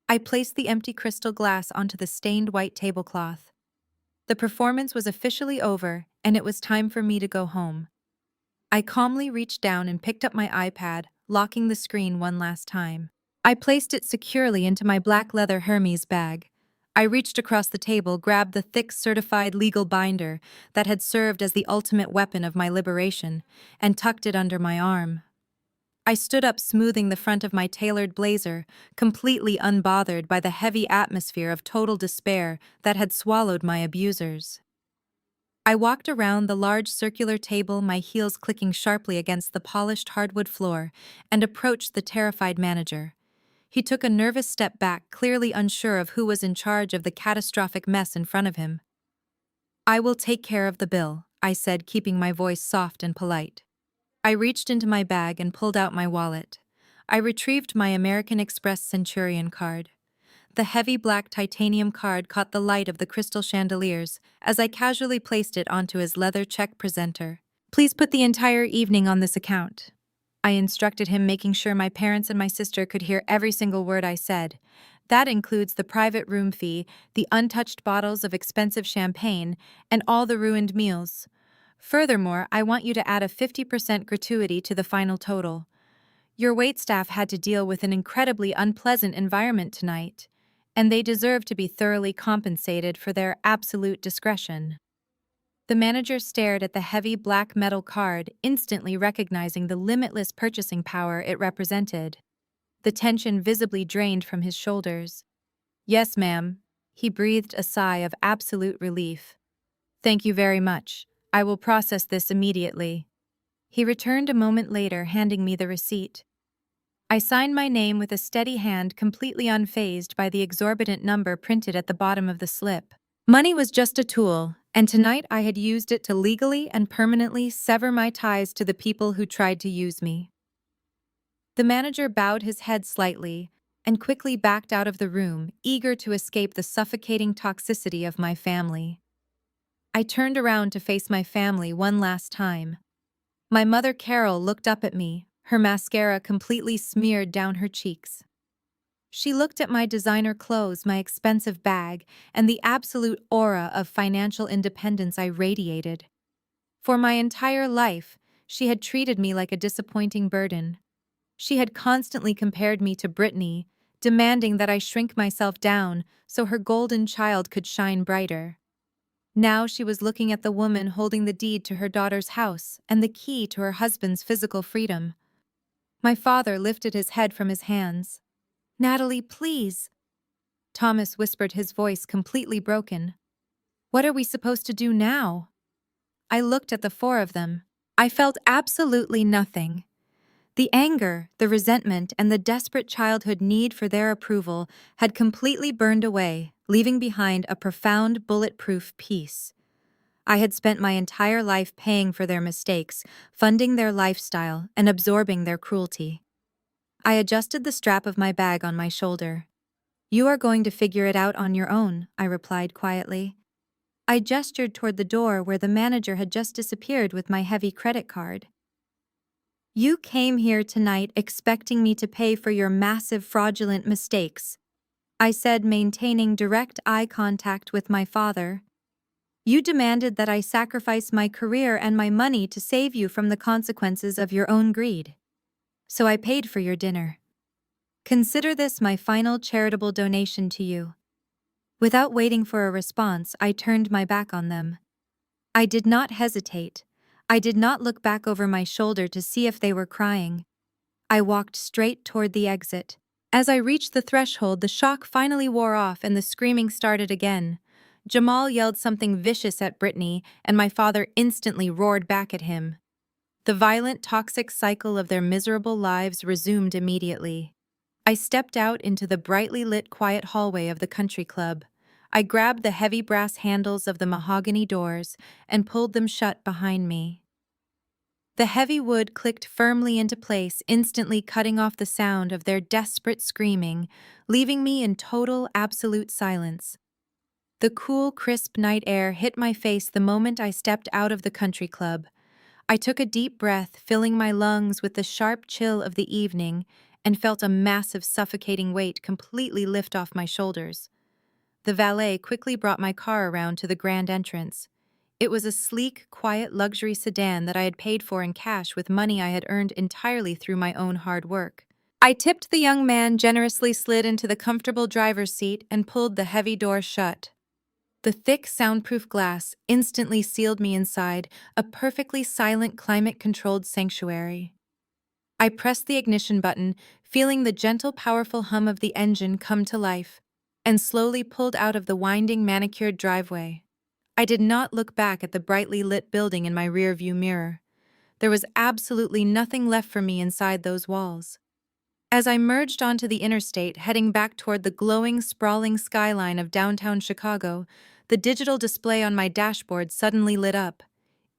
I placed the empty crystal glass onto the stained white tablecloth. The performance was officially over, and it was time for me to go home. I calmly reached down and picked up my iPad, locking the screen one last time. I placed it securely into my black leather Hermes bag. I reached across the table, grabbed the thick certified legal binder that had served as the ultimate weapon of my liberation, and tucked it under my arm. I stood up, smoothing the front of my tailored blazer, completely unbothered by the heavy atmosphere of total despair that had swallowed my abusers. I walked around the large circular table, my heels clicking sharply against the polished hardwood floor, and approached the terrified manager. He took a nervous step back, clearly unsure of who was in charge of the catastrophic mess in front of him. "I will take care of the bill," I said, keeping my voice soft and polite. I reached into my bag and pulled out my wallet. I retrieved my American Express Centurion card. The heavy black titanium card caught the light of the crystal chandeliers as I casually placed it onto his leather check presenter. "Please put the entire evening on this account," I instructed him, making sure my parents and my sister could hear every single word I said. "That includes the private room fee, the untouched bottles of expensive champagne, and all the ruined meals. Furthermore, I want you to add a 50% gratuity to the final total. Your waitstaff had to deal with an incredibly unpleasant environment tonight, and they deserve to be thoroughly compensated for their absolute discretion." The manager stared at the heavy black metal card, instantly recognizing the limitless purchasing power it represented. The tension visibly drained from his shoulders. "Yes, ma'am." He breathed a sigh of absolute relief. "Thank you very much. I will process this immediately." He returned a moment later, handing me the receipt. I signed my name with a steady hand, completely unfazed by the exorbitant number printed at the bottom of the slip. Money was just a tool, and tonight I had used it to legally and permanently sever my ties to the people who tried to use me. The manager bowed his head slightly and quickly backed out of the room, eager to escape the suffocating toxicity of my family. I turned around to face my family one last time. My mother Carol looked up at me, her mascara completely smeared down her cheeks. She looked at my designer clothes, my expensive bag, and the absolute aura of financial independence I radiated. For my entire life, she had treated me like a disappointing burden. She had constantly compared me to Brittany, demanding that I shrink myself down so her golden child could shine brighter. Now she was looking at the woman holding the deed to her daughter's house and the key to her husband's physical freedom. My father lifted his head from his hands. "Natalie, please." Thomas whispered, his voice completely broken. "What are we supposed to do now?" I looked at the four of them. I felt absolutely nothing. The anger, the resentment, and the desperate childhood need for their approval had completely burned away, leaving behind a profound, bulletproof peace. I had spent my entire life paying for their mistakes, funding their lifestyle, and absorbing their cruelty. I adjusted the strap of my bag on my shoulder. "You are going to figure it out on your own," I replied quietly. I gestured toward the door where the manager had just disappeared with my heavy credit card. "You came here tonight expecting me to pay for your massive fraudulent mistakes," I said, maintaining direct eye contact with my father. You demanded that I sacrifice my career and my money to save you from the consequences of your own greed. So I paid for your dinner. Consider this my final charitable donation to you." Without waiting for a response, I turned my back on them. I did not hesitate. I did not look back over my shoulder to see if they were crying. I walked straight toward the exit. As I reached the threshold, the shock finally wore off and the screaming started again. Jamal yelled something vicious at Brittany, and my father instantly roared back at him. The violent, toxic cycle of their miserable lives resumed immediately. I stepped out into the brightly lit, quiet hallway of the country club. I grabbed the heavy brass handles of the mahogany doors and pulled them shut behind me. The heavy wood clicked firmly into place, instantly cutting off the sound of their desperate screaming, leaving me in total, absolute silence. The cool, crisp night air hit my face the moment I stepped out of the country club. I took a deep breath, filling my lungs with the sharp chill of the evening, and felt a massive, suffocating weight completely lift off my shoulders. The valet quickly brought my car around to the grand entrance. It was a sleek, quiet luxury sedan that I had paid for in cash with money I had earned entirely through my own hard work. I tipped the young man, generously slid into the comfortable driver's seat, and pulled the heavy door shut. The thick, soundproof glass instantly sealed me inside, a perfectly silent, climate-controlled sanctuary. I pressed the ignition button, feeling the gentle, powerful hum of the engine come to life, and slowly pulled out of the winding, manicured driveway. I did not look back at the brightly lit building in my rearview mirror. There was absolutely nothing left for me inside those walls. As I merged onto the interstate, heading back toward the glowing, sprawling skyline of downtown Chicago, the digital display on my dashboard suddenly lit up.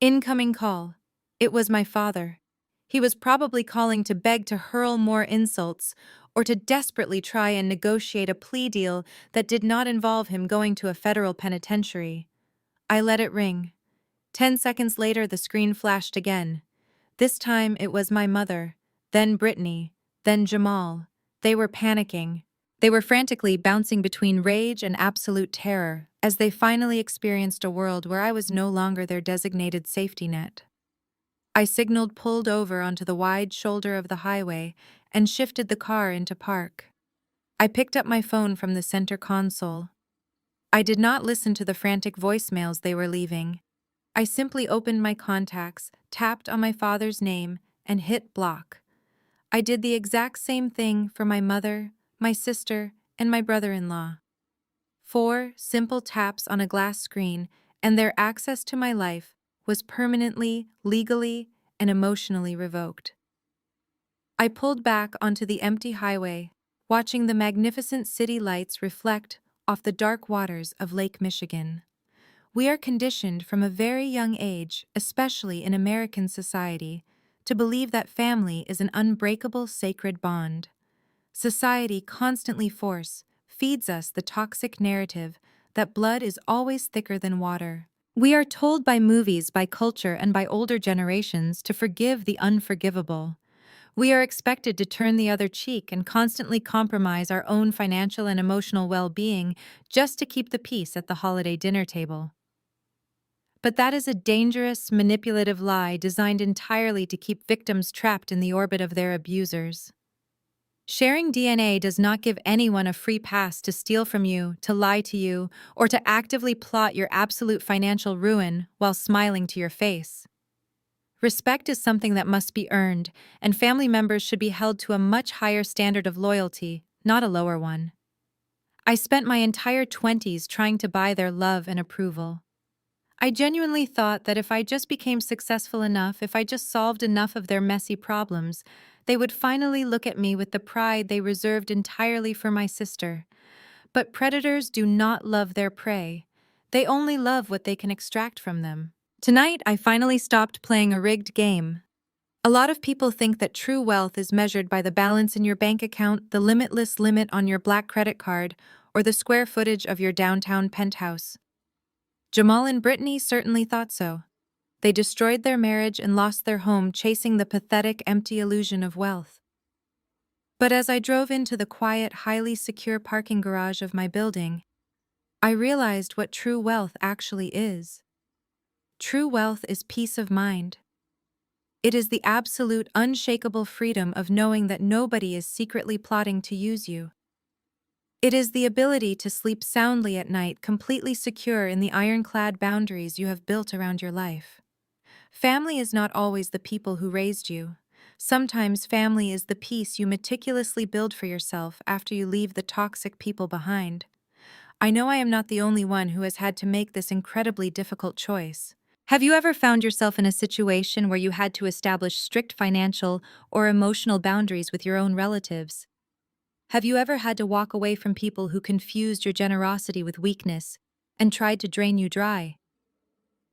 Incoming call. It was my father. He was probably calling to beg to hurl more insults, or to desperately try and negotiate a plea deal that did not involve him going to a federal penitentiary. I let it ring. 10 seconds later, the screen flashed again. This time, it was my mother, then Brittany, then Jamal. They were panicking. They were frantically bouncing between rage and absolute terror as they finally experienced a world where I was no longer their designated safety net. I signaled, pulled over onto the wide shoulder of the highway, and shifted the car into park. I picked up my phone from the center console. I did not listen to the frantic voicemails they were leaving. I simply opened my contacts, tapped on my father's name, and hit block. I did the exact same thing for my mother, my sister, and my brother-in-law. 4 simple taps on a glass screen, and their access to my life was permanently, legally, and emotionally revoked. I pulled back onto the empty highway, watching the magnificent city lights reflect off the dark waters of Lake Michigan. We are conditioned from a very young age, especially in American society, to believe that family is an unbreakable sacred bond. Society constantly feeds us the toxic narrative that blood is always thicker than water. We are told by movies, by culture, and by older generations to forgive the unforgivable. We are expected to turn the other cheek and constantly compromise our own financial and emotional well-being just to keep the peace at the holiday dinner table. But that is a dangerous, manipulative lie designed entirely to keep victims trapped in the orbit of their abusers. Sharing DNA does not give anyone a free pass to steal from you, to lie to you, or to actively plot your absolute financial ruin while smiling to your face. Respect is something that must be earned, and family members should be held to a much higher standard of loyalty, not a lower one. I spent my entire 20s trying to buy their love and approval. I genuinely thought that if I just became successful enough, if I just solved enough of their messy problems, they would finally look at me with the pride they reserved entirely for my sister. But predators do not love their prey. They only love what they can extract from them. Tonight, I finally stopped playing a rigged game. A lot of people think that true wealth is measured by the balance in your bank account, the limitless limit on your black credit card, or the square footage of your downtown penthouse. Jamal and Brittany certainly thought so. They destroyed their marriage and lost their home chasing the pathetic, empty illusion of wealth. But as I drove into the quiet, highly secure parking garage of my building, I realized what true wealth actually is. True wealth is peace of mind. It is the absolute, unshakable freedom of knowing that nobody is secretly plotting to use you. It is the ability to sleep soundly at night, completely secure in the ironclad boundaries you have built around your life. Family is not always the people who raised you. Sometimes family is the peace you meticulously build for yourself after you leave the toxic people behind. I know I am not the only one who has had to make this incredibly difficult choice. Have you ever found yourself in a situation where you had to establish strict financial or emotional boundaries with your own relatives? Have you ever had to walk away from people who confused your generosity with weakness and tried to drain you dry?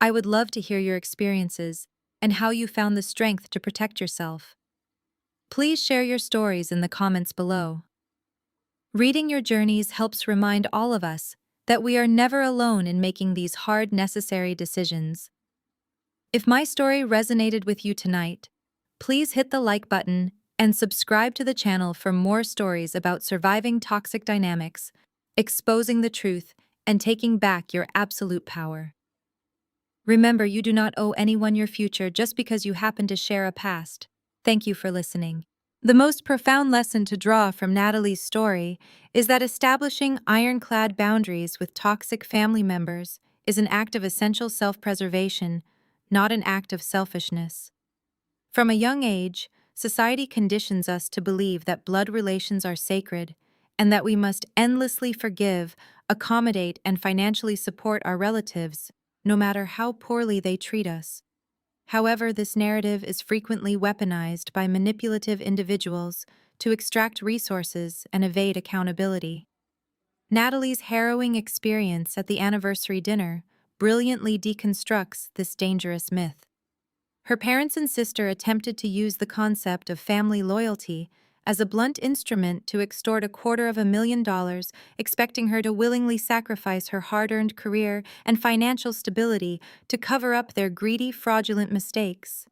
I would love to hear your experiences and how you found the strength to protect yourself. Please share your stories in the comments below. Reading your journeys helps remind all of us that we are never alone in making these hard, necessary decisions. If my story resonated with you tonight, please hit the like button and subscribe to the channel for more stories about surviving toxic dynamics, exposing the truth, and taking back your absolute power. Remember, you do not owe anyone your future just because you happen to share a past. Thank you for listening. The most profound lesson to draw from Natalie's story is that establishing ironclad boundaries with toxic family members is an act of essential self-preservation, not an act of selfishness. From a young age, society conditions us to believe that blood relations are sacred and that we must endlessly forgive, accommodate, and financially support our relatives, no matter how poorly they treat us. However, this narrative is frequently weaponized by manipulative individuals to extract resources and evade accountability. Natalie's harrowing experience at the anniversary dinner brilliantly deconstructs this dangerous myth. Her parents and sister attempted to use the concept of family loyalty as a blunt instrument to extort $250,000, expecting her to willingly sacrifice her hard-earned career and financial stability to cover up their greedy, fraudulent mistakes.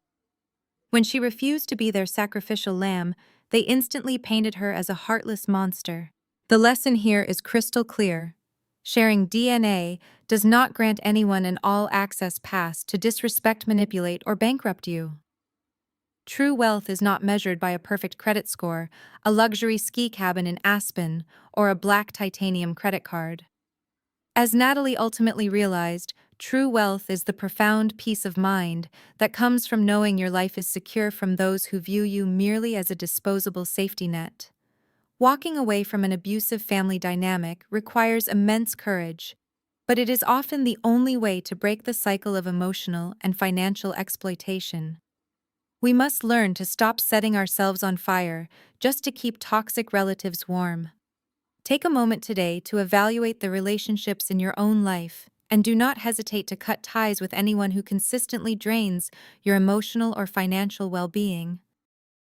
When she refused to be their sacrificial lamb, they instantly painted her as a heartless monster. The lesson here is crystal clear. Sharing DNA does not grant anyone an all-access pass to disrespect, manipulate, or bankrupt you. True wealth is not measured by a perfect credit score, a luxury ski cabin in Aspen, or a black titanium credit card. As Natalie ultimately realized, true wealth is the profound peace of mind that comes from knowing your life is secure from those who view you merely as a disposable safety net. Walking away from an abusive family dynamic requires immense courage, but it is often the only way to break the cycle of emotional and financial exploitation. We must learn to stop setting ourselves on fire just to keep toxic relatives warm. Take a moment today to evaluate the relationships in your own life, and do not hesitate to cut ties with anyone who consistently drains your emotional or financial well-being.